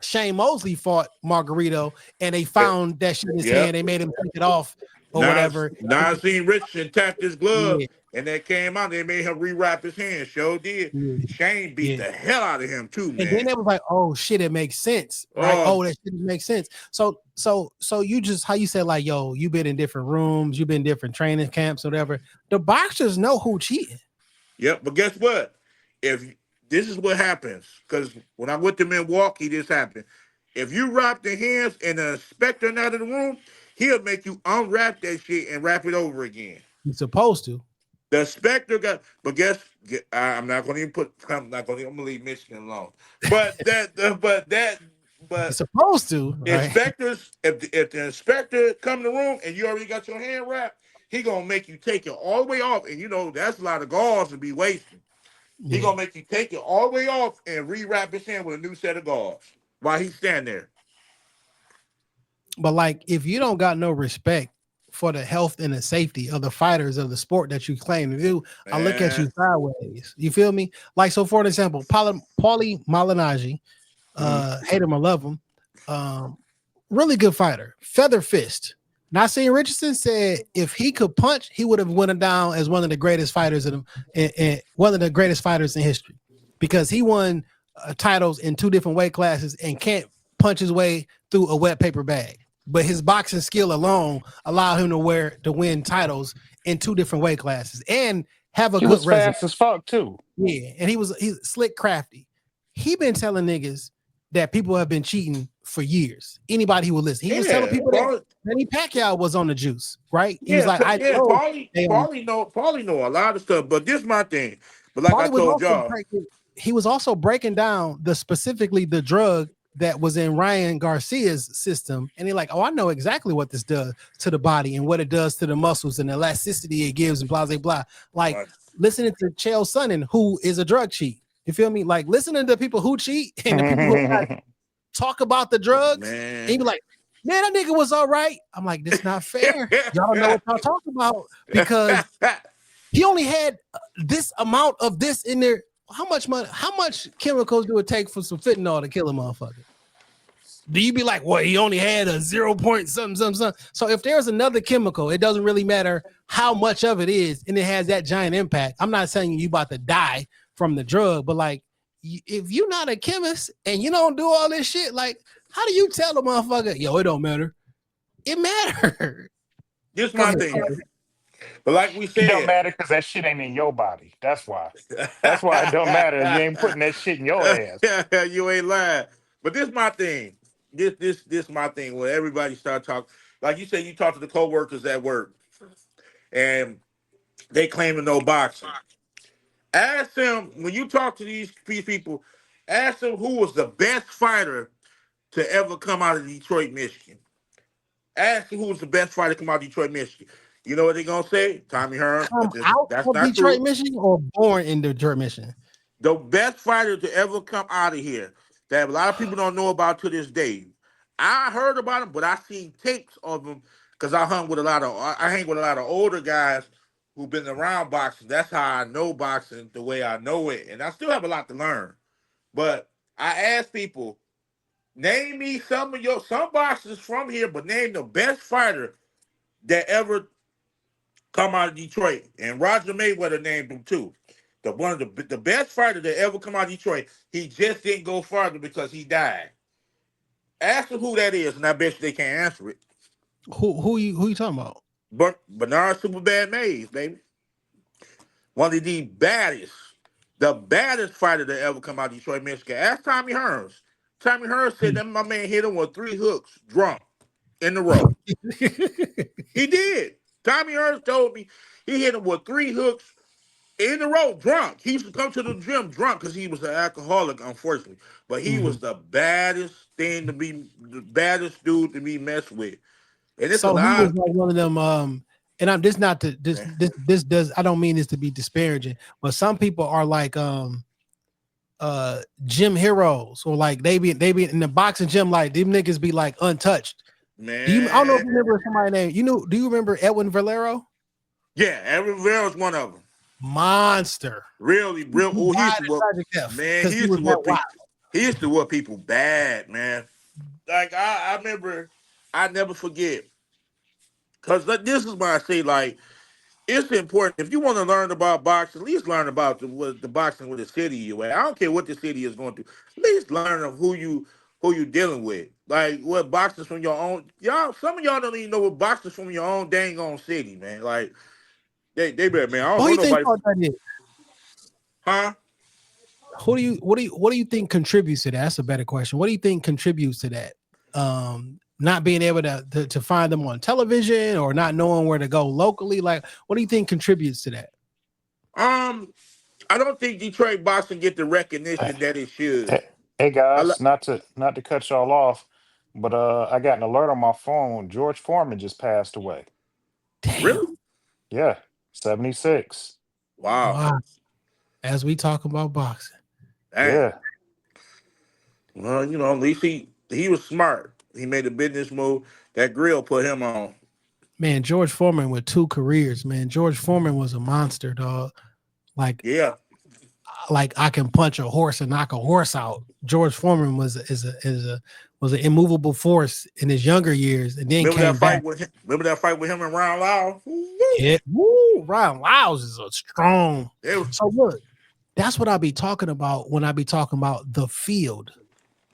Shane Mosley fought Margarito and they found that shit in his Yep. hand. They made him take it off or whatever. Nazim Richardson tapped his glove, Yeah, and that came out. They made him rewrap his hand. Sure did. yeah, Shane beat yeah. the hell out of him too, And then man. they was like, "Oh shit, it makes sense, right? Oh, Oh, that shit makes sense." So you just how you said like, "Yo, you been in different rooms, you been in different training camps, whatever." The boxers know who cheating. yep. But guess what? If this is what happens, because when I went to Milwaukee, this happened. If you wrap the hands and the inspector not in the room, he'll make you unwrap that shit and wrap it over again. You're supposed to. The inspector I'm not going to even I'm going to leave Michigan alone. But You're supposed to, right? inspectors, if the inspector come in the room and you already got your hand wrapped, he gonna make you take it all the way off, and you know that's a lot of gauze to be wasting. He Yeah. gonna make you take it all the way off and rewrap his hand with a new set of gauze while he's standing there. But like, if you don't got no respect for the health and the safety of the fighters of the sport that you claim to do, I look at you sideways. You feel me? Like, so for example, Paulie Malignaggi, hate him or love him, really good fighter, feather fist. Nassim Richardson said if he could punch, he would have went down as one of the greatest fighters and one of the greatest fighters in history, because he won titles in 2 different weight classes and can't punch his way through a wet paper bag. But his boxing skill alone allowed him to win titles in 2 different weight classes and have a He good was resume. fast as fuck too. Yeah, and he's slick, crafty. He been telling niggas that people have been cheating for years. Anybody who will listen, he was telling people that Manny Pacquiao was on the juice, right? He was like, Paulie know a lot of stuff, but this is my thing. But like I told y'all, he was also breaking down specifically the drug that was in Ryan Garcia's system, and he's like, oh, I know exactly what this does to the body and what it does to the muscles and the elasticity it gives and blah blah blah. Like listening to Chael Sonnen, who is a drug cheat. You feel me? Like listening to people who cheat and the people who talk about the drugs, and you be like, man, that nigga was all right. I'm like, this not fair. Y'all don't know what y'all talking about, because he only had this amount of this in there. How much chemicals do it take for some fentanyl to kill a motherfucker? Do you be like, well, he only had a 0. something? So if there's another chemical, it doesn't really matter how much of it is, and it has that giant impact. I'm not saying you about to die from the drug, but like, if you're not a chemist and you don't do all this shit, like, how do you tell a motherfucker, yo, it don't matter? It matters. This my thing. But like we said, it don't matter because that shit ain't in your body. That's why. That's why it don't matter. You ain't putting that shit in your ass. Yeah, you ain't lying. But this my thing. This my thing. When everybody start talking, like you said, you talk to the coworkers at work, and they claim to know boxing. Ask them, when you talk to these people, ask them who was the best fighter to ever come out of Detroit, Michigan. Ask them who was the best fighter to come out of Detroit, Michigan. You know what they're going to say? Tommy Hearns. That's not Detroit, true. Michigan, or born in Detroit, Michigan? The best fighter to ever come out of here that a lot of people don't know about to this day. I heard about him, but I seen tapes of him because I hang with a lot of older guys who've been around boxing. That's how I know boxing the way I know it. And I still have a lot to learn. But I ask people, name me some boxers from here, but name the best fighter that ever come out of Detroit. And Roger Mayweather named him too. One of the best fighter that ever come out of Detroit. He just didn't go farther because he died. Ask them who that is, and I bet you they can't answer it. Who you talking about? Bernard Superbad Mays, baby. One of the baddest fighter that ever come out of Detroit, Michigan. Ask Tommy Hearns. Tommy Hearns said that my man hit him with 3 hooks drunk in the row. He did. Tommy Hearns told me he hit him with 3 hooks in the row drunk. He used to come to the gym drunk because he was an alcoholic, unfortunately. But he was the baddest dude to be messed with. And it's so he was like one of them. And I'm this not to this does. I don't mean this to be disparaging, but some people are like gym heroes, or like they be in the boxing gym, like them niggas be like untouched. Man, I don't know if you remember somebody named do you remember Edwin Valero? Yeah, Edwin Valero's one of them. Monster. Really, real. Oh, he used to whoop people bad, man. Like I remember, I never forget. Cause this is why I say, like, it's important. If you want to learn about boxing, at least learn about the boxing with the city you at. I don't care what the city is going through. At least learn of who you dealing with. Like what boxers from your own. Y'all, some of y'all don't even know what boxers from your own dang on city, man. Like they better, man. I don't know nobody. Huh? What do you think contributes to that? That's a better question. What do you think contributes to that? Not being able to find them on television, or not knowing where to go locally. Like, what do you think contributes to that? I don't think Detroit boxing get the recognition that it should. Hey guys, not to cut y'all off, but I got an alert on my phone. George Foreman just passed away. Damn. Really? Yeah, 76. Wow. As we talk about boxing. Dang. Yeah. Well, at least he was smart. He made a business move. That grill put him on. Man, George Foreman with 2 careers, man. George Foreman was a monster, dog. Like I can punch a horse and knock a horse out. George Foreman was an immovable force in his younger years, and then remember came that fight back. with him? Remember that fight with him and Ron Lau? Yeah, woo, Ryan Lyles is a strong. Was, so look, that's what I be talking about when I be talking about the field,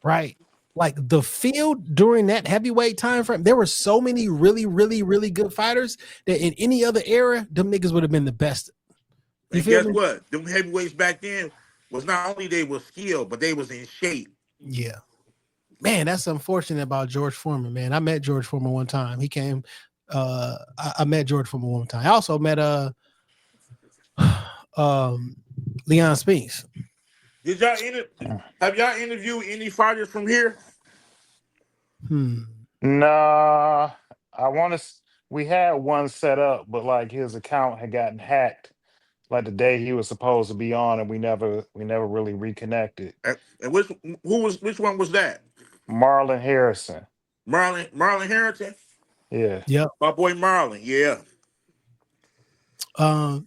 right? Like the field during that heavyweight time frame, there were so many really, really, really good fighters that in any other era, them niggas would have been the best. And guess what? Them heavyweights back then was not only they were skilled, but they was in shape. Yeah. Man, that's unfortunate about George Foreman, man. I met George Foreman one time. He came, I met George Foreman one time. I also met Leon Spinks. Did y'all have y'all interviewed any fighters from here? Nah, we had one set up, but like his account had gotten hacked like the day he was supposed to be on, and we never really reconnected. And which one was that? Marlon Harrison. Marlon Harrison? Yeah. Yep. My boy Marlon, yeah.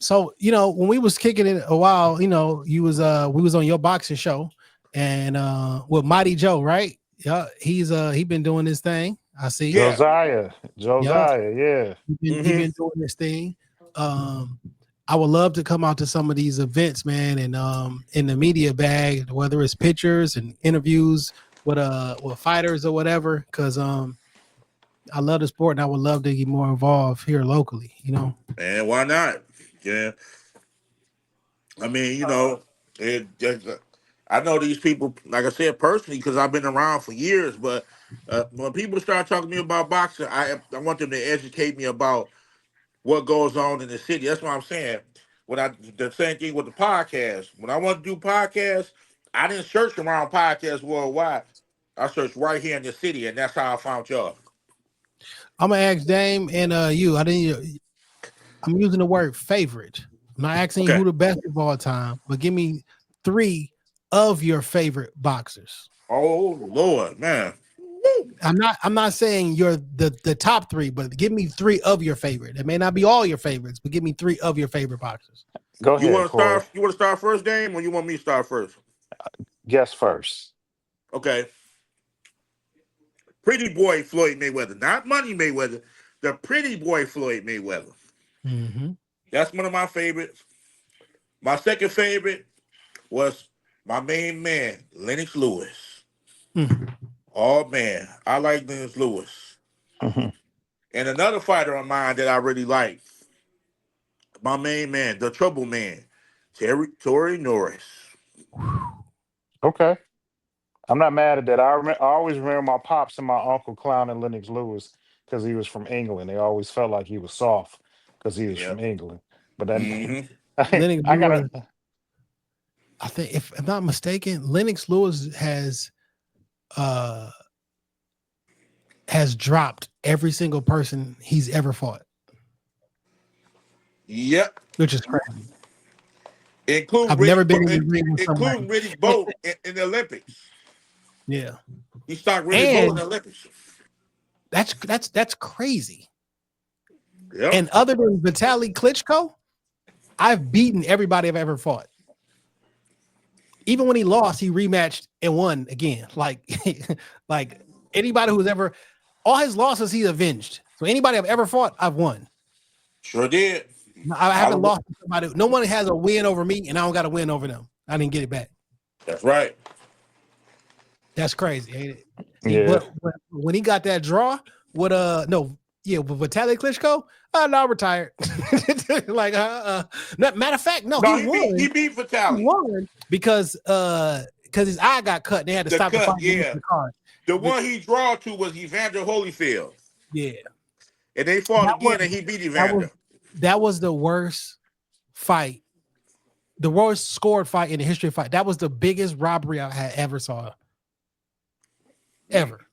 So when we was kicking it a while, we was on your boxing show and with Mighty Joe, right? Yeah, he been doing this thing. I see. Josiah, yeah. He been doing this thing. I would love to come out to some of these events, man, and in the media bag, whether it's pictures and interviews with fighters or whatever, because I love the sport and I would love to get more involved here locally, And why not? Yeah. I mean, I know these people, like I said, personally, because I've been around for years, but when people start talking to me about boxing, I want them to educate me about what goes on in the city. That's what I'm saying. The same thing with the podcast. When I want to do podcasts, I didn't search around podcasts worldwide. I searched right here in the city, and that's how I found y'all. I'm gonna ask Dame and you. I'm using the word favorite. I'm not asking you who the best of all time, but give me 3 of your favorite boxers. Oh Lord, man. I'm not saying you're the top 3, but give me 3 of your favorite. It may not be all your favorites, but give me 3 of your favorite boxers. Go ahead. You want to start first, Dame, or you want me to start first? Guess first. Okay. Pretty boy Floyd Mayweather, not Money Mayweather. The pretty boy Floyd Mayweather. Mm-hmm. That's one of my favorites. My second favorite was my main man, Lennox Lewis. Mm-hmm. Oh, man. I like Lennox Lewis. Mm-hmm. And another fighter of mine that I really like, my main man, the trouble man, Tory Norris. Okay. I'm not mad at that. I always remember my pops and my uncle clowning Lennox Lewis because he was from England. They always felt like he was soft because he was from England. But that Lennox Lewis, I think, if I'm not mistaken, Lennox Lewis has dropped every single person he's ever fought. Yep. Which is crazy. Including Riddick Bowe in the Olympics. Yeah. He stopped Riddick Bowe in the Olympics. That's crazy. Yep. And other than Vitaly Klitschko, I've beaten everybody I've ever fought. Even when he lost, he rematched and won again. Like anybody who's ever, all his losses he's avenged. So anybody I've ever fought, I've won. Sure did. I haven't lost to somebody. No one has a win over me, and I don't got a win over them. I didn't get it back. That's right. That's crazy, ain't it? Yeah. But when he got that draw with with Vitaly Klitschko, no, retired. Matter of fact, no, he won. He beat Vitaly. He won because his eye got cut. And they had to stop the fight. Yeah. The one he draw to was Evander Holyfield. Yeah. And they fought again, and he beat Evander. That was the worst fight, the worst scored fight in the history of fight. That was the biggest robbery I had ever saw. Ever.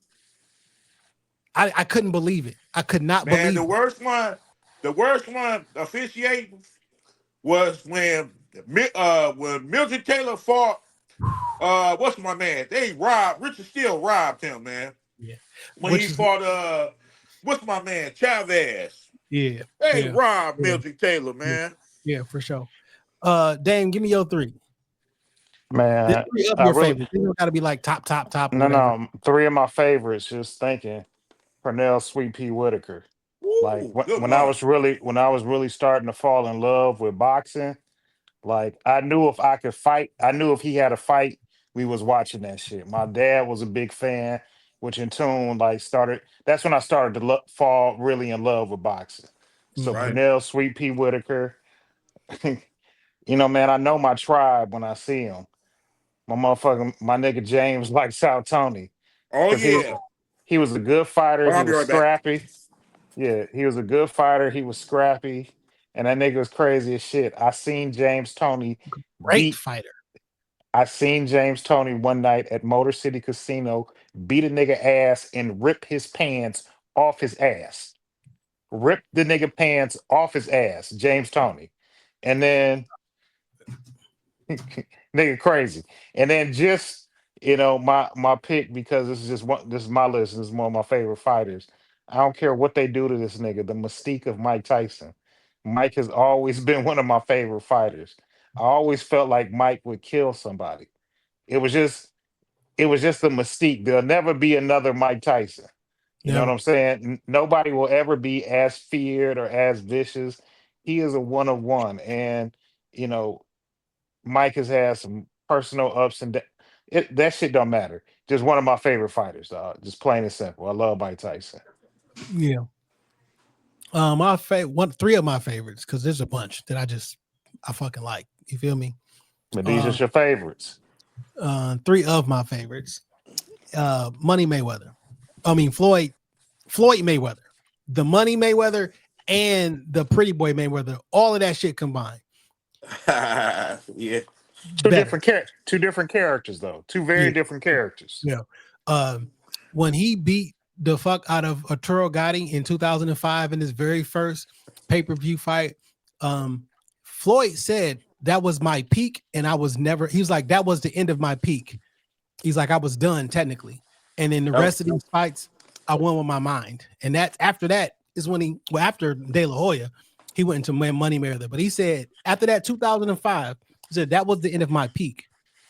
I couldn't believe it. I could not believe it. The worst one officiating was when Milton Taylor fought what's my man? Richard Steele robbed him, man. Yeah. When he fought what's my man? Chavez. Yeah. Hey, Yeah. Rob Yeah. Milton Taylor, man. Yeah, for sure. Dame, give me your 3. There's Man, 3 of I your really favorites. They don't got to be like top or no whatever. no 3 of my favorites. Just thinking, Pernell Sweet Pea Whitaker. Like Woo, good when I one. was really starting to fall in love with boxing, like I knew if I could fight, I knew if he had a fight, we was watching that shit. My dad was a big fan, which in tune like started. That's when I started to fall really in love with boxing. So Mhm. Right. Pernell Sweet Pea Whitaker, man, I know my tribe when I see him. My nigga James like South Tony, Oh because yeah. he was a good fighter. He I'll be was right back. scrappy. Yeah, he was a good fighter. He was scrappy, and that nigga was crazy as shit. Great Beat. fighter. I seen James Tony one night at Motor City Casino beat a nigga ass and rip his pants off his ass. Rip the nigga pants off his ass, James Tony, and then nigga crazy. And then just my pick, because this is my list. This is one of my favorite fighters. I don't care what they do to this nigga. The mystique of Mike Tyson. Mike has always been one of my favorite fighters. I always felt like Mike would kill somebody. It was just the mystique. There'll never be another Mike Tyson. You know what Never. I'm saying? Nobody will ever be as feared or as vicious. He is a one of one, and you know Mike has had some personal ups and that shit don't matter. Just one of my favorite fighters, dog. Just plain and simple. I love Mike Tyson. Yeah. My favorite 3 of my favorites, because there's a bunch that I fucking like. You feel me? But these are your favorites. 3 of my favorites. Money Mayweather. I mean Floyd Mayweather. The Money Mayweather and the Pretty Boy Mayweather. All of that shit combined. Yeah. Two different characters though. Two very different characters. Yeah. When he beat the fuck out of Arturo Gatti in 2005 in his very first pay-per-view fight, Floyd said that was my peak, and he was like, that was the end of my peak. He's like, I was done technically. And then the rest of these fights, I won with my mind. And that after that is when after De La Hoya, he went into Money Mayweather. But he said after that 2005, he said that was the end of my peak.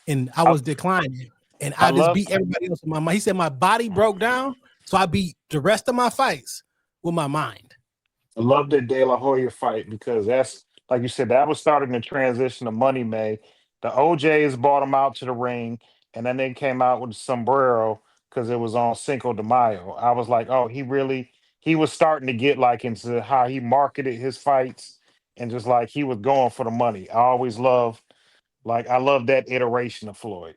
And I was declining. And I just beat everybody else with my mind. He said my body broke down, so I beat the rest of my fights with my mind. I love the De La Hoya fight, because that's, like you said, that was starting the transition to Money May. The OJs brought him out to the ring, and then they came out with the sombrero because it was on Cinco de Mayo. I was like, oh, he was starting to get like into how he marketed his fights, and just like he was going for the money. I love that iteration of Floyd.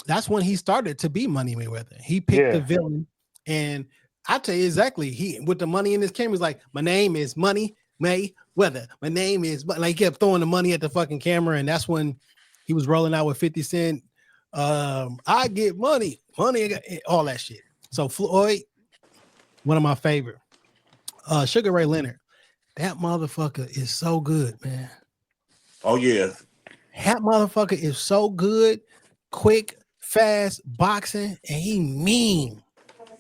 That's when he started to be Money Mayweather. He picked the villain, and I tell you exactly, he with the money in his camera, he's like, my name is Money Mayweather. My name is, like, he kept throwing the money at the fucking camera, and that's when he was rolling out with 50 Cent. I get money, all that shit. So Floyd, one of my favorite. Sugar Ray Leonard, that motherfucker is so good, man. Oh yeah. That motherfucker is so good, quick, fast, boxing, and he mean.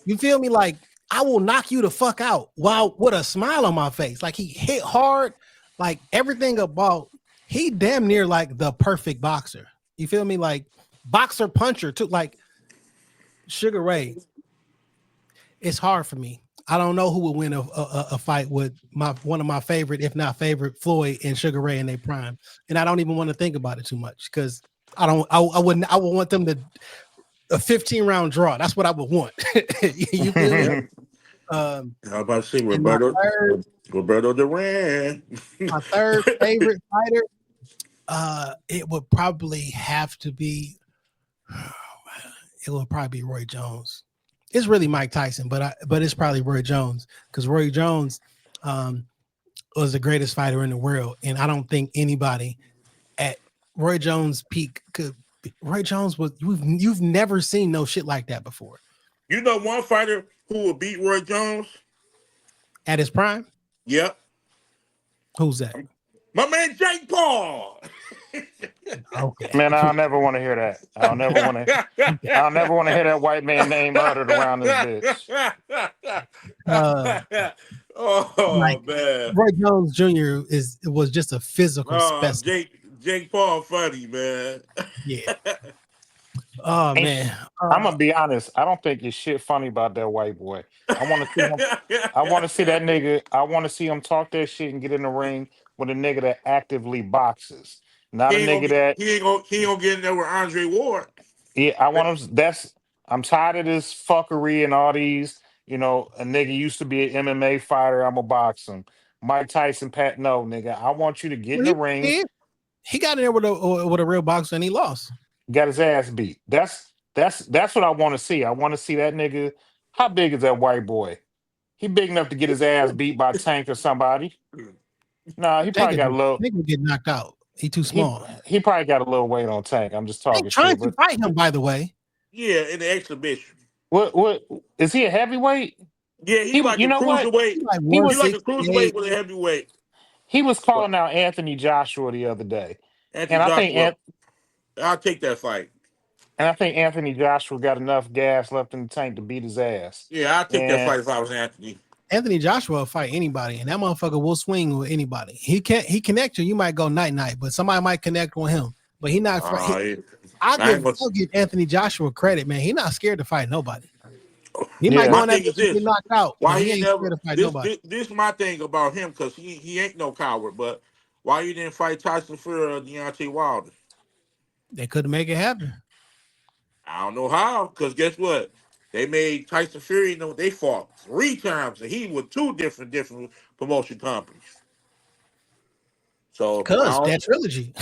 You feel me? Like, I will knock you the fuck out while with a smile on my face. Like, he hit hard, like everything about, he damn near like the perfect boxer. You feel me? Like, boxer puncher too. Like, Sugar Ray, it's hard for me. I don't know who would win a fight with one of my favorite, if not favorite, Floyd and Sugar Ray in their prime. And I don't even want to think about it too much, because I would want them to a 15-round draw. That's what I would want. You feel me? How about to say Roberto Duran? My third favorite fighter, it would probably have to be, it would probably be Roy Jones. It's really Mike Tyson, but it's probably Roy Jones, because Roy Jones was the greatest fighter in the world, and I don't think anybody at Roy Jones' peak could. Roy Jones was, you've never seen no shit like that before. You know one fighter who will beat Roy Jones at his prime? Yep. Who's that? My man Jake Paul. Okay. Man, I'll never want to hear that. I'll never want to hear that white man name uttered around this bitch. Oh Like man. Roy Jones Jr. was just a physical Oh, specimen. Jake Paul funny, man. Yeah. Oh Ain't man. I'm gonna be honest. I don't think it's shit funny about that white boy. I want to see him. I want to see that nigga. I want to see him talk that shit and get in the ring with a nigga that actively boxes, not a nigga that. he ain't gonna get in there with Andre Ward. Yeah, I want him. That's. I'm tired of this fuckery and all these. A nigga used to be an MMA fighter. I'm a box him. Mike Tyson, Pat. No, nigga. I want you to get in Well, the ring. he got in there with a real boxer and he lost. Got his ass beat. That's what I want to see. I want to see that nigga. How big is that white boy? He big enough to get his ass beat by Tank or somebody. Nah, he probably got a little. Tank would get knocked out. He too He small. he probably got a little weight on Tank. I'm just Tank talking trying shit. to But fight him, by the way. Yeah, in the exhibition. what is he a heavyweight? Yeah, He he was. like You a know what? cruiserweight. He like He He was. like a 168. cruiserweight with a heavyweight. He was But calling out Anthony Joshua the other day, Anthony and I think Joshua, I'll take that fight. Anthony Joshua got enough gas left in the tank to beat his ass. Yeah, I'll take that And fight if I was Anthony. Anthony Joshua will fight anybody, and that motherfucker will swing with anybody. He connect you. You might go night, but somebody might connect with him. But he not. Yeah. I'll I ain't gonna, give Anthony Joshua credit, man. He not scared to fight nobody. He might yeah, go my in that thing is bitch and this: get knocked out, but why he he ain't never scared to fight this nobody. this, this my thing about him because he ain't no coward. But why you didn't fight Tyson Fury or Deontay Wilder? They couldn't make it happen. I don't know how. Because guess what? They made Tyson Fury. They fought 3 times, and he with 2 different promotion companies. So I Cause don't. that trilogy.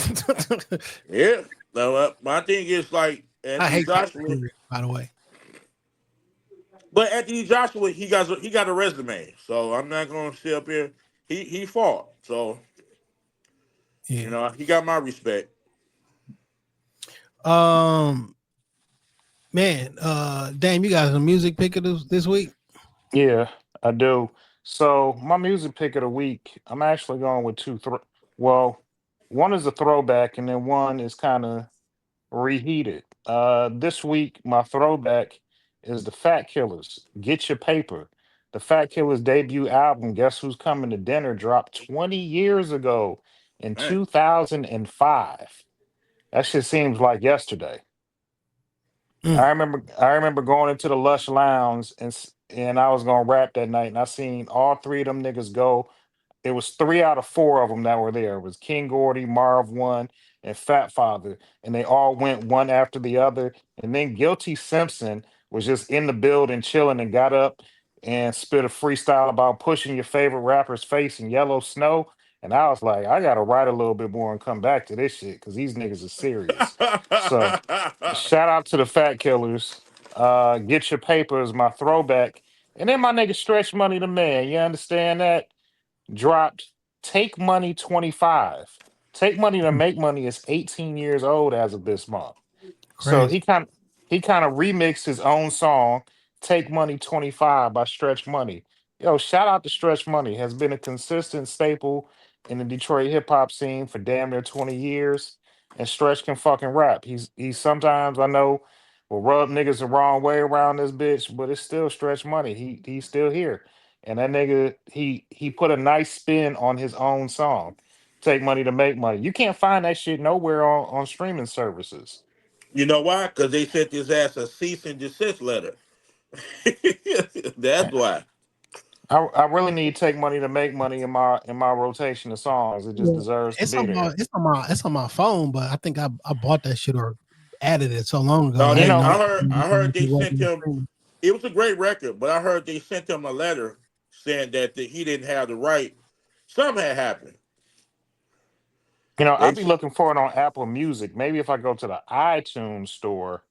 Yeah. Now, my thing is like I Anthony hate that Joshua, theory, by the way. but Anthony Joshua, he got a resume. So I'm not gonna sit up here. He fought. So Yeah. he got my respect. Man, damn, you got some music picker this week? yeah, I do. So my music pick of the week, I'm actually going with two. Well, one is a throwback, and then one is kind of reheated. This week, my throwback is the Fat Killers. Get your paper. The Fat Killers debut album, Guess Who's Coming to Dinner, dropped 20 years ago in Man. 2005. That shit seems like yesterday. Mm. I remember going into the Lush Lounge and I was gonna rap that night, and I seen all three of them niggas go. It was 3 out of 4 of them that were there. It was King Gordy, Marv One, and Fat Father, and they all went one after the other. And then Guilty Simpson was just in the building chilling and got up and spit a freestyle about pushing your favorite rapper's face in yellow snow. And I was like, I gotta write a little bit more and come back to this shit because these niggas are serious. So shout out to the Fat Killers. Get your papers, my throwback. And then my nigga Stretch Money the Man. You understand that? Dropped Take Money 25. Take Money to Make Money is 18 years old as of this month. So Crazy. he kind of remixed his own song, Take Money 25 by Stretch Money. Yo, shout out to Stretch Money. Has been a consistent staple in the Detroit hip hop scene for damn near 20 years. And Stretch can fucking rap. He's sometimes I know will rub niggas the wrong way around this bitch, but it's still Stretch Money. He's still here. And that nigga, he put a nice spin on his own song. Take Money to Make Money. You can't find that shit nowhere on streaming services. You know why? Because they sent his ass a cease and desist letter. That's why. I really need Take Money to Make Money in my rotation of songs. It just Yeah. deserves to It's be on there. my phone, but I think I bought that shit or added it so long ago. No, I You ain't know, know. I heard they sent him. It was a great record, but I heard they sent him a letter saying that he didn't have the right. Something had happened. I'll They, be looking for it on Apple Music. Maybe if I go to the iTunes store,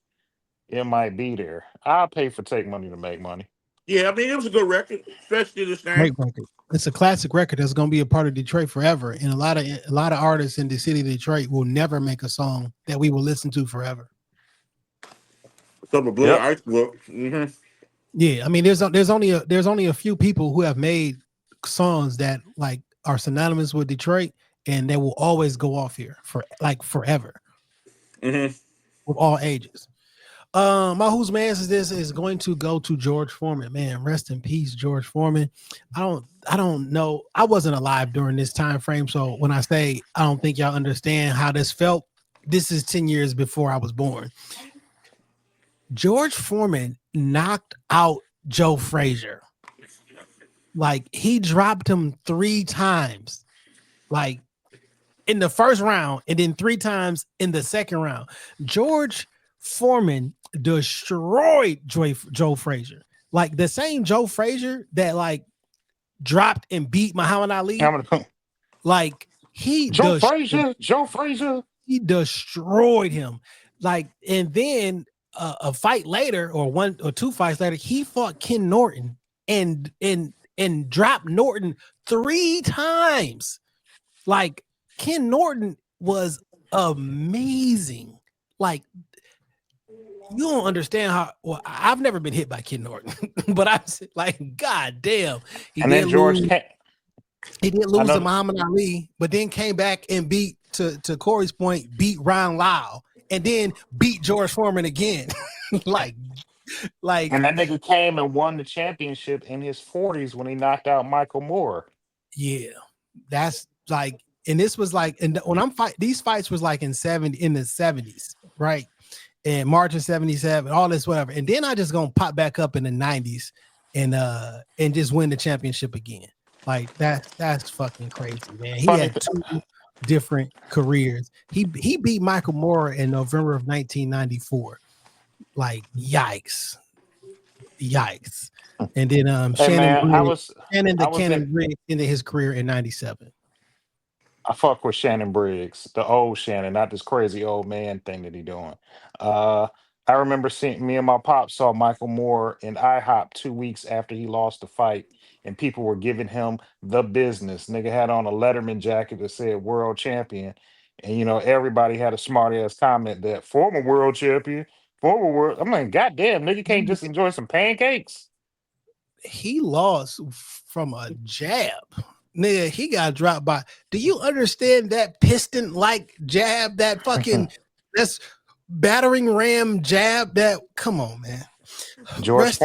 it might be there. I'll pay for Take Money to Make Money. yeah, I mean it was a good record, especially this Great thing. record. It's a classic record that's going to be a part of Detroit forever, and a lot of artists in the city of Detroit will never make a song that we will listen to forever. Some of Blue Yep. Ice Book. Mm-hmm. Yeah, I mean, there's only a few people who have made songs that like are synonymous with Detroit, and they will always go off here for like forever Mm-hmm. with all ages. My whose man's is this is going to go to George Foreman. Man, rest in peace, George Foreman. I don't know. I wasn't alive during this time frame, so when I say I don't think y'all understand how this felt, this is 10 years before I was born. George Foreman knocked out Joe Frazier. Like he dropped him 3 times, like in the first round, and then 3 times in the second round. George Foreman destroyed Joe Frazier. Like the same Joe Frazier that like dropped and beat Muhammad Ali. Like Joe Frazier. He destroyed him. Like, and then a fight later, or 1 or 2 fights later, he fought Ken Norton and dropped Norton 3 times. Like Ken Norton was amazing. Like you don't understand how. Well, I've never been hit by Ken Norton, but I was like, God damn. He did lose to Muhammad Ali, but then came back and beat, to Cory's point, beat Ron Lau, and then beat George Foreman again. like, and that nigga came and won the championship in his 40s when he knocked out Michael Moore. Yeah, that's like, and this was like, and when these fights was like in the 70s, right? And March of 77, all this, whatever. And then I just gonna pop back up in the 90s and just win the championship again. Like that's fucking crazy, man. He had 2 different careers. He beat Michael Moore in November of 1994. Like yikes. And then Shannon Briggs ended his career in 97. I fuck with Shannon Briggs, the old Shannon, not this crazy old man thing that he doing. I remember seeing, me and my pop saw Michael Moore in IHOP 2 weeks after he lost the fight, and people were giving him the business. Nigga had on a Letterman jacket that said world champion. And everybody had a smart ass comment that former world champion, former world. I'm like, goddamn, nigga can't just enjoy some pancakes. He lost from a jab. Nigga, he got dropped by. Do you understand that piston like jab? That fucking that's battering ram jab. That come on, man. George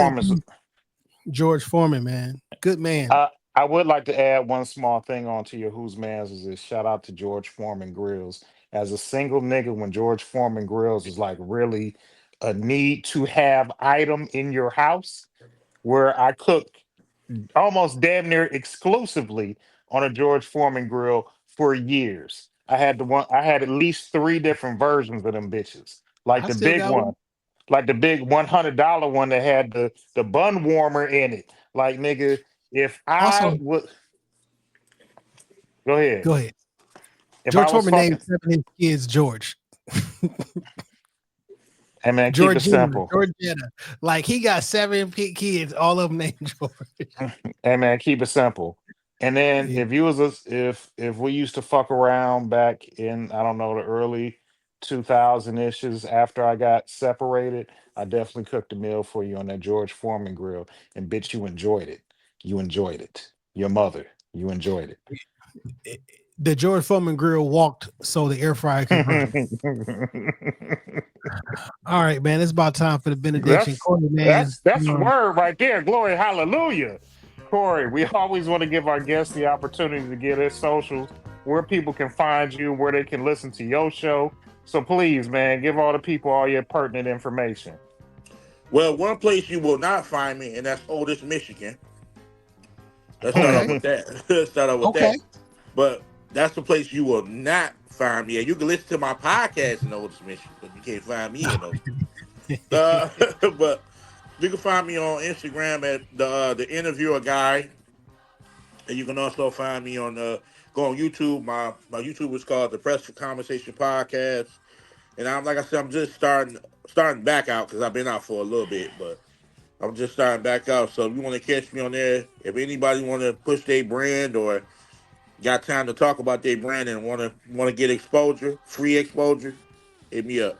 Foreman, man, good man. I would like to add one small thing onto your whose man's is this. Shout out to George Foreman Grills. As a single nigga, when George Foreman Grills is like really a need to have item in your house, where I cook almost damn near exclusively on a George Foreman grill for years. I had at least 3 different versions of them bitches. Like the big one, like the big $100 one that had the bun warmer in it. Like nigga, if I would go ahead. If George Foreman named 7 of his kids George. Hey man, keep it simple. George Jenner. Like he got 7 kids, all of them named George. Hey man, keep it simple. And then if we used to fuck around back in, I don't know, the early 2000-ishes after I got separated, I definitely cooked a meal for you on that George Foreman grill, and bitch, you enjoyed it. You enjoyed it. Your mother, you enjoyed it. The George Foreman grill walked so the air fryer could run. All right, man. It's about time for the benediction. Cory, man. That's the word right there. Glory, hallelujah. Cory, we always want to give our guests the opportunity to get their socials, where people can find you, where they can listen to your show. So please, man, give all the people all your pertinent information. Well, one place you will not find me, and that's Otis, Michigan. Let's start off with that. But that's the place you will not find me. And you can listen to my podcast in Otis, Michigan, but you can't find me in Otis. But you can find me on Instagram at the interviewer guy, and you can also find me on go on YouTube. My YouTube is called the Press for Conversation Podcast, and I'm just starting back out because I've been out for a little bit, but I'm just starting back out. So if you want to catch me on there, if anybody want to push their brand or got time to talk about their brand and want to get exposure, free exposure, hit me up.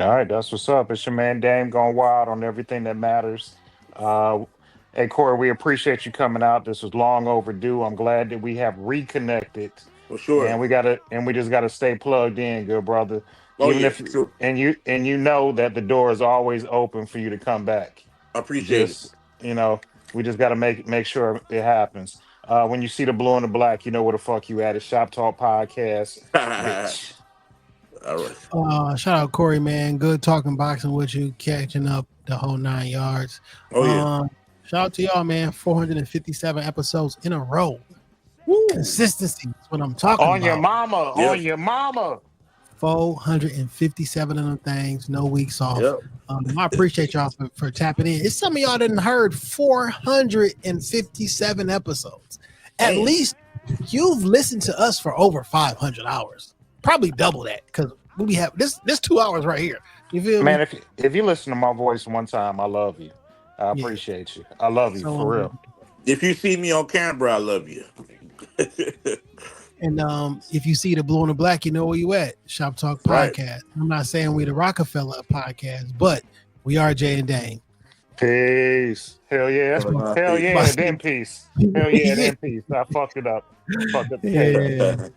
All right, that's what's up. It's your man Dame going wild on everything that matters. Hey Cory, we appreciate you coming out. This was long overdue. I'm glad that we have reconnected. For sure. And we just gotta stay plugged in, good brother. Oh Even yeah, if sure. and you know that the door is always open for you to come back. I appreciate it. Just we just got to make sure it happens. When you see the blue and the black, you know where the fuck you at. It's Shop Talk Podcast, bitch. All right. Shout out Cory, man. Good talking boxing with you, catching up the whole 9 yards. Oh yeah. Shout out to y'all, man. 457 episodes in a row. Woo. Consistency is what I'm talking On about. your mama, Yep. on your mama. 457 of them things, no weeks off. Yep. I appreciate y'all for tapping in. It's some of y'all didn't heard 457 episodes. At Damn. least you've listened to us for over 500 hours. Probably double that because we have this 2 hours right here. You feel Man, me? if you listen to my voice one time, I love you. I appreciate you. I love you for real. If you see me on camera, I love you. And if you see the blue and the black, you know where you at. Shop Talk Podcast. Right. I'm not saying we the Rockefeller podcast, but we are Jay and Dane. Peace. Hell yeah. Hell yeah. Then peace. Hell yeah. Then peace. I fucked it up. Yeah.